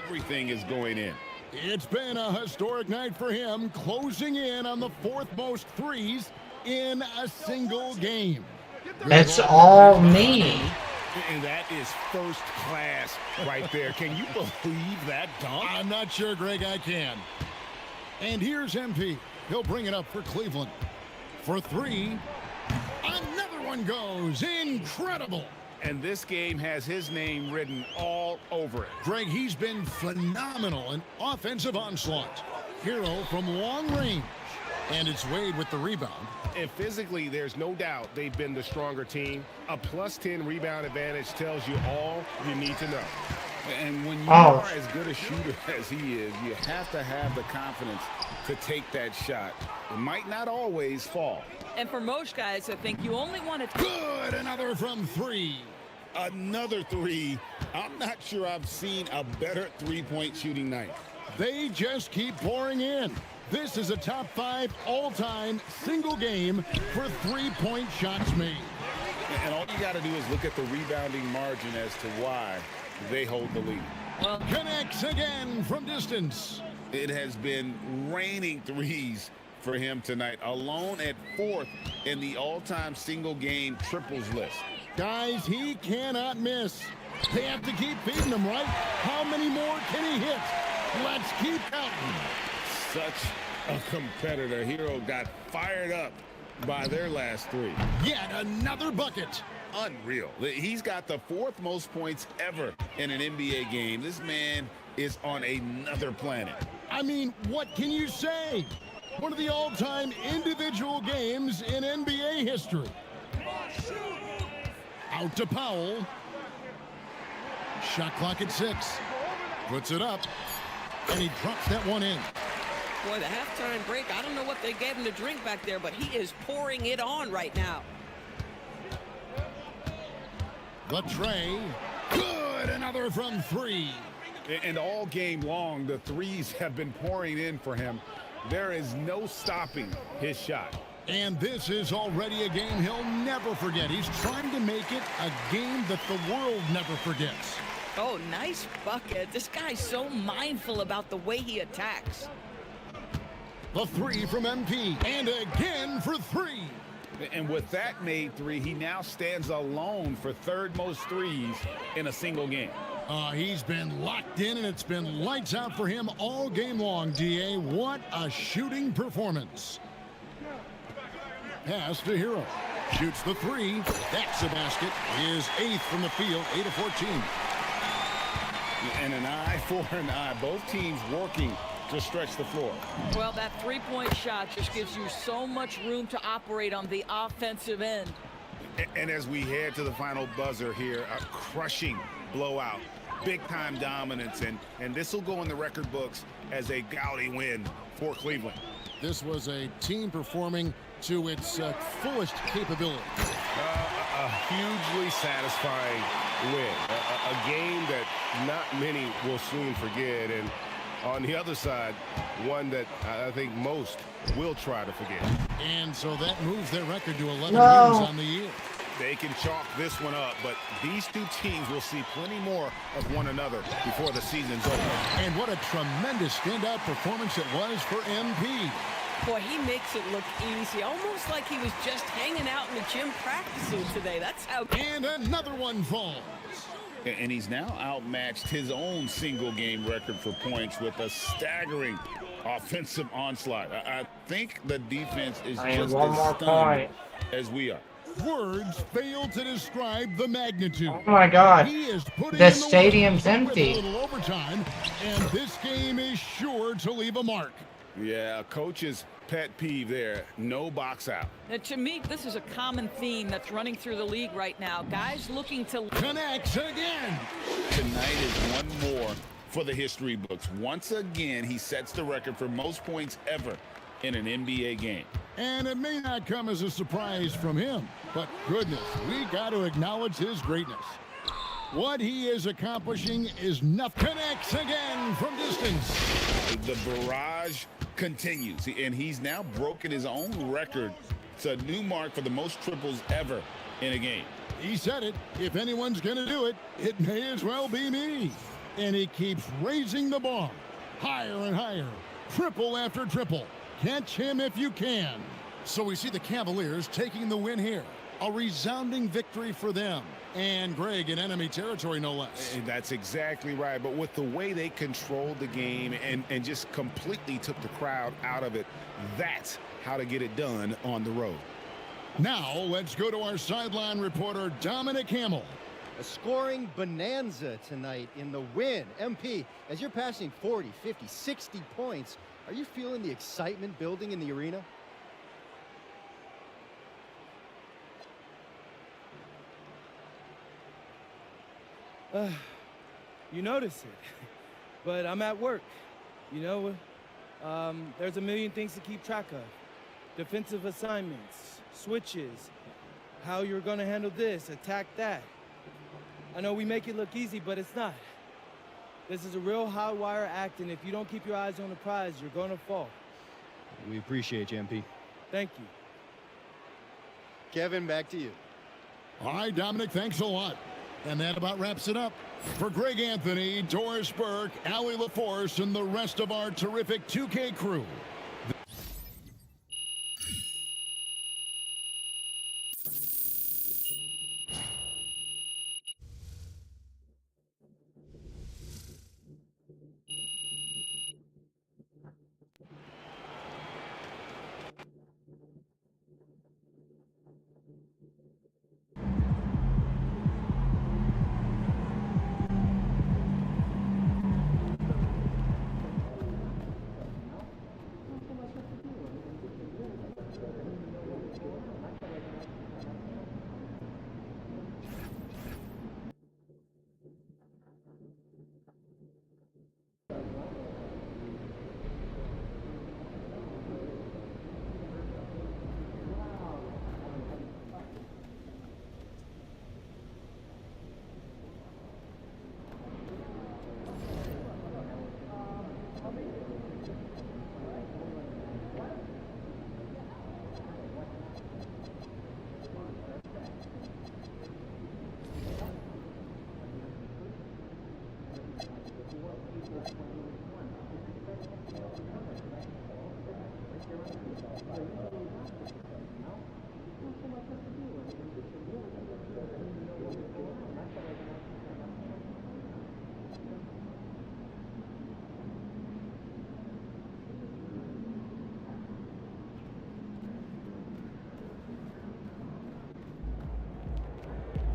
Everything is going in. It's been a historic night for him, closing in on the fourth most threes in a single game. It's all me. And that is first class right there. Can you believe that dunk? I'm not sure, Greg, I can. And here's MP. He'll bring it up for Cleveland. For three, another one goes. Incredible. And this game has his name written all over it. Greg, he's been phenomenal in offensive onslaught. Hero from long range. And it's Wade with the rebound. And physically, there's no doubt they've been the stronger team. A +10 rebound advantage tells you all you need to know. And when you are as good a shooter as he is, you have to have the confidence to take that shot. It might not always fall. And for most guys, I think you only want to... Good, another from three. Another three. I'm not sure I've seen a better three-point shooting night. They just keep pouring in. This is a top 5 all-time single game for three-point shots made. And all you got to do is look at the rebounding margin as to why they hold the lead. Well, connects again from distance. It has been raining threes for him tonight, alone at 4th in the all-time single game triples list. Guys, he cannot miss. They have to keep feeding him, right? How many more can he hit? Let's keep counting. Such a competitor. Hero got fired up by their last three. Yet another bucket. Unreal. He's got the 4th most points ever in an NBA game. This man is on another planet. I mean, what can you say? One of the all-time individual games in NBA history. Out to Powell. Shot clock at 6. Puts it up. And he drops that one in. Boy, the halftime break, I don't know what they gave him to drink back there, but he is pouring it on right now. The tray. Good, another from three. And all game long, the threes have been pouring in for him. There is no stopping his shot. And this is already a game he'll never forget. He's trying to make it a game that the world never forgets. Oh, nice bucket. This guy's so mindful about the way he attacks. The three from MP. And again for three. And with that made three, he now stands alone for 3rd most threes in a single game. He's been locked in, and it's been lights out for him all game long, DA. What a shooting performance. Pass to Hero. Shoots the three. That's a basket. His 8th from the field, 8 of 14. And an eye for an eye. Both teams working to stretch the floor. Well, that three-point shot just gives you so much room to operate on the offensive end. And as we head to the final buzzer here, a crushing blowout, big-time dominance, and this will go in the record books as a gaudy win for Cleveland. This was a team performing to its fullest capability. A hugely satisfying win. A game that not many will soon forget. And on the other side, one that I think most will try to forget. And so that moves their record to 11 No. wins on the year. They can chalk this one up, but these two teams will see plenty more of one another before the season's over. And what a tremendous standout performance it was for MP. Boy, he makes it look easy, almost like he was just hanging out in the gym practicing today. That's how. And another one falls. And he's now outmatched his own single game record for points with a staggering offensive onslaught. I think the defense is just one as more stunned point. as we are. Words fail to describe the magnitude. Oh my God. He is putting The in stadium's work empty. with a little overtime, and this game is sure to leave a mark. Yeah, coach's pet peeve there, no box out. And to me, this is a common theme that's running through the league right now. Guys looking to connect again. Tonight is one more for the history books. Once again, he sets the record for most points ever in an NBA game. And it may not come as a surprise from him, but goodness, we got to acknowledge his greatness. What he is accomplishing is nothing. Connects again from distance. The barrage continues, and he's now broken his own record. It's a new mark for the most triples ever in a game. He said it. If anyone's going to do it, it may as well be me. And he keeps raising the bar higher and higher. Triple after triple. Catch him if you can. So we see the Cavaliers taking the win here. A resounding victory for them. And Greg in enemy territory, no less. And that's exactly right. But with the way they controlled the game and just completely took the crowd out of it, that's how to get it done on the road. Now let's go to our sideline reporter, Dominic Hamill. A scoring bonanza tonight in the win. MP, as you're passing 40, 50, 60 points, are you feeling the excitement building in the arena? You notice it, but I'm at work. You know, there's a million things to keep track of. Defensive assignments, switches, how you're going to handle this, attack that. I know we make it look easy, but it's not. This is a real high wire act, and if you don't keep your eyes on the prize, you're going to fall. We appreciate you, MP. Thank you. Kevin, back to you. All right, Dominic, thanks a lot. And that about wraps it up. For Greg Anthony, Doris Burke, Allie LaForce, and the rest of our terrific 2K crew.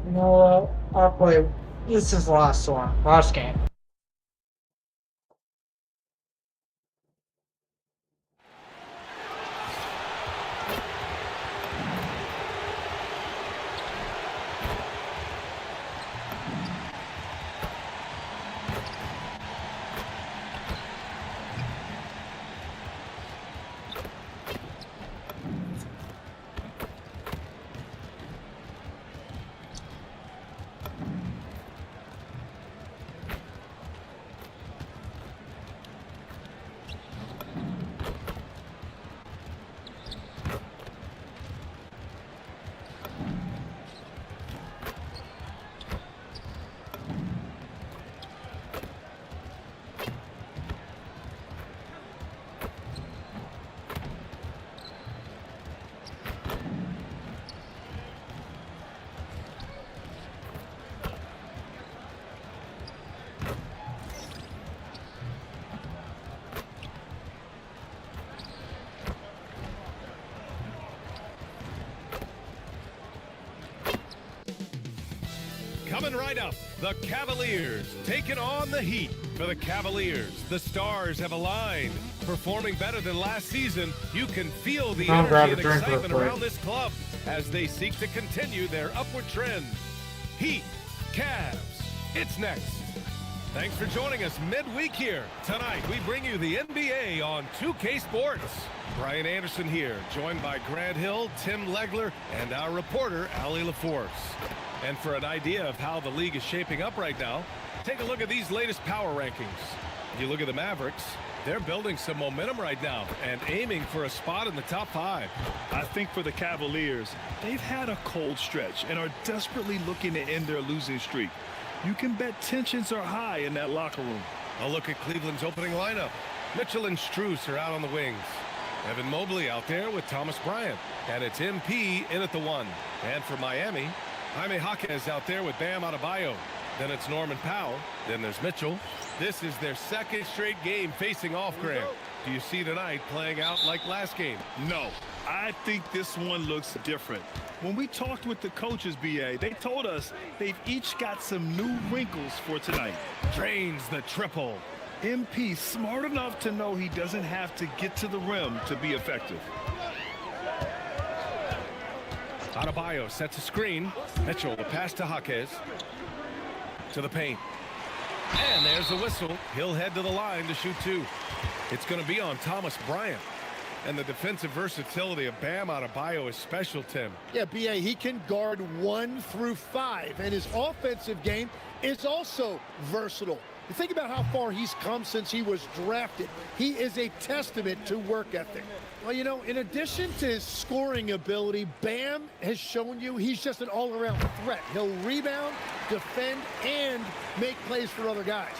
You know what? I'll play. This is the last one. Last game. Coming right up, the Cavaliers taking on the Heat. For the Cavaliers, the stars have aligned. Performing better than last season, you can feel the I'll grab energy a and drink real excitement quick. around this club as they seek to continue their upward trend. Heat, Cavs, it's next. Thanks for joining us midweek here. Tonight, we bring you the NBA on 2K Sports. Brian Anderson here, joined by Grant Hill, Tim Legler, and our reporter, Allie LaForce. And for an idea of how the league is shaping up right now, take a look at these latest power rankings. If you look at the Mavericks, they're building some momentum right now and aiming for a spot in the top 5. I think for the Cavaliers, they've had a cold stretch and are desperately looking to end their losing streak. You can bet tensions are high in that locker room. A look at Cleveland's opening lineup. Mitchell and Strus are out on the wings. Evan Mobley out there with Thomas Bryant. And it's MP in at the 1. And for Miami, Jaime Jaquez out there with Bam Adebayo. Then it's Norman Powell. Then there's Mitchell. This is their second straight game facing off, Grant. Do you see tonight playing out like last game? No, I think this one looks different. When we talked with the coaches, BA, they told us they've each got some new wrinkles for tonight. Drains the triple. MP smart enough to know he doesn't have to get to the rim to be effective. Adebayo sets a screen. Mitchell, the pass to Jaquez. To the paint. And there's the whistle. He'll head to the line to shoot 2. It's going to be on Thomas Bryant. And the defensive versatility of Bam Adebayo is special, Tim. Yeah, BA, he can guard 1 through 5, and his offensive game is also versatile. You think about how far he's come since he was drafted. He is a testament to work ethic. Well, you know, in addition to his scoring ability, Bam has shown you he's just an all-around threat. He'll rebound, defend, and make plays for other guys.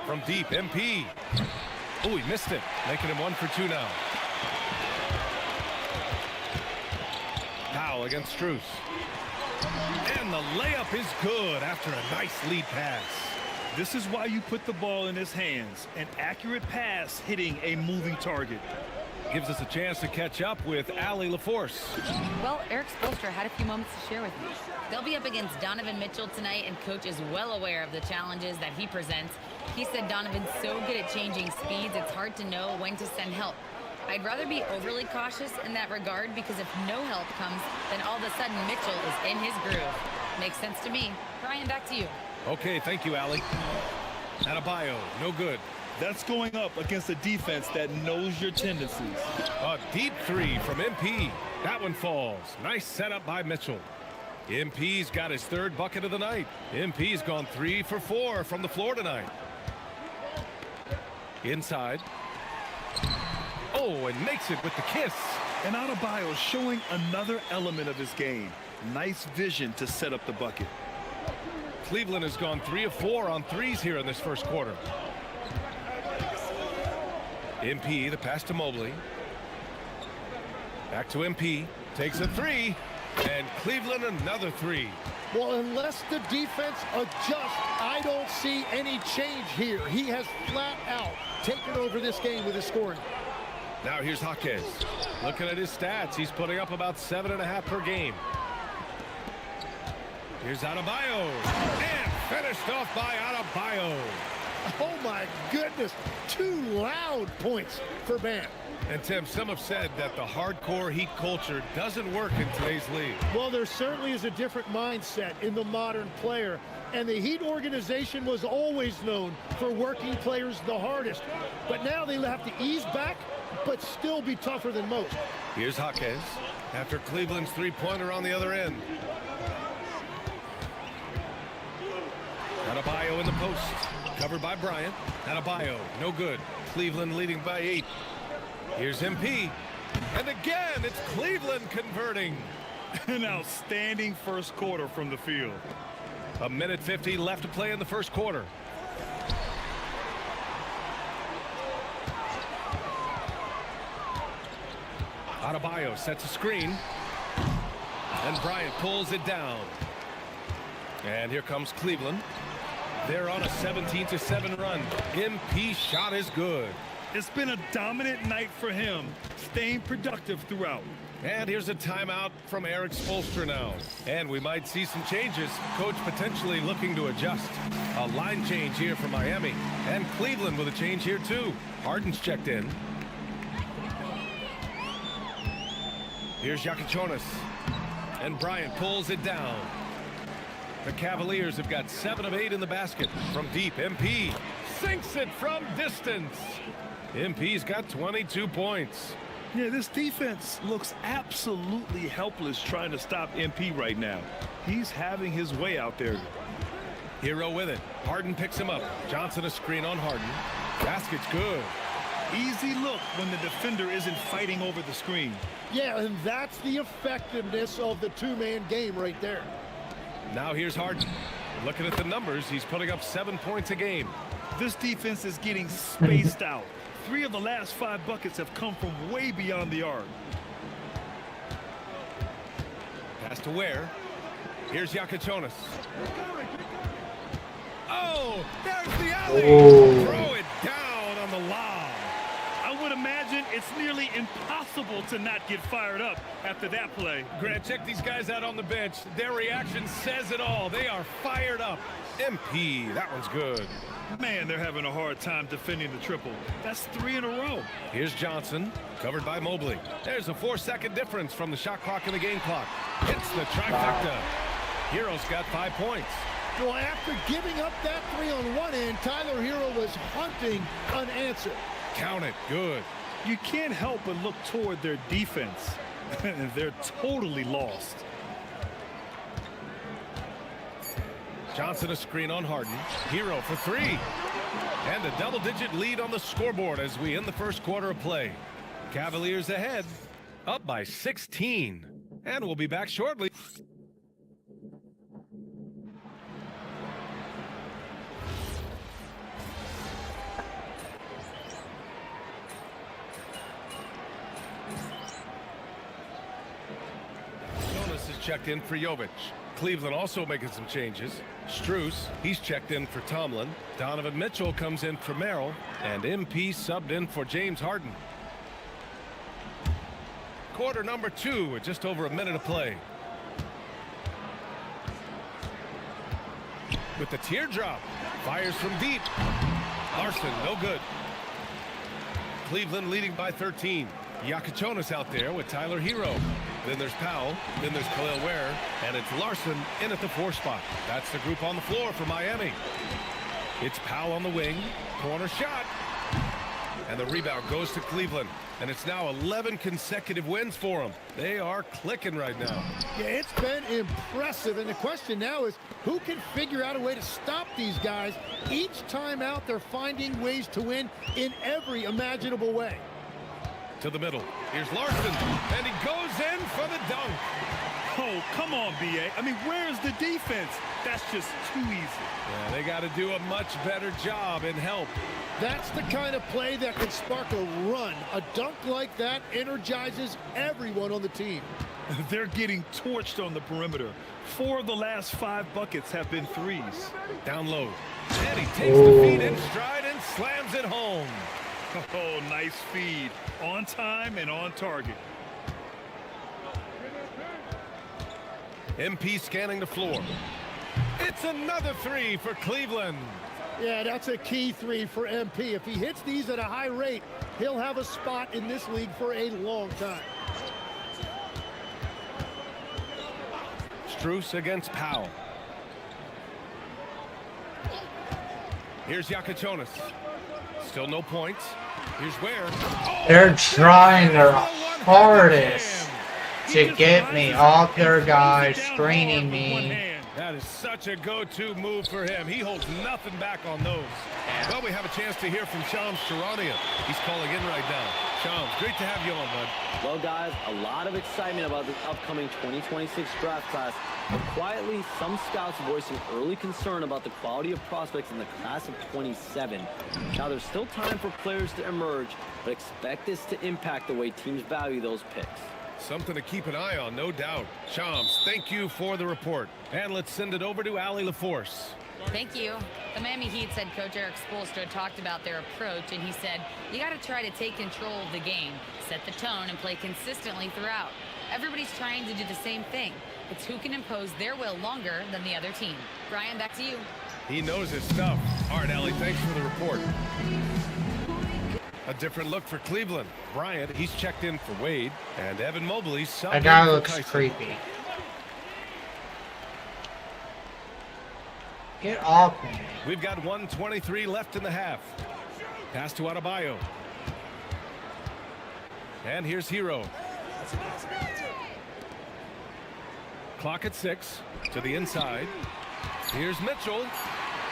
From deep, MP. Oh, he missed it, making him 1 for 2 now. Powell against Strus. And the layup is good after a nice lead pass. This is why you put the ball in his hands. An accurate pass hitting a moving target. Gives us a chance to catch up with Allie LaForce. Well, Eric Spoelstra had a few moments to share with me. They'll be up against Donovan Mitchell tonight, and Coach is well aware of the challenges that he presents. He said Donovan's so good at changing speeds, it's hard to know when to send help. I'd rather be overly cautious in that regard, because if no help comes, then all of a sudden Mitchell is in his groove. Makes sense to me. Brian, back to you. Okay, thank you, Allie. Adebayo, no good. That's going up against a defense that knows your tendencies. A deep 3 from MP. That one falls. Nice setup by Mitchell. MP's got his 3rd bucket of the night. MP's gone 3 for 4 from the floor tonight. Inside. Oh, and makes it with the kiss. And Adebayo showing another element of his game. Nice vision to set up the bucket. Cleveland has gone 3 of 4 on threes here in this first quarter. MP, the pass to Mobley. Back to MP. Takes a 3. And Cleveland another 3. Well, unless the defense adjusts, I don't see any change here. He has flat out taken over this game with his scoring. Now here's Jaquez. Looking at his stats, he's putting up about 7.5 per game. Here's Adebayo. And finished off by Adebayo. Oh, my goodness. 2 loud points for Bam. And, Tim, some have said that the hardcore Heat culture doesn't work in today's league. Well, there certainly is a different mindset in the modern player. And the Heat organization was always known for working players the hardest. But now they have to ease back, but still be tougher than most. Here's Jaquez after Cleveland's 3-pointer on the other end. Adebayo in the post. Covered by Bryant. Adebayo, no good. Cleveland leading by 8. Here's MP. And again, it's Cleveland converting. An outstanding first quarter from the field. 1:50 left to play in the first quarter. Adebayo sets a screen. And Bryant pulls it down. And here comes Cleveland. They're on a 17-7 run. MP shot is good. It's been a dominant night for him, staying productive throughout. And here's a timeout from Eric Spoelstra now. And we might see some changes. Coach potentially looking to adjust. A line change here for Miami. And Cleveland with a change here too. Harden's checked in. Here's Yakichonis. And Bryant pulls it down. The Cavaliers have got 7 of 8 in the basket. From deep, MP sinks it from distance. MP's got 22 points. Yeah, this defense looks absolutely helpless trying to stop MP right now. He's having his way out there. Hero with it. Harden picks him up. Johnson a screen on Harden. Basket's good. Easy look when the defender isn't fighting over the screen. Yeah, and that's the effectiveness of the two-man game right there. Now here's Harden. Looking at the numbers, he's putting up 7 points a game. This defense is getting spaced out. 3 of the last 5 buckets have come from way beyond the arc. Pass to Ware. Here's Yakichonis. Oh, there's the alley. Oh. Throw it down on the lob. I would imagine it's nearly impossible to not get fired up after that play. Grant, check these guys out on the bench. Their reaction says it all. They are fired up. MP, that one's good. Man, they're having a hard time defending the triple. That's 3 in a row. Here's Johnson, covered by Mobley. There's a 4-second difference from the shot clock and the game clock. Hits the trifecta. Hero's got 5 points. Well, after giving up that 3 on one end, Tyler Hero was hunting unanswered. Count it. Good. You can't help but look toward their defense. They're totally lost. Johnson a screen on Harden. Hero for 3. And a double-digit lead on the scoreboard as we end the first quarter of play. Cavaliers ahead, up by 16. And we'll be back shortly. Jonas is checked in for Jovic. Cleveland also making some changes. Strus, he's checked in for Tomlin. Donovan Mitchell comes in for Merrill. And MP subbed in for James Harden. Quarter number 2 with just over a minute of play. With the teardrop. Fires from deep. Larson, no good. Cleveland leading by 13. Yakichonis out there with Tyler Hero. Then there's Powell. Then there's Khalil Ware. And it's Larson in at the 4 spot. That's the group on the floor for Miami. It's Powell on the wing. Corner shot. And the rebound goes to Cleveland. And it's now 11 consecutive wins for them. They are clicking right now. Yeah, it's been impressive. And the question now is, who can figure out a way to stop these guys? Each time out, they're finding ways to win in every imaginable way. To the middle. Here's Larson, and he goes in for the dunk. Oh, come on, B.A. I mean, where's the defense? That's just too easy. Yeah, they got to do a much better job in help. That's the kind of play that can spark a run. A dunk like that energizes everyone on the team. They're getting torched on the perimeter. 4 of the last 5 buckets have been threes. Down low. And he takes the feed in stride and slams it home. Oh, nice feed. On time and on target. MP scanning the floor. It's another 3 for Cleveland. Yeah, that's a key 3 for MP. If he hits these at a high rate, he'll have a spot in this league for a long time. Strus against Powell. Here's Yakichonis. Still no points. Here's Ware. Oh, they're trying their hardest to get me off their guys, screening me. That is such a go-to move for him. He holds nothing back on those. Well, we have a chance to hear from Shams Charania. He's calling in right now. Shams, great to have you on, bud. Well, guys, a lot of excitement about this upcoming 2026 draft class. But quietly, some scouts voicing early concern about the quality of prospects in the class of 27. Now, there's still time for players to emerge, but expect this to impact the way teams value those picks. Something to keep an eye on, no doubt. Shams, thank you for the report. And let's send it over to Allie LaForce. Thank you. The Miami Heat's head coach Eric Spoelstra talked about their approach, and he said, you got to try to take control of the game, set the tone, and play consistently throughout. Everybody's trying to do the same thing. It's who can impose their will longer than the other team. Brian, back to you. He knows his stuff. All right, Allie, thanks for the report. A different look for Cleveland. Bryant, he's checked in for Wade, and Evan Mobley's subbed That in guy for looks Kyson. creepy. Get off me. We've got 1:23 left in the half. Pass to Adebayo. And here's Hero. Clock at 6 to the inside. Here's Mitchell.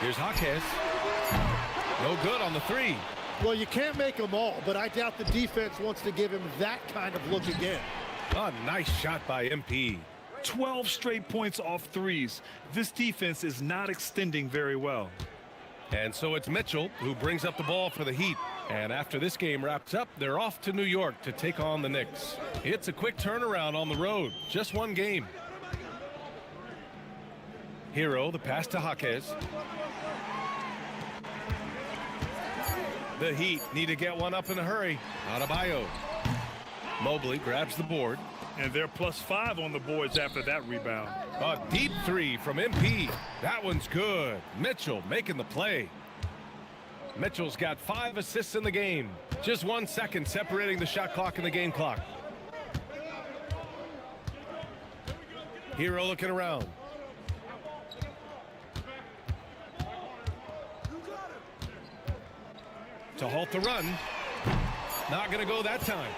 Here's Jaquez. No good on the three. Well, you can't make them all, but I doubt the defense wants to give him that kind of look again. A nice shot by MP. 12 straight points off threes. This defense is not extending very well. And so it's Mitchell who brings up the ball for the Heat. And after this game wraps up, they're off to New York to take on the Knicks. It's a quick turnaround on the road. Just one game. Hero, the pass to Jaquez. The Heat need to get one up in a hurry. Adebayo. Mobley grabs the board. And they're +5 on the boards after that rebound. A deep three from MP. That one's good. Mitchell making the play. Mitchell's got 5 assists in the game. Just 1 second separating the shot clock and the game clock. Hero looking around. To halt the run. Not going to go that time.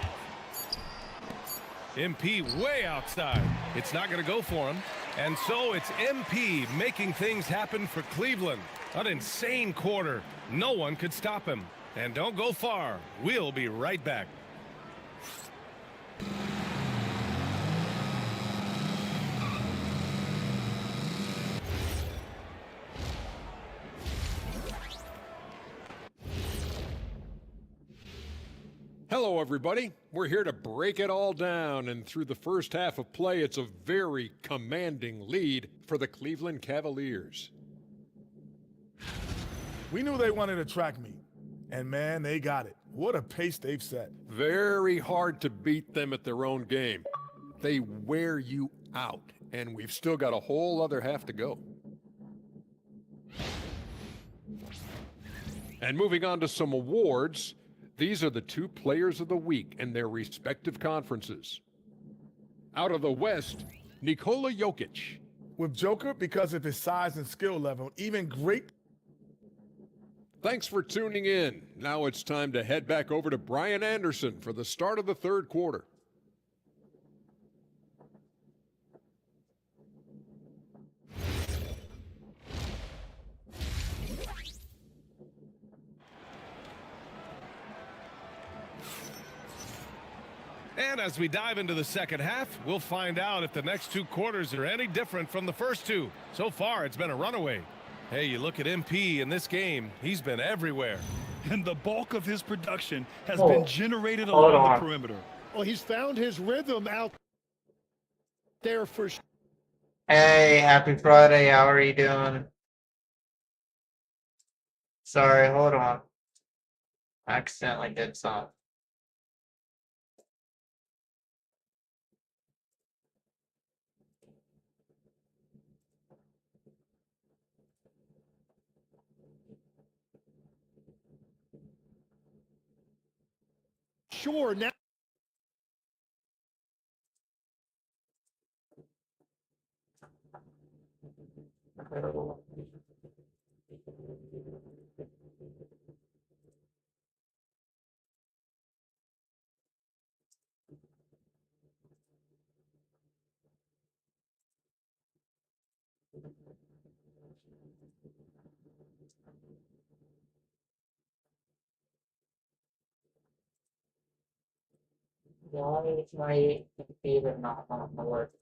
MP way outside. It's not going to go for him. And so it's MP making things happen for Cleveland. An insane quarter. No one could stop him. And don't go far. We'll be right back. Hello, everybody. We're here to break it all down, and through the first half of play, it's a very commanding lead for the Cleveland Cavaliers. We knew they wanted a track meet, and man, they got it. What a pace they've set. Very hard to beat them at their own game. They wear you out, and we've still got a whole other half to go. And moving on to some awards, these are the 2 players of the week in their respective conferences. Out of the West, Nikola Jokic. With Joker, because of his size and skill level, even great. Thanks for tuning in. Now it's time to head back over to Brian Anderson for the start of the third quarter. And as we dive into the second half, we'll find out if the next 2 quarters are any different from the first 2. So far, it's been a runaway. Hey, you look at MP in this game, he's been everywhere. And the bulk of his production has been generated along the perimeter. Well, he's found his rhythm out there for sure. Hey, happy Friday. How are you doing? Sorry, hold on. I accidentally did something. Sure, now. Why is my computer not on the work?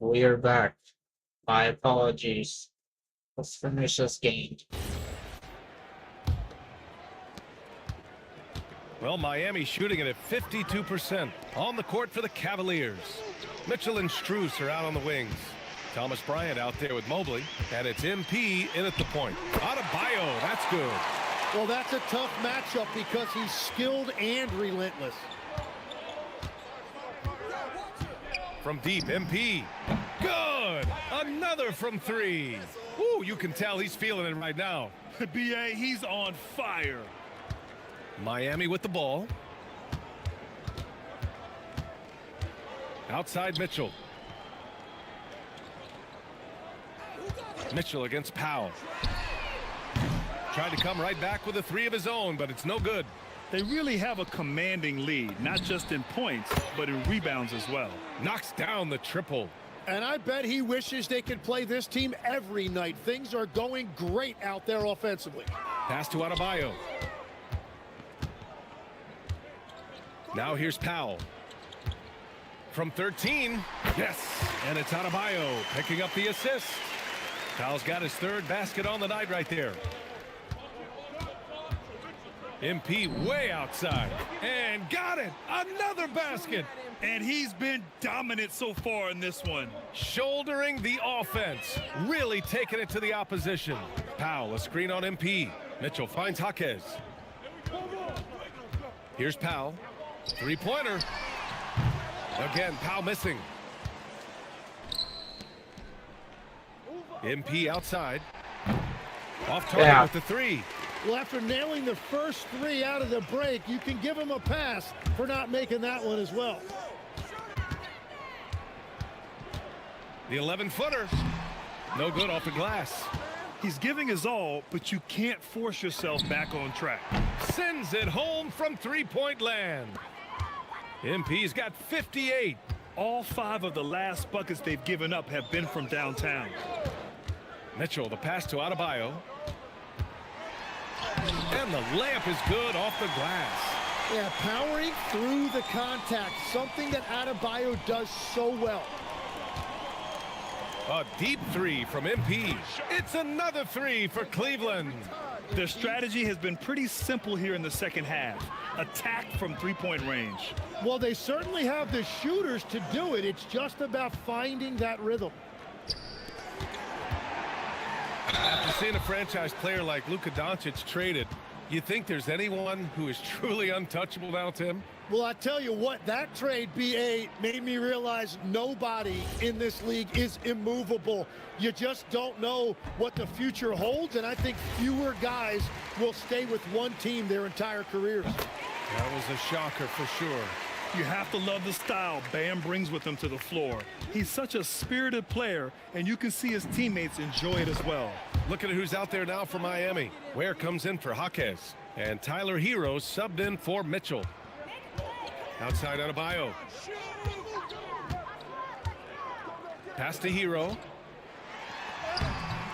We are back. My apologies. Let's finish this game. Well, Miami shooting it at 52% on the court for the Cavaliers. Mitchell and Strus are out on the wings. Thomas Bryant out there with Mobley, and it's MP in at the point. Adebayo, that's good. Well, that's a tough matchup because he's skilled and relentless. From deep, MP. Good! Another from three. Ooh, you can tell he's feeling it right now. B.A., he's on fire. Miami with the ball. Outside Mitchell. Mitchell against Powell. Tried to come right back with a three of his own, but it's no good. They really have a commanding lead, not just in points, but in rebounds as well. Knocks down the triple. And I bet he wishes they could play this team every night. Things are going great out there offensively. Pass to Adebayo. Now here's Powell. From 13. Yes. And it's Adebayo picking up the assist. Powell's got his third basket on the night right there. MP way outside. And got it. Another basket. And he's been dominant so far in this one. Shouldering the offense. Really taking it to the opposition. Powell, a screen on MP. Mitchell finds Jaquez. Here's Powell. Three-pointer. Again, Powell missing. MP outside. Off target with the three. Well, after nailing the first three out of the break, you can give him a pass for not making that one as well. The 11-footer. No good off the glass. He's giving his all, but you can't force yourself back on track. Sends it home from three-point land. MP's got 58. All 5 of the last buckets they've given up have been from downtown. Mitchell, the pass to Adebayo. And the layup is good off the glass. Yeah, powering through the contact, something that Adebayo does so well. A deep three from MP. It's another three for Cleveland. Their strategy has been pretty simple here in the second half. Attack from three-point range. Well, they certainly have the shooters to do it. It's just about finding that rhythm. After seeing a franchise player like Luka Doncic traded, you think there's anyone who is truly untouchable now, Tim? Well, I tell you what, that trade, BA, made me realize nobody in this league is immovable. You just don't know what the future holds, and I think fewer guys will stay with one team their entire careers. That was a shocker for sure. You have to love the style Bam brings with him to the floor. He's such a spirited player, and you can see his teammates enjoy it as well. Look at who's out there now for Miami. Ware comes in for Jaquez, and Tyler Hero subbed in for Mitchell. Outside Adebayo. Pass to Hero.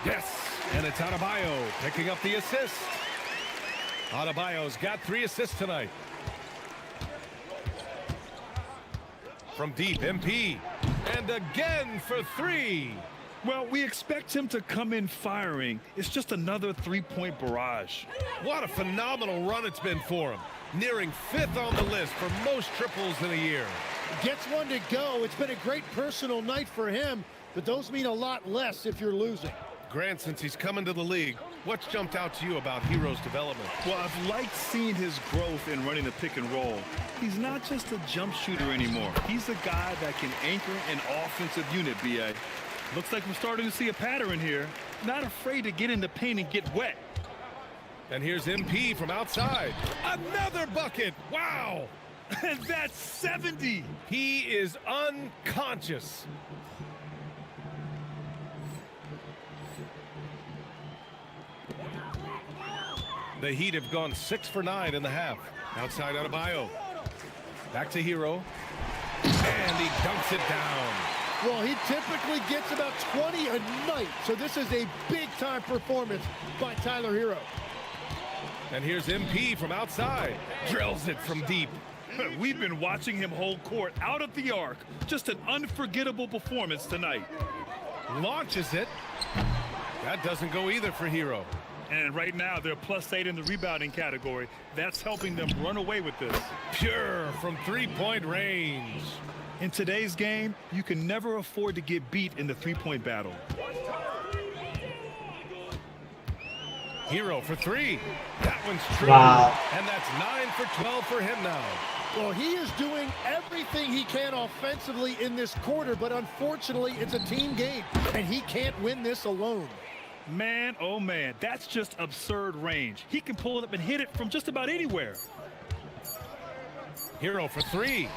Yes, and it's Adebayo picking up the assist. Adebayo's got 3 assists tonight. From deep, MP. And again for 3. Well, we expect him to come in firing. It's just another three-point barrage. What a phenomenal run it's been for him. Nearing 5th on the list for most triples in a year. Gets one to go. It's been a great personal night for him, but those mean a lot less if you're losing. Grant, since he's come into the league, what's jumped out to you about Hero's development? Well, I've liked seeing his growth in running the pick and roll. He's not just a jump shooter anymore. He's a guy that can anchor an offensive unit, B.A. Looks like we're starting to see a pattern here. Not afraid to get in the paint and get wet. And here's MP from outside. Another bucket. Wow. And that's 70. He is unconscious. The Heat have gone 6 for 9 in the half. Outside Adebayo. Back to Hero. And he dunks it down. Well, he typically gets about 20 a night, so this is a big-time performance by Tyler Hero. And here's MP from outside. Drills it from deep. We've been watching him hold court out of the arc. Just an unforgettable performance tonight. Launches it. That doesn't go either for Hero. And right now, they're +8 in the rebounding category. That's helping them run away with this. Pure from three-point range. In today's game, you can never afford to get beat in the three-point battle. Hero for three. That one's true. Wow. And that's 9 for 12 for him now. Well, he is doing everything he can offensively in this quarter, but unfortunately, it's a team game, and he can't win this alone. Man, oh man, that's just absurd range. He can pull it up and hit it from just about anywhere. Hero for three.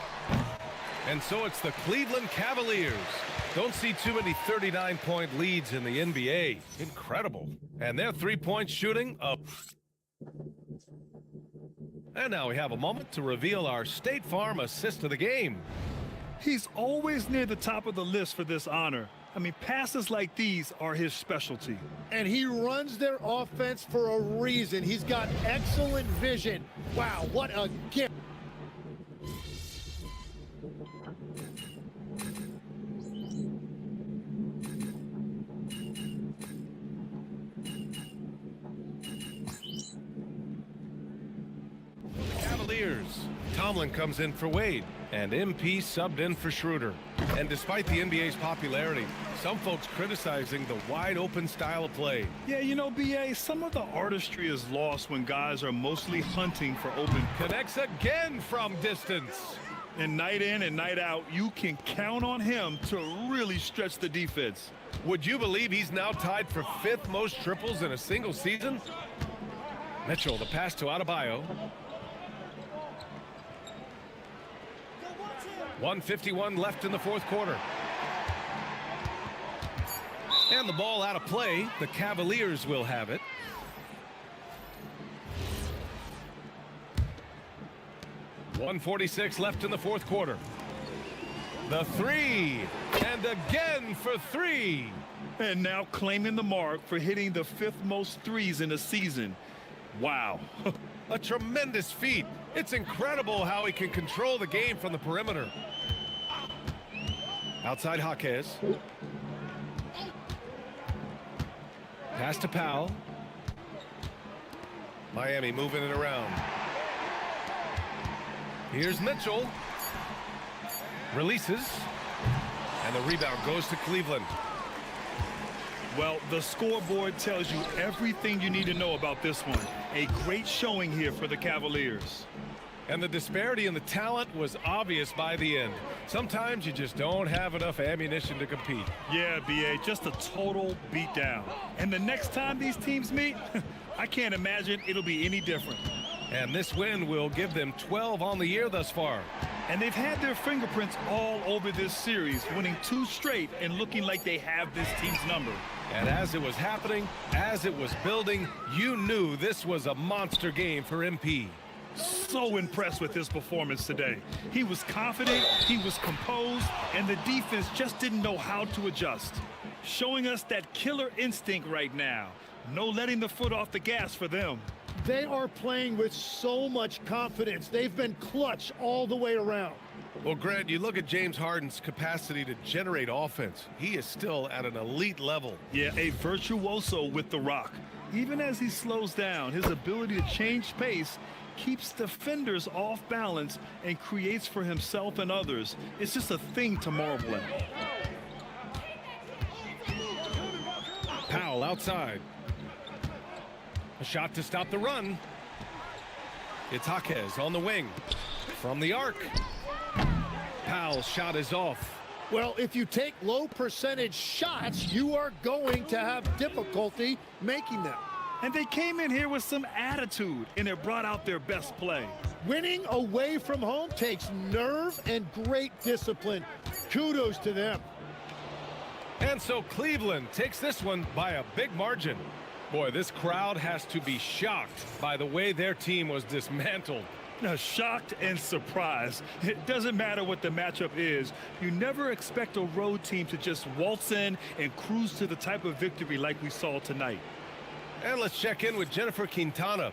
And so it's the Cleveland Cavaliers. Don't see too many 39-point leads in the NBA. Incredible. And their three-point shooting up. And now we have a moment to reveal our State Farm assist of the game. He's always near the top of the list for this honor. I mean, passes like these are his specialty. And he runs their offense for a reason. He's got excellent vision. Wow, what a gift. Cavaliers. Tomlin comes in for Wade, and MP subbed in for Schroeder. And despite the NBA's popularity, some folks criticizing the wide-open style of play. Yeah, you know, BA, some of the artistry is lost when guys are mostly hunting for open. Connects again from distance. And night in and night out, you can count on him to really stretch the defense. Would you believe he's now tied for 5th most triples in a single season? Mitchell, the pass to Adebayo. 1:51 left in the fourth quarter. And the ball out of play. The Cavaliers will have it. .146 left in the fourth quarter. The three. And again for three. And now claiming the mark for hitting the 5th most threes in a season. Wow. A tremendous feat. It's incredible how he can control the game from the perimeter. Outside Jaquez. Pass to Powell. Miami moving it around. Here's Mitchell. Releases. And the rebound goes to Cleveland. Well, the scoreboard tells you everything you need to know about this one. A great showing here for the Cavaliers. And the disparity in the talent was obvious by the end. Sometimes you just don't have enough ammunition to compete. Yeah, BA, just a total beatdown. And the next time these teams meet, I can't imagine it'll be any different. And this win will give them 12 on the year thus far. And they've had their fingerprints all over this series, winning 2 straight and looking like they have this team's number. And as it was happening, as it was building, you knew this was a monster game for MP. So impressed with his performance today. He was confident, he was composed, and the defense just didn't know how to adjust. Showing us that killer instinct right now. No letting the foot off the gas for them. They are playing with so much confidence. They've been clutch all the way around. Well, Grant, you look at James Harden's capacity to generate offense. He is still at an elite level. Yeah, a virtuoso with the rock. Even as he slows down, his ability to change pace keeps defenders off balance and creates for himself and others. It's just a thing to marvel at. Powell outside. A shot to stop the run. It's Jaquez on the wing. From the arc. Powell's shot is off. Well, if you take low percentage shots, you are going to have difficulty making them. And they came in here with some attitude, and it brought out their best play. Winning away from home takes nerve and great discipline. Kudos to them. And so Cleveland takes this one by a big margin. Boy, this crowd has to be shocked by the way their team was dismantled. Now, shocked and surprised. It doesn't matter what the matchup is. You never expect a road team to just waltz in and cruise to the type of victory like we saw tonight. And let's check in with Jennifer Quintana.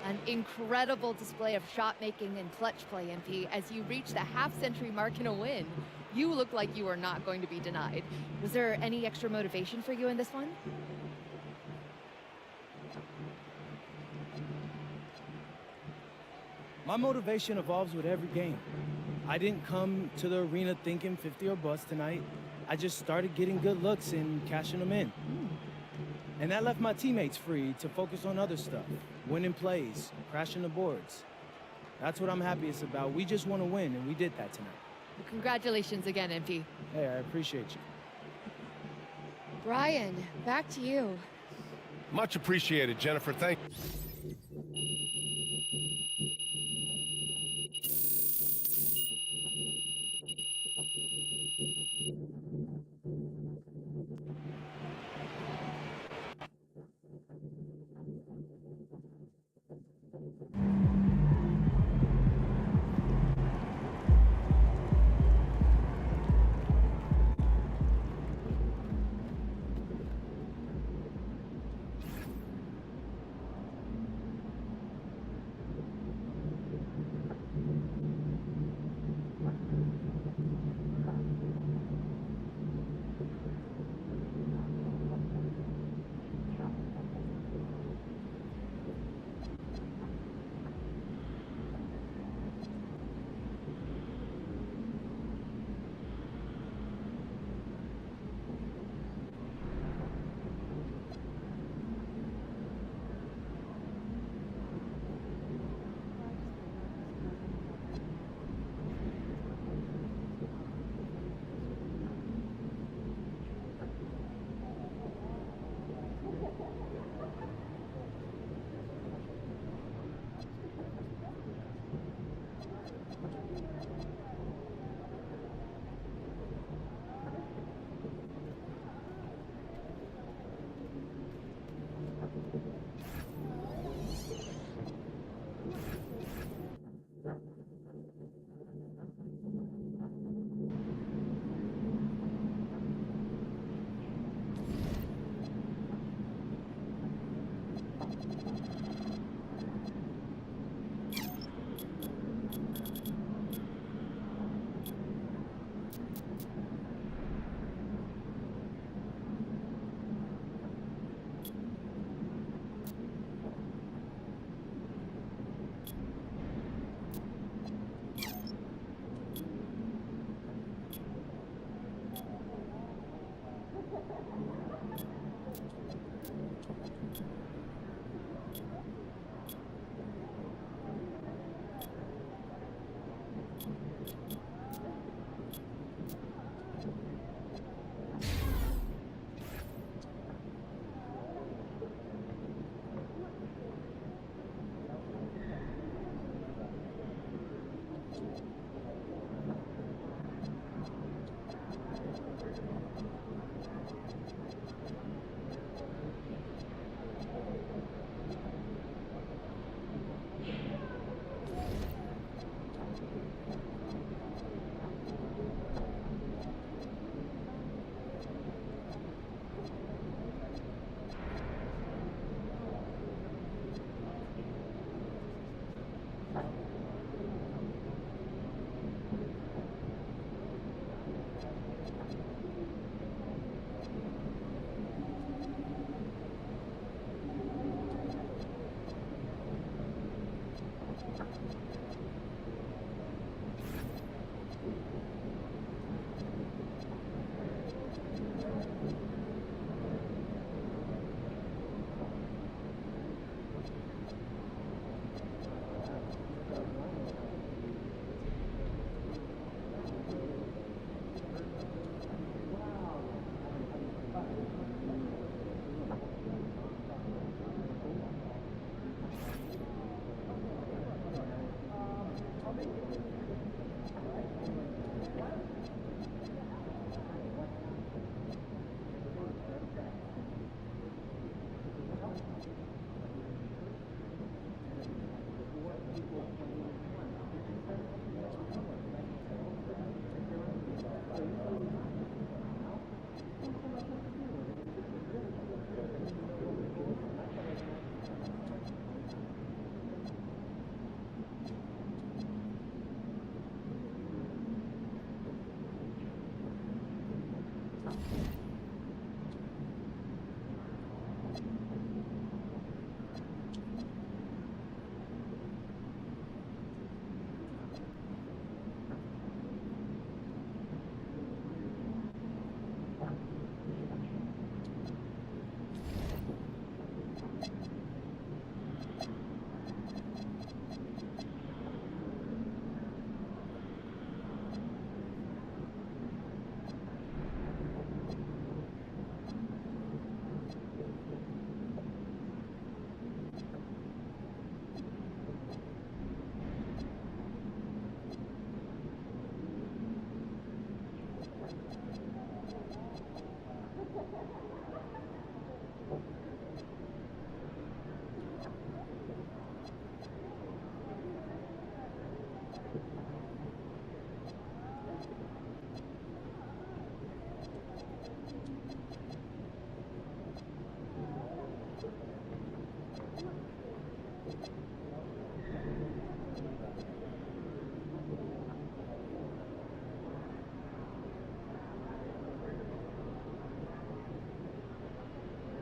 An incredible display of shot making and clutch play, MP, as you reach the half-century mark in a win. You look like you are not going to be denied. Was there any extra motivation for you in this one? My motivation evolves with every game. I didn't come to the arena thinking 50 or bust tonight. I just started getting good looks and cashing them in. And that left my teammates free to focus on other stuff, winning plays, crashing the boards. That's what I'm happiest about. We just want to win, and we did that tonight. Well, congratulations again, MP. Hey, I appreciate you. Brian, back to you. Much appreciated, Jennifer. Thank you.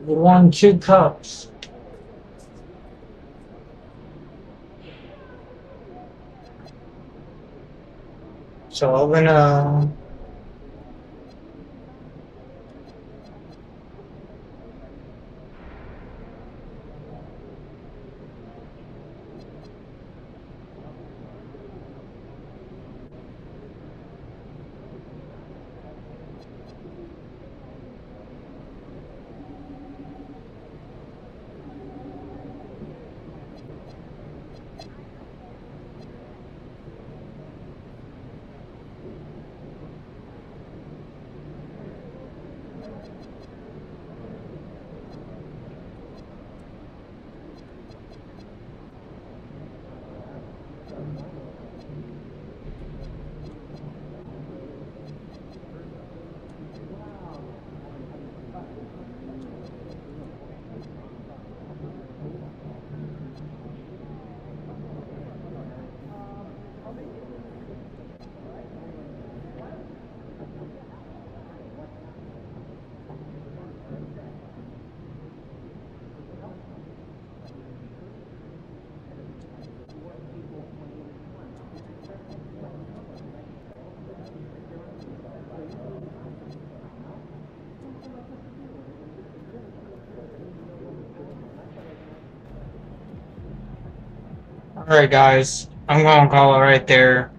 We won 2 cups. So I'm gonna Alright guys, I'm gonna call it right there.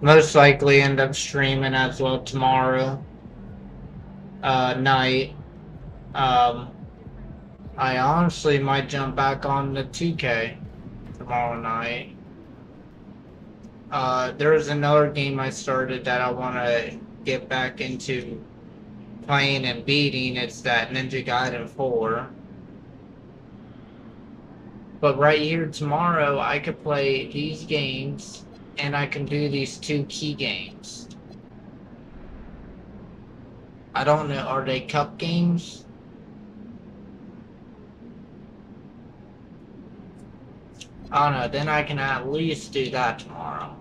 Most likely end up streaming as well tomorrow night. I honestly might jump back on the 2K tomorrow night. There's another game I started that I want to get back into playing and beating. It's that Ninja Gaiden 4. But right here tomorrow, I could play these games, and I can do these 2 key games. I don't know, are they cup games? I don't know, then I can at least do that tomorrow.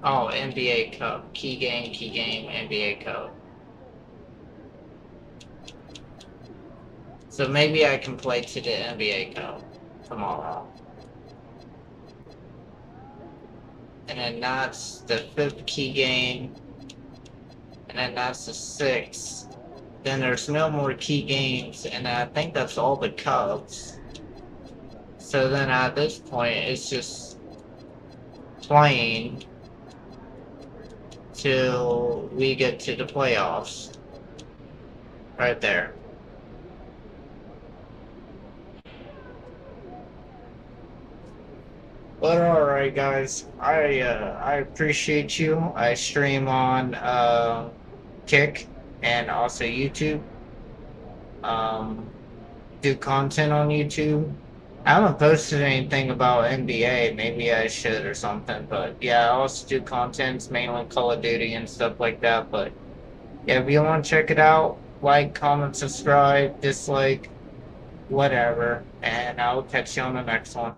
Oh, NBA Cup. Key game, NBA Cup. So maybe I can play to the NBA Cup tomorrow. And then that's the 5th key game. And then that's the 6th. Then there's no more key games, and I think that's all the cups. So then at this point, it's just playing till we get to the playoffs. Right there. But alright guys, I appreciate you. I stream on Kick and also YouTube. Do content on YouTube. I haven't posted anything about NBA. Maybe I should or something. But yeah, I also do contents, mainly Call of Duty and stuff like that. But yeah, if you want to check it out, like, comment, subscribe, dislike, whatever. And I'll catch you on the next one.